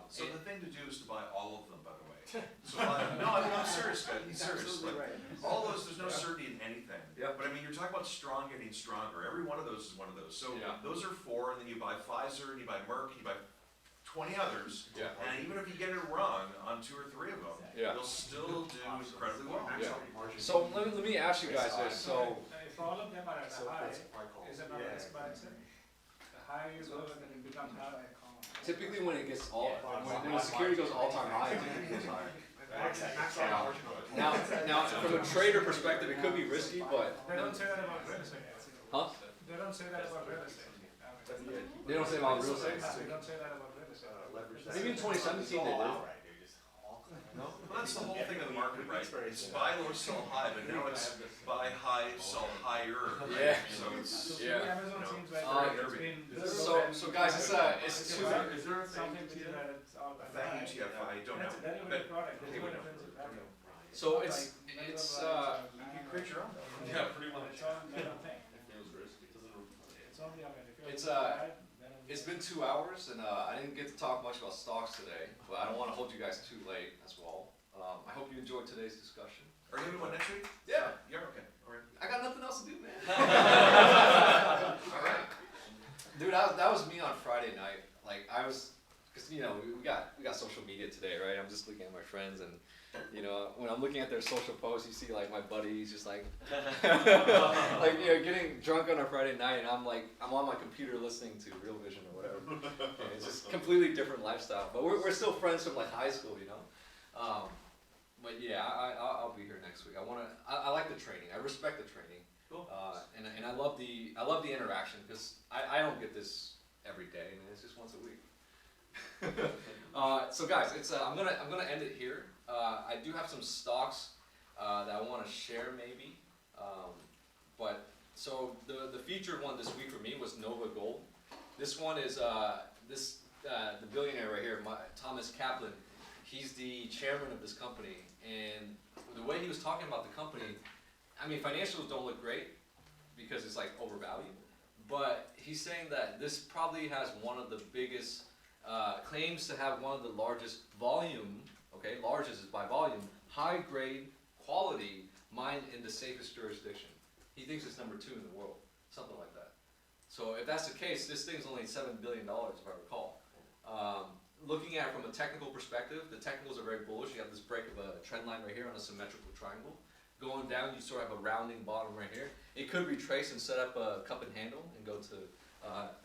So the thing to do is to buy all of them, by the way. So I'm serious, guys. I'm serious. Like, right. all those, there's no certainty in anything. Yeah. But I mean, you're talking about strong getting stronger. Every one of those is one of those. So Yeah. those are 4, and then you buy Pfizer, and you buy Merck, and you buy 20 others. Yeah. And even if you get it wrong on 2 or 3 of them, Yeah. you'll still do incredibly well. Yeah. So let me ask you guys this. So If all of them are at a high, that's my call. is it not expensive? The high is lower, then it becomes high. typically when it gets when the security goes all-time high, it goes higher. Now, from a trader perspective, it could be risky, but They don't say that about real estate. huh? They don't say that about real estate. They don't say about real estate. They don't say that about real estate. Maybe in 2017 they did. Well, that's the whole thing of the market, right? It's buy low, sell high, but now it's buy high, sell higher. Right? Yeah. So it's, Yeah. Amazon seems like it's been. So guys, it's Is two. there something to do that it's all about that ETF, I don't That's a know. derivative product. But There's he no would know. intrinsic value. So it's You can create your own. Yeah, pretty much. It's all metal thing. It feels risky. It's only a metal. It's been 2 hours, and I didn't get to talk much about stocks today, but I don't want to hold you guys too late as well. I hope you enjoyed today's discussion. Are you having one next week? Yeah. Yeah, okay, all right. I got nothing else to do, man. All right. Dude, that was me on Friday night. Like I was, cause we got social media today, right? I'm just looking at my friends, and when I'm looking at their social posts, you see like my buddies just like, getting drunk on a Friday night, and I'm on my computer listening to Real Vision or whatever. And it's just completely different lifestyle, but we're still friends from like high school, But yeah, I'll be here next week. I like the training. I respect the training. Cool. And I love the interaction because I don't get this every day. I mean, it's just once a week. So guys, I'm gonna end it here. I do have some stocks that I want to share maybe, but So the featured one this week for me was Nova Gold. This one is the billionaire right here, Thomas Kaplan. He's the chairman of this company, and the way he was talking about the company, I mean, financials don't look great because it's like overvalued, but he's saying that this probably has one of the biggest claims to have one of the largest volume. Okay, largest is by volume, high grade quality mined in the safest jurisdiction. He thinks it's number 2 in the world, something like that. So if that's the case, this thing's only $7 billion, if I recall. Looking at it from a technical perspective, the technicals are very bullish. You have this break of a trend line right here on a symmetrical triangle. Going down, you sort of have a rounding bottom right here. It could retrace and set up a cup and handle and go to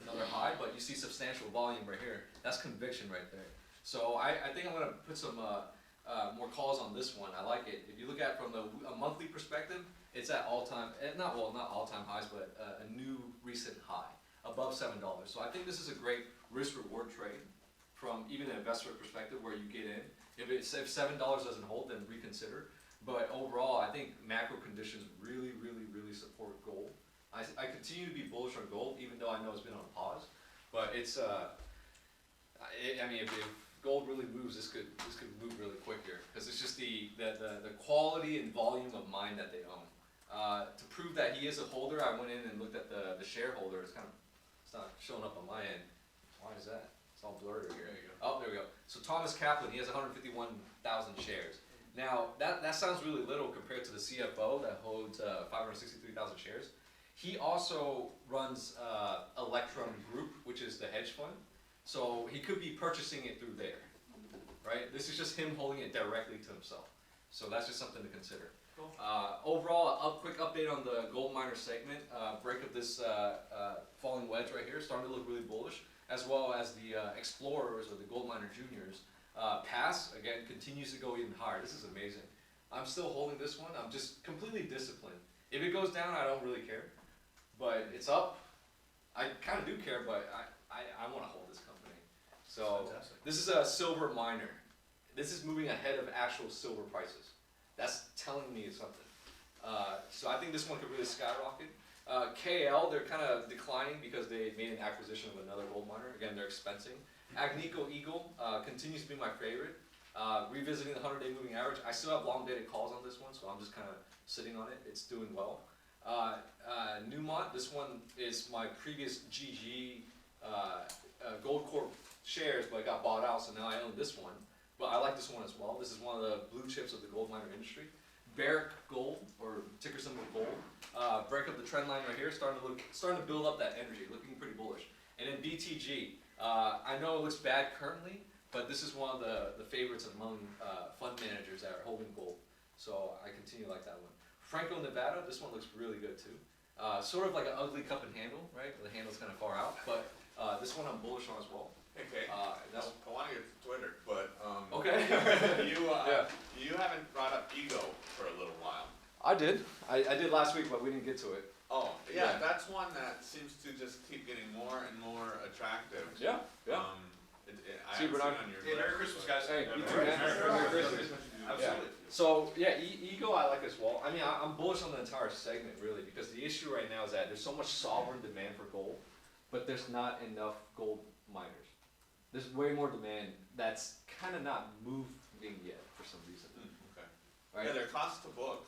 another high, but you see substantial volume right here. That's conviction right there. So I think I'm going to put some more calls on this one. I like it. If you look at it from a monthly perspective, it's at all-time, not all-time highs, but a new recent high, above $7. So I think this is a great risk-reward trade from even an investor perspective where you get in. If $7 doesn't hold, then reconsider. But overall, I think macro conditions really, really, really support gold. I continue to be bullish on gold, even though I know it's been on pause. But it's, I mean, if gold really moves, this could move really quick here, because it's just the quality and volume of mine that they own. To prove that he is a holder, I went in and looked at the shareholder. It's not showing up on my end. Why is that? It's all blurry here. There you go. Oh, there we go. So Thomas Kaplan, he has 151,000 shares. Now that sounds really little compared to the CFO that holds 563,000 shares. He also runs Electrum Group, which is the hedge fund. So he could be purchasing it through there, right? This is just him holding it directly to himself. So that's just something to consider. Cool. Overall, a quick update on the gold miner segment. Break of this falling wedge right here, starting to look really bullish, as well as the explorers or the gold miner juniors. Pass, again, continues to go even higher. This is amazing. I'm still holding this one. I'm just completely disciplined. If it goes down, I don't really care. But it's up. I kind of do care, but I want to hold this company. So this is a silver miner. This is moving ahead of actual silver prices. That's telling me something. So I think this one could really skyrocket. KL, they're kind of declining because they made an acquisition of another gold miner. Again, they're expensing. Agnico Eagle continues to be my favorite. Revisiting the 100-day moving average. I still have long-dated calls on this one, so I'm just kind of sitting on it. It's doing well. Newmont, this one is my previous GG Gold Corp shares, but I got bought out, so now I own this one. But I like this one as well. This is one of the blue chips of the gold miner industry. Barrick Gold, or ticker symbol gold. Break up the trend line right here, starting to build up that energy, looking pretty bullish. And then BTG. I know it looks bad currently, but this is one of the favorites among fund managers that are holding gold. So I continue to like that one. Franco-Nevada, this one looks really good too. Sort of like an ugly cup and handle, right? The handle's kind of far out, but this one I'm bullish on as well. Okay, I want to get to Twitter, but okay. You haven't brought up Ego for a little while. I did. I did last week, but we didn't get to it. Oh, yeah, that's one that seems to just keep getting more and more attractive. Yeah. I haven't seen on your list. Merry Christmas, guys. Hey, you too, man. Merry Christmas. Absolutely. So yeah, Ego I like as well. I mean, I'm bullish on the entire segment really, because the issue right now is that there's so much sovereign demand for gold, but there's not enough gold miners. There's way more demand that's kind of not moving yet for some reason. Okay. Right? Yeah, their cost to book.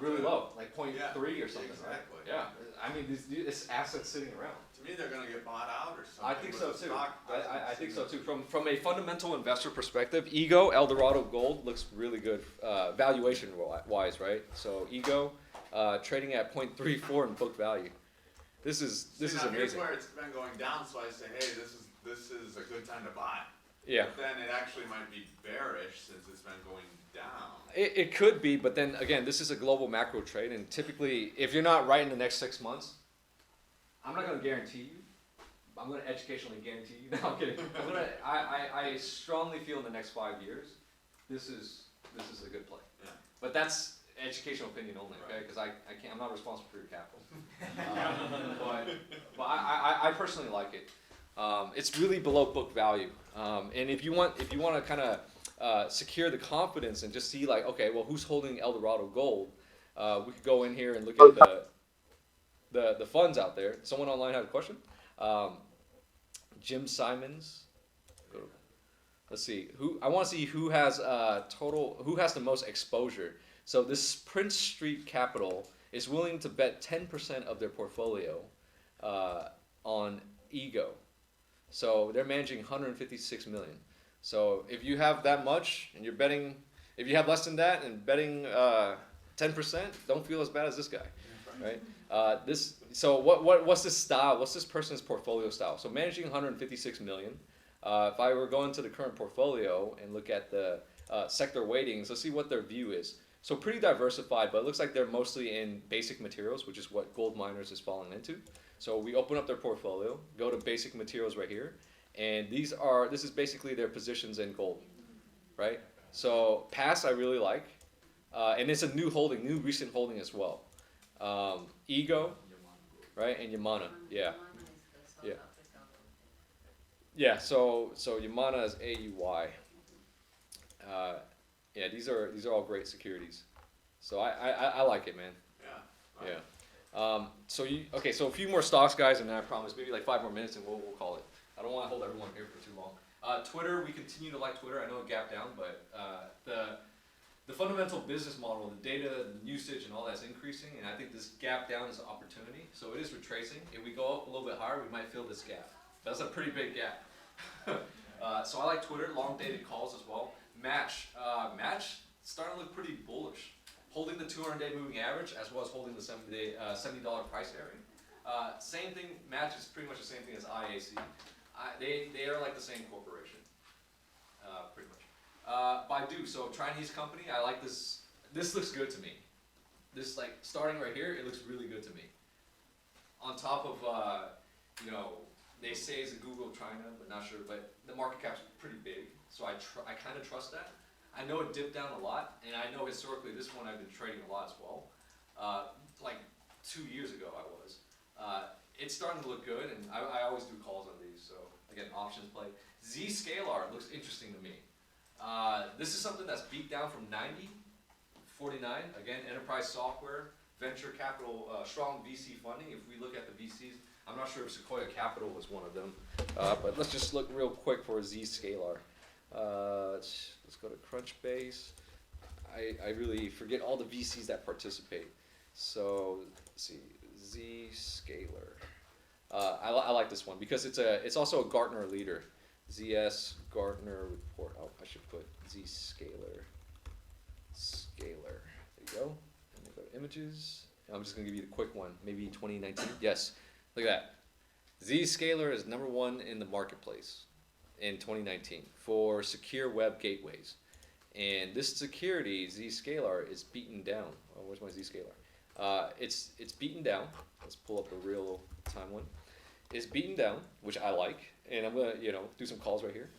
Really low, like 0.3 or something. Exactly. Right? Yeah. I mean, this assets sitting around. To me, they're going to get bought out or something. I think so too. I think so too. From a fundamental investor perspective, Ego Eldorado Gold looks really good, valuation wise, right? So Ego trading at 0.34 in book value. This is amazing. Here's where it's been going down, so I say, hey, this is a good time to buy. Yeah. But then it actually might be bearish since it's been going down. It could be, but then again, this is a global macro trade, and typically, if you're not right in the next 6 months, I'm not going to guarantee you. I'm going to educationally guarantee you. No, I'm kidding. I strongly feel in the next 5 years, this is a good play. Yeah. But that's educational opinion only, okay? Because I'm not responsible for your capital. But I personally like it. It's really below book value, and if you want to kind of secure the confidence and just see like, okay, well, who's holding Eldorado Gold? We could go in here and look at the funds out there. Someone online had a question. Jim Simons. Let's see. I want to see who has who has the most exposure. So this Prince Street Capital is willing to bet 10% of their portfolio on Ego. So they're managing 156 million. So if you have that much and you're betting, if you have less than that and betting 10%, don't feel as bad as this guy, right? So what's this style? What's this person's portfolio style? So managing 156 million. If I were going to the current portfolio and look at the sector weightings, let's see what their view is. So pretty diversified, but it looks like they're mostly in basic materials, which is what gold miners is falling into. So we open up their portfolio, go to basic materials right here, and this is basically their positions in gold, right? So Pass I really like, and it's a new recent holding as well. Ego, right, and Yamana, yeah. Yeah, so Yamana is AUY. Yeah, these are all great securities. So I like it, man. Yeah. Yeah. So a few more stocks, guys, and then I promise maybe like 5 more minutes, and we'll call it. I don't want to hold everyone here for too long. Twitter, we continue to like Twitter. I know it gapped down, but the fundamental business model, the data, the usage, and all that's increasing, and I think this gap down is an opportunity. So it is retracing. If we go up a little bit higher, we might fill this gap. That's a pretty big gap. So I like Twitter, long dated calls as well. Match starting to look pretty bullish. Holding the 200-day moving average as well as holding the $70 price area. Same thing, Match is pretty much the same thing as IAC. They are like the same corporation, pretty much. Baidu, so Chinese company, I like this. This looks good to me. This like starting right here, it looks really good to me. On top of, they say it's a Google of China, but not sure, but the market cap's pretty big, so I kind of trust that. I know it dipped down a lot, and I know historically this one I've been trading a lot as well. Like 2 years ago I was. It's starting to look good, and I always do calls on these, so again, options play. Zscaler looks interesting to me. This is something that's beat down from 90, 49, again, enterprise software, venture capital, strong VC funding. If we look at the VCs, I'm not sure if Sequoia Capital was one of them, but let's just look real quick for Zscaler. Let's go to Crunchbase. I really forget all the VCs that participate. So let's see, Zscaler. I like this one because it's also a Gartner leader. ZS Gartner report. Oh, I should put Zscaler. Scaler. There you go. And then go to images. I'm just gonna give you the quick one. Maybe 2019. Yes. Look at that. Zscaler is #1 in the marketplace in 2019 for secure web gateways. And this security, Zscaler, is beaten down. Oh, where's my Zscaler? It's beaten down. Let's pull up a real time one. It's beaten down, which I like, and I'm gonna do some calls right here.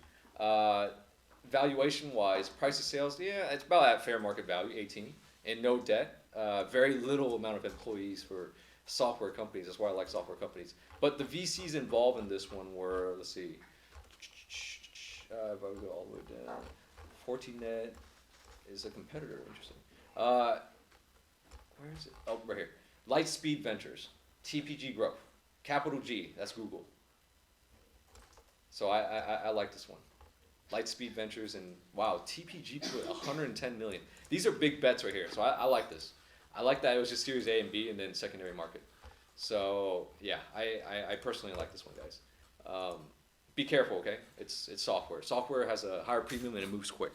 Valuation wise, price to sales, yeah, it's about at fair market value, 18, and no debt. Very little amount of employees for software companies. That's why I like software companies. But the VCs involved in this one were, let's see, if I would go all the way down, Fortinet is a competitor. Interesting. Where is it? Oh, right here. Lightspeed Ventures, TPG Growth, capital G. That's Google. So I like this one. Lightspeed Ventures, and wow, TPG put 110 million. These are big bets right here. So I like this. I like that it was just Series A and B and then secondary market. So yeah, I personally like this one, guys. Be careful, okay? It's software. Software has a higher premium and it moves quick.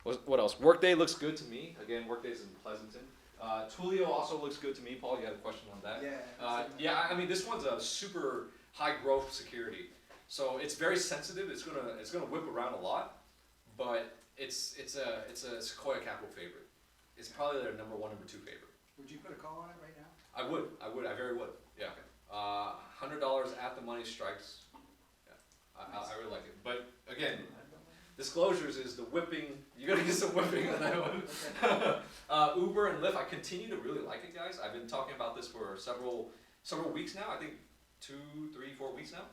What else? Workday looks good to me. Again, Workday's in Pleasanton. Twilio also looks good to me. Paul, you had a question on that? Yeah. I mean, this one's a super high growth security. So it's very sensitive. It's gonna whip around a lot, but it's a Sequoia Capital favorite. It's probably their #1, #2 favorite. Would you put a call on it right now? I would. I very would. Yeah. $100 at the money strikes. Yeah. I really like it. But again, disclosures is the whipping. You're gonna get some whipping on that one. Uber and Lyft. I continue to really like it, guys. I've been talking about this for several weeks now. I think 2, 3, 4 weeks now.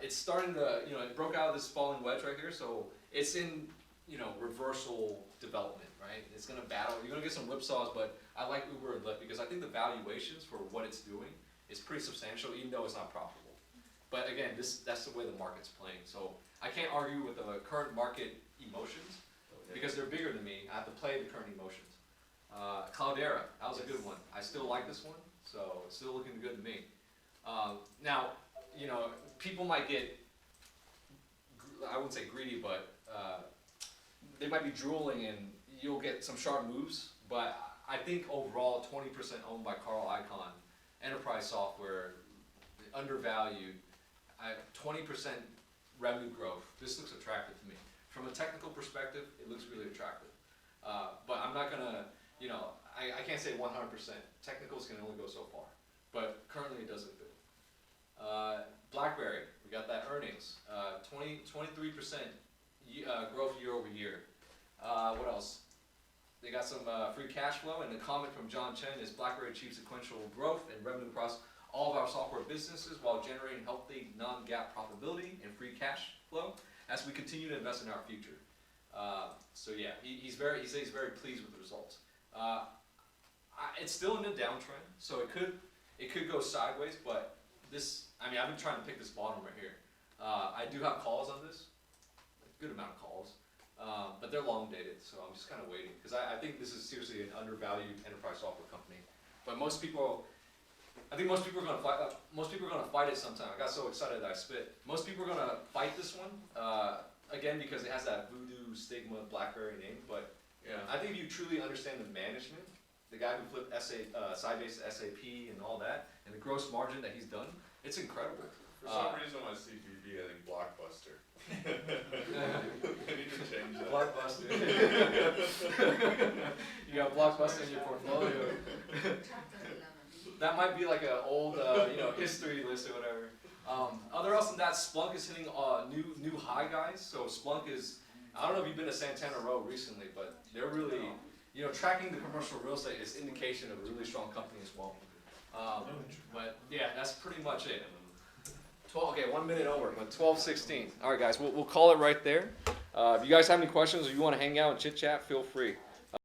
It's starting to, it broke out of this falling wedge right here, so it's in, reversal development, right? It's gonna battle. You're gonna get some whipsaws, but I like Uber and Lyft because I think the valuations for what it's doing is pretty substantial, even though it's not profitable. But again, that's the way the market's playing. So I can't argue with the current market emotions because they're bigger than me. I have to play the current emotions. Cloudera, that was a good one. I still like this one, so it's still looking good to me. Now, you know, people might get, I wouldn't say greedy, but they might be drooling and you'll get some sharp moves, but I think overall 20% owned by Carl Icahn, enterprise software, undervalued, 20% revenue growth. This looks attractive to me. From a technical perspective, it looks really attractive. But I'm not gonna, you know, I can't say 100%. Technicals can only go so far, but currently it does look good. BlackBerry, we got that earnings, 23% growth year over year. What else? They got some free cash flow, and the comment from John Chen is BlackBerry achieved sequential growth and revenue across all of our software businesses while generating healthy non-GAAP profitability and free cash flow as we continue to invest in our future. So yeah, he says he's very pleased with the results. It's still in a downtrend, so it could go sideways, but this, I mean, I've been trying to pick this bottom right here. I do have calls on this, a good amount of calls, but they're long dated, so I'm just kind of waiting because I think this is seriously an undervalued enterprise software company. But most people, I think most people are going to fight. Most people are going to fight it sometime. I got so excited that I spit. Most people are going to fight this one again because it has that voodoo stigma BlackBerry name. But Yeah. I think if you truly understand the management, the guy who flipped Sybase to SAP and all that, and the gross margin that he's done, it's incredible. For some reason, when I see BB, I think Blockbuster. I need to change that. Blockbuster. You got Blockbuster in your portfolio. That might be like an old, history list or whatever. Other else than that, Splunk is hitting new high, guys. So Splunk is, I don't know if you've been to Santana Row recently, but they're really, tracking the commercial real estate is indication of a really strong company as well. But yeah, that's pretty much it. 1 minute over, but 12:16. All right, guys, we'll call it right there. If you guys have any questions or you want to hang out and chit chat, feel free.